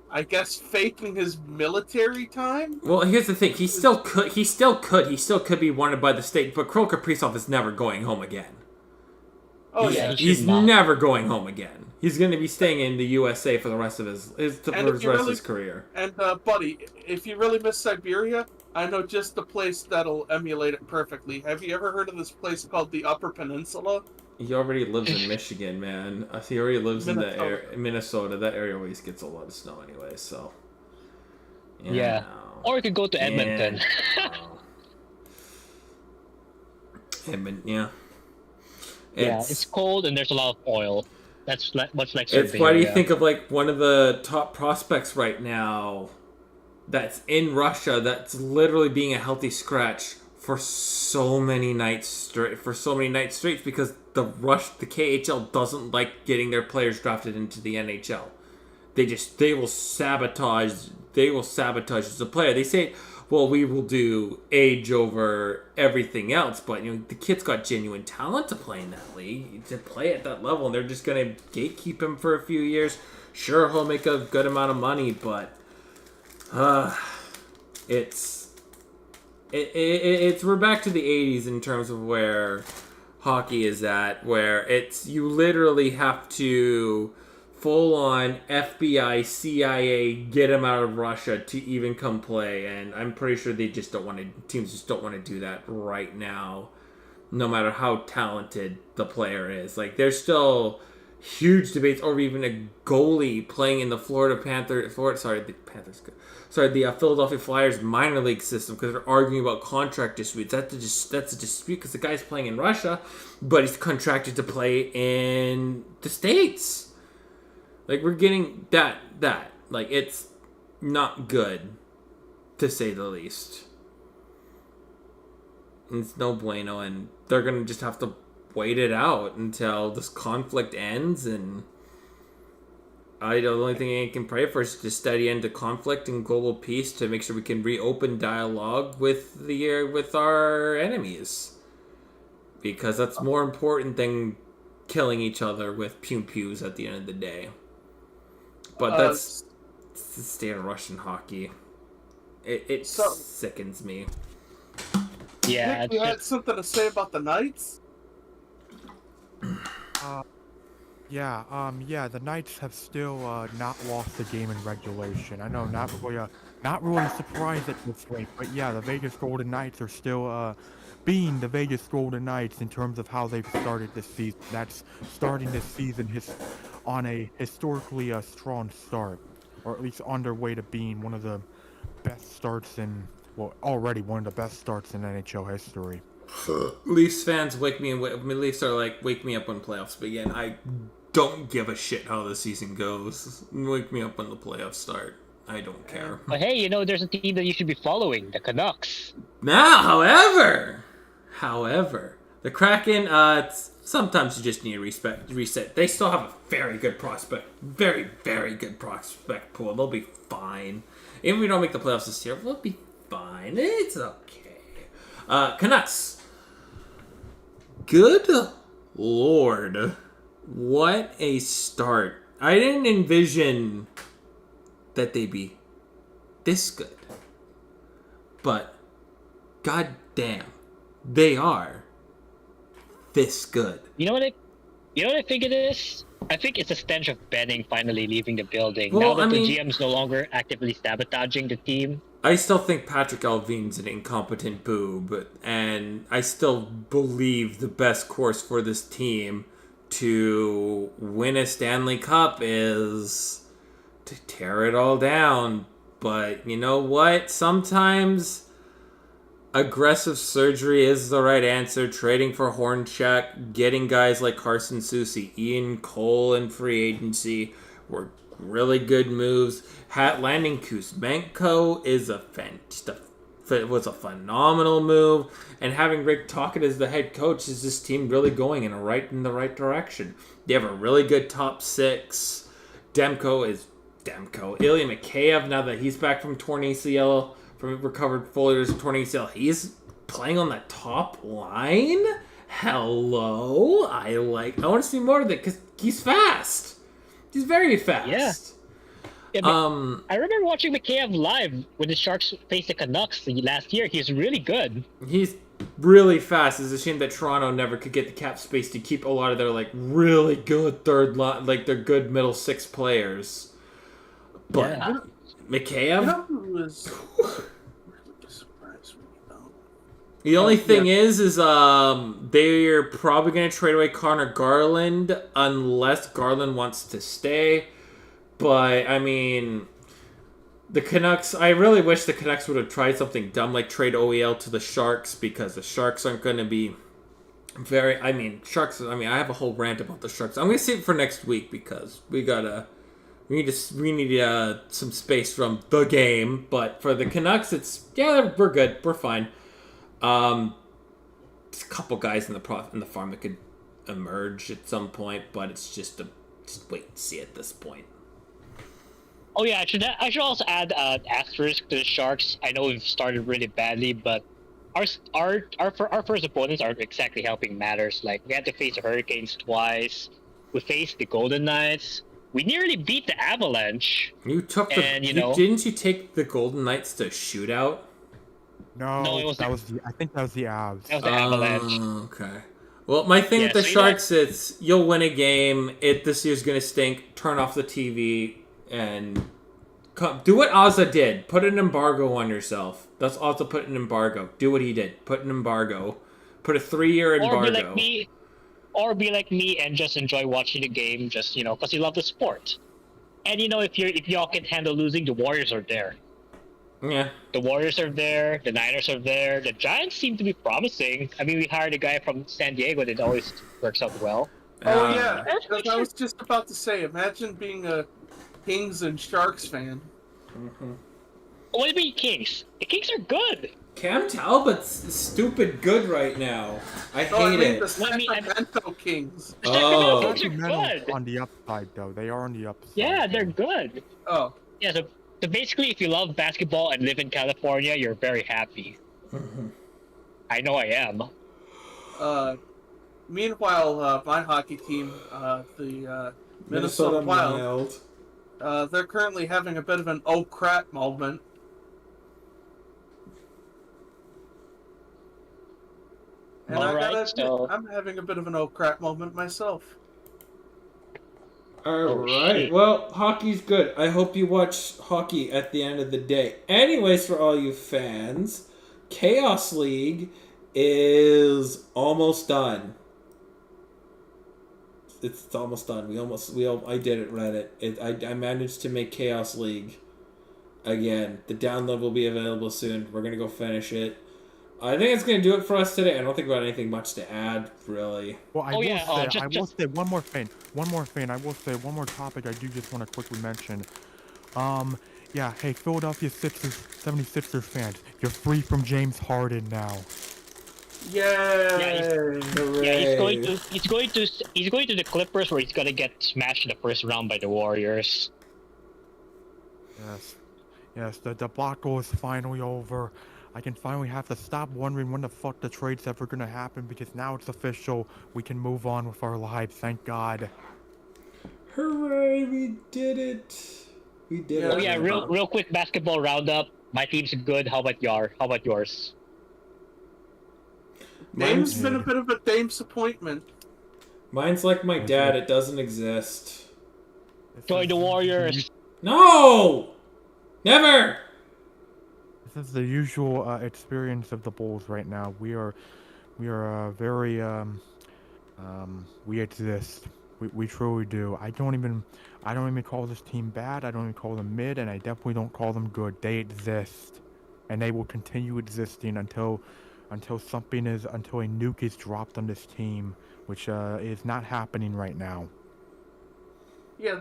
I guess, faking his military time.
Well, here's the thing: he still could be wanted by the state, but Kirill Kaprizov is never going home again.
Oh
he's never going home again. He's going to be staying in the USA for the rest of his career.
And buddy, if you really miss Siberia, I know just the place that'll emulate it perfectly. Have you ever heard of this place called the Upper Peninsula?
He already lives in Michigan, man. He already lives in Minnesota. That area always gets a lot of snow anyway, so.
Yeah. Or you could go to Edmonton.
Edmonton, yeah.
It's cold and there's a lot of oil. That's much like
Siberia. It's why do you think of like one of the top prospects right now that's in Russia that's literally being a healthy scratch for so many nights straight because the KHL doesn't like getting their players drafted into the NHL. They will sabotage as a player. They say, well, we will do age over everything else, but the kid's got genuine talent to play in that league, to play at that level, and they're just gonna gatekeep him for a few years. Sure, he'll make a good amount of money, but it's we're back to the 80s in terms of where hockey is at, where you literally have to full on FBI, CIA, get him out of Russia to even come play, and I'm pretty sure teams just don't want to do that right now, no matter how talented the player is. Like, there's still huge debates over even a goalie playing in the the Philadelphia Flyers minor league system because they're arguing about contract disputes. That's a dispute because the guy's playing in Russia, but he's contracted to play in the States. Like, we're getting that. Like, it's not good, to say the least. It's no bueno, and they're going to just have to wait it out until this conflict ends, and the only thing I can pray for is just steady end to conflict and global peace to make sure we can reopen dialogue with our enemies. Because that's more important than killing each other with pew-pews at the end of the day. But that's the state of Russian hockey. It sickens me.
Yeah,
Nick, you had something to say about the Knights?
The Knights have still not lost the game in regulation. I know, not really surprised at this rate, but yeah, the Vegas Golden Knights are still being the Vegas Golden Knights in terms of how they've started this season. That's starting this season on a historically strong start, or at least on their way to being one of the best starts already one of the best starts in NHL history.
Leafs fans wake me. Leafs are like, wake me up when playoffs begin. I don't give a shit how the season goes. Wake me up when the playoffs start. I don't care.
But hey, there's a team that you should be following, the Canucks.
Now, however, the Kraken, sometimes you just need a reset. They still have a very good prospect, very, very good prospect pool. They'll be fine. Even if we don't make the playoffs this year, we'll be fine. It's okay. Canucks. Good Lord. What a start. I didn't envision that they'd be this good. But, god damn, they are this good.
You know what I think it is? I think it's a stench of Benning finally leaving the building.
Well,
now that the GM's no longer actively sabotaging the team.
I still think Patrick Alvin's an incompetent boob, and I still believe the best course for this team to win a Stanley Cup is to tear it all down. But you know what? Sometimes aggressive surgery is the right answer. Trading for Hornchuk, getting guys like Carson Soucy, Ian Cole in free agency were really good moves. Landing Kuzmenko is was a phenomenal move, and having Rick Tocchet as the head coach is this team really going in the right direction. They have a really good top six. Ilya Mikheyev, now that he's back from torn ACL, from recovered fully as a torn ACL, he's playing on that top line. Hello, I want to see more of it because he's fast. He's very fast.
Yeah. I remember watching Mikheyev live when the Sharks faced the Canucks last year. He was really good.
He's really fast. It's a shame that Toronto never could get the cap space to keep a lot of their really good third line, their good middle six players. But
yeah.
Mikheyev,
was really surprised me though.
the only thing is they're probably going to trade away Connor Garland unless Garland wants to stay. But, I mean, the Canucks, I really wish the Canucks would have tried something dumb like trade OEL to the Sharks, because the Sharks aren't going to be I have a whole rant about the Sharks. I'm going to save it for next week because we need some space from the game. But for the Canucks, we're good. We're fine. There's a couple guys in the farm that could emerge at some point, but it's just wait and see at this point.
Oh yeah, I should also add asterisk to the Sharks. I know we've started really badly, but our first opponents aren't exactly helping matters. Like, we had to face the Hurricanes twice. We faced the Golden Knights. We nearly beat the Avalanche.
You took didn't you take the Golden Knights to shootout?
No, I think that was the Avs.
That was the Avalanche.
Okay. Well, my thing with the Sharks is you'll win a game. This year's gonna stink. Turn off the TV and do what Ozza did. Put an embargo on yourself. That's Ozza, put an embargo. Do what he did. Put an embargo. Put a 3-year embargo.
Or be like me and just enjoy watching the game, just because you love the sport. And if y'all can handle losing, the Warriors are there.
Yeah.
The Warriors are there. The Niners are there. The Giants seem to be promising. I mean, we hired a guy from San Diego that always works out well.
Oh yeah, I was just about to say. Imagine being a Kings and Sharks fan.
Mm-hmm.
What do you mean Kings? The Kings are good.
Cam Talbot's stupid good right now. I hate it.
The Sacramento Kings.
Oh.
The Kings are good.
On the upside, though. They are on the upside.
Yeah, they're good.
Oh.
Yeah, so basically, if you love basketball and live in California, you're very happy.
Mm-hmm.
I know I am.
Meanwhile, my hockey team, the Minnesota Wild, they're currently having a bit of an oh crap moment. And I gotta admit, I'm having a bit of an oh crap moment myself.
Alright, well, hockey's good. I hope you watch hockey at the end of the day. Anyways, for all you fans, Chaos League is almost done. It's almost done. I did it, Reddit. I managed to make Chaos League again. The download will be available soon. We're gonna go finish it. I think it's going to do it for us today. I don't think we got anything much to add, really.
Well, I
Oh,
will
yeah,
say,
just
one more thing. I will say one more topic I do just want to quickly mention. Yeah, hey, Philadelphia 76ers fans, you're free from James Harden now.
Yay!
yeah, he's going
Hooray.
to he's going to the Clippers where he's gonna get smashed in the first round by the Warriors.
Yes, the debacle is finally over. I can finally have to stop wondering when the fuck the trade's ever gonna happen because now it's official. We can move on with our lives, thank God.
Hooray, we did it. We did
Yeah.
it.
Oh yeah,
man.
real quick basketball roundup. My team's good. How about yours?
Dame's
Mine's,
been a bit of a Dame disappointment.
mine's like my dad. It doesn't exist.
Join the Warriors.
No! Never!
This is the usual experience of the Bulls right now. We are very we exist. We truly do. I don't even call this team bad. I don't even call them mid, and I definitely don't call them good. They exist, and they will continue existing until a nuke is dropped on this team, which is not happening right now.
Yeah,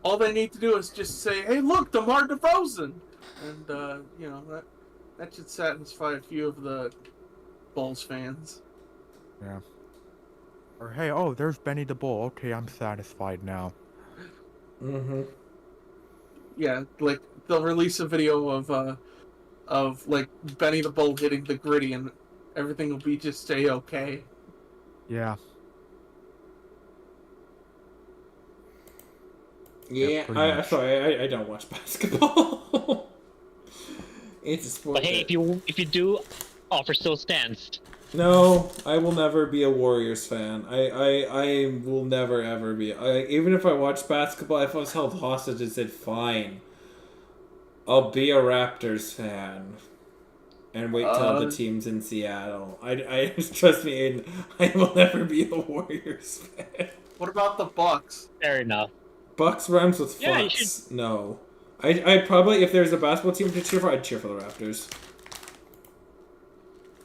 all they need to do is just say, "Hey, look, DeMar DeRozan," and that should satisfy a few of the Bulls fans.
Yeah. Or hey, oh, there's Benny the Bull. Okay, I'm satisfied now.
Mm-hmm.
Yeah, like they'll release a video of like Benny the Bull hitting the gritty, and everything will be just okay.
Yeah.
Yeah,
pretty
I'm
much.
sorry, I don't watch basketball. It's a sport.
But hey, if you do, offer still stands.
No, I will never be a Warriors fan. I will never ever be. Even if I watch basketball, if I was held hostage and said, fine, I'll be a Raptors fan. And wait till the team's in Seattle. I trust me, Aiden, I will never be a Warriors fan.
What about the Bucks?
Fair enough.
Bucks rhymes with
Yeah, you
Flux. No. I'd probably, if there's a basketball team to cheer for, I'd cheer for the Raptors.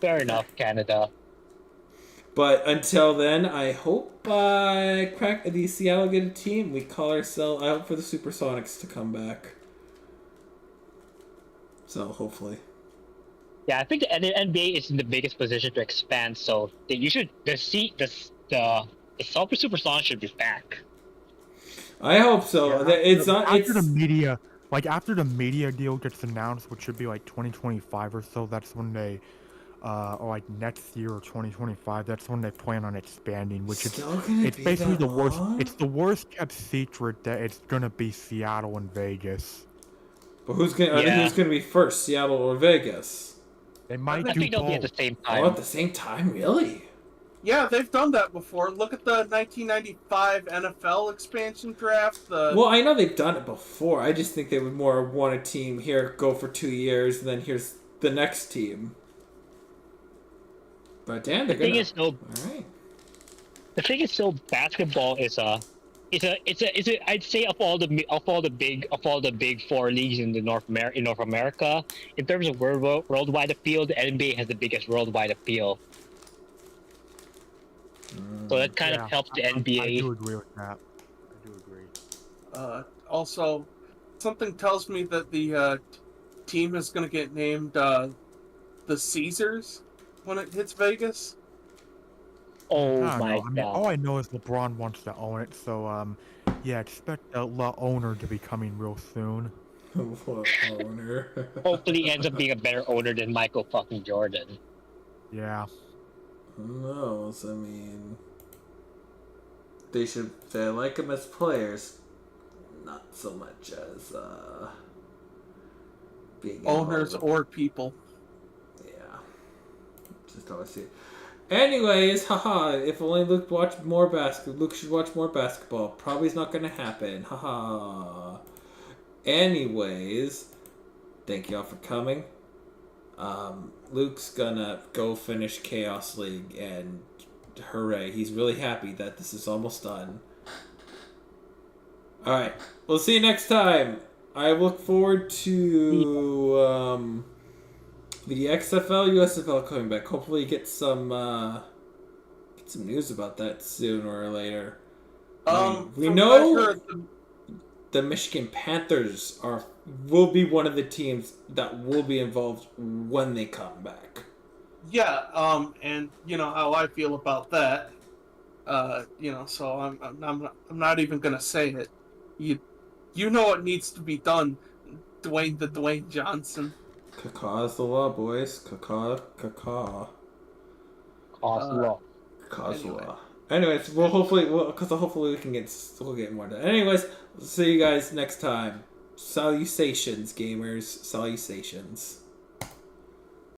Fair enough, Canada.
But until then, I hope the Seattle get a team. We call ourselves. I hope for the Supersonics to come back. So hopefully.
Yeah, I think the NBA is in the biggest position to expand, so the Sulphur Supersonics should be back.
I hope so.
Yeah,
It's
after the media deal gets announced, which should be like 2025 or so. That's when they, or like next year or 2025. That's when they plan on expanding. Which it's basically the worst. It's the worst kept secret that it's gonna be Seattle and Vegas.
But who's gonna be first, Seattle or Vegas?
They might
I
do
think they'll be at the
both.
same time.
Oh, at the same time, really?
Yeah, they've done that before. Look at the 1995 NFL expansion draft.
Well, I know they've done it before. I just think they would more want a team here, go for 2 years, and then here's the next team. But damn, they're
The thing
gonna.
is, though,
All right.
the thing is, still basketball is I'd say of all the big four leagues in North America, in terms of worldwide appeal, the NBA has the biggest worldwide appeal. So that kind of helps the NBA.
I do agree with that. I do agree.
Also, something tells me that the team is going to get named the Caesars when it hits Vegas.
Oh
I don't
my
know. I mean,
god!
all I know is LeBron wants to own it, so yeah, expect the owner to be coming real soon.
What owner?
Hopefully, he ends up being a better owner than Michael fucking Jordan.
Yeah.
Who knows? I mean, they like him as players, not so much as being
Owners
involved.
or people.
Yeah, just how I see it. Anyways, haha. If only Luke watched more basketball. Luke should watch more basketball. Probably is not gonna happen. Haha. Anyways, thank y'all for coming. Luke's gonna go finish Chaos League, and hooray, he's really happy that this is almost done. Alright, we'll see you next time. I look forward to the XFL, USFL coming back. Hopefully, get some news about that sooner or later. We
from
know
what I've heard,
the Michigan Panthers will be one of the teams that will be involved when they come back.
yeah, and you know how I feel about that. You know, so I'm not even gonna say it. You know what needs to be done, Dwayne Johnson.
Caca is the law, boys. Caca.
Oslo.
Caca's the
Anyway.
law. Anyways, hopefully we'll get more done. Anyways, see you guys next time. Salutations, gamers. Salutations.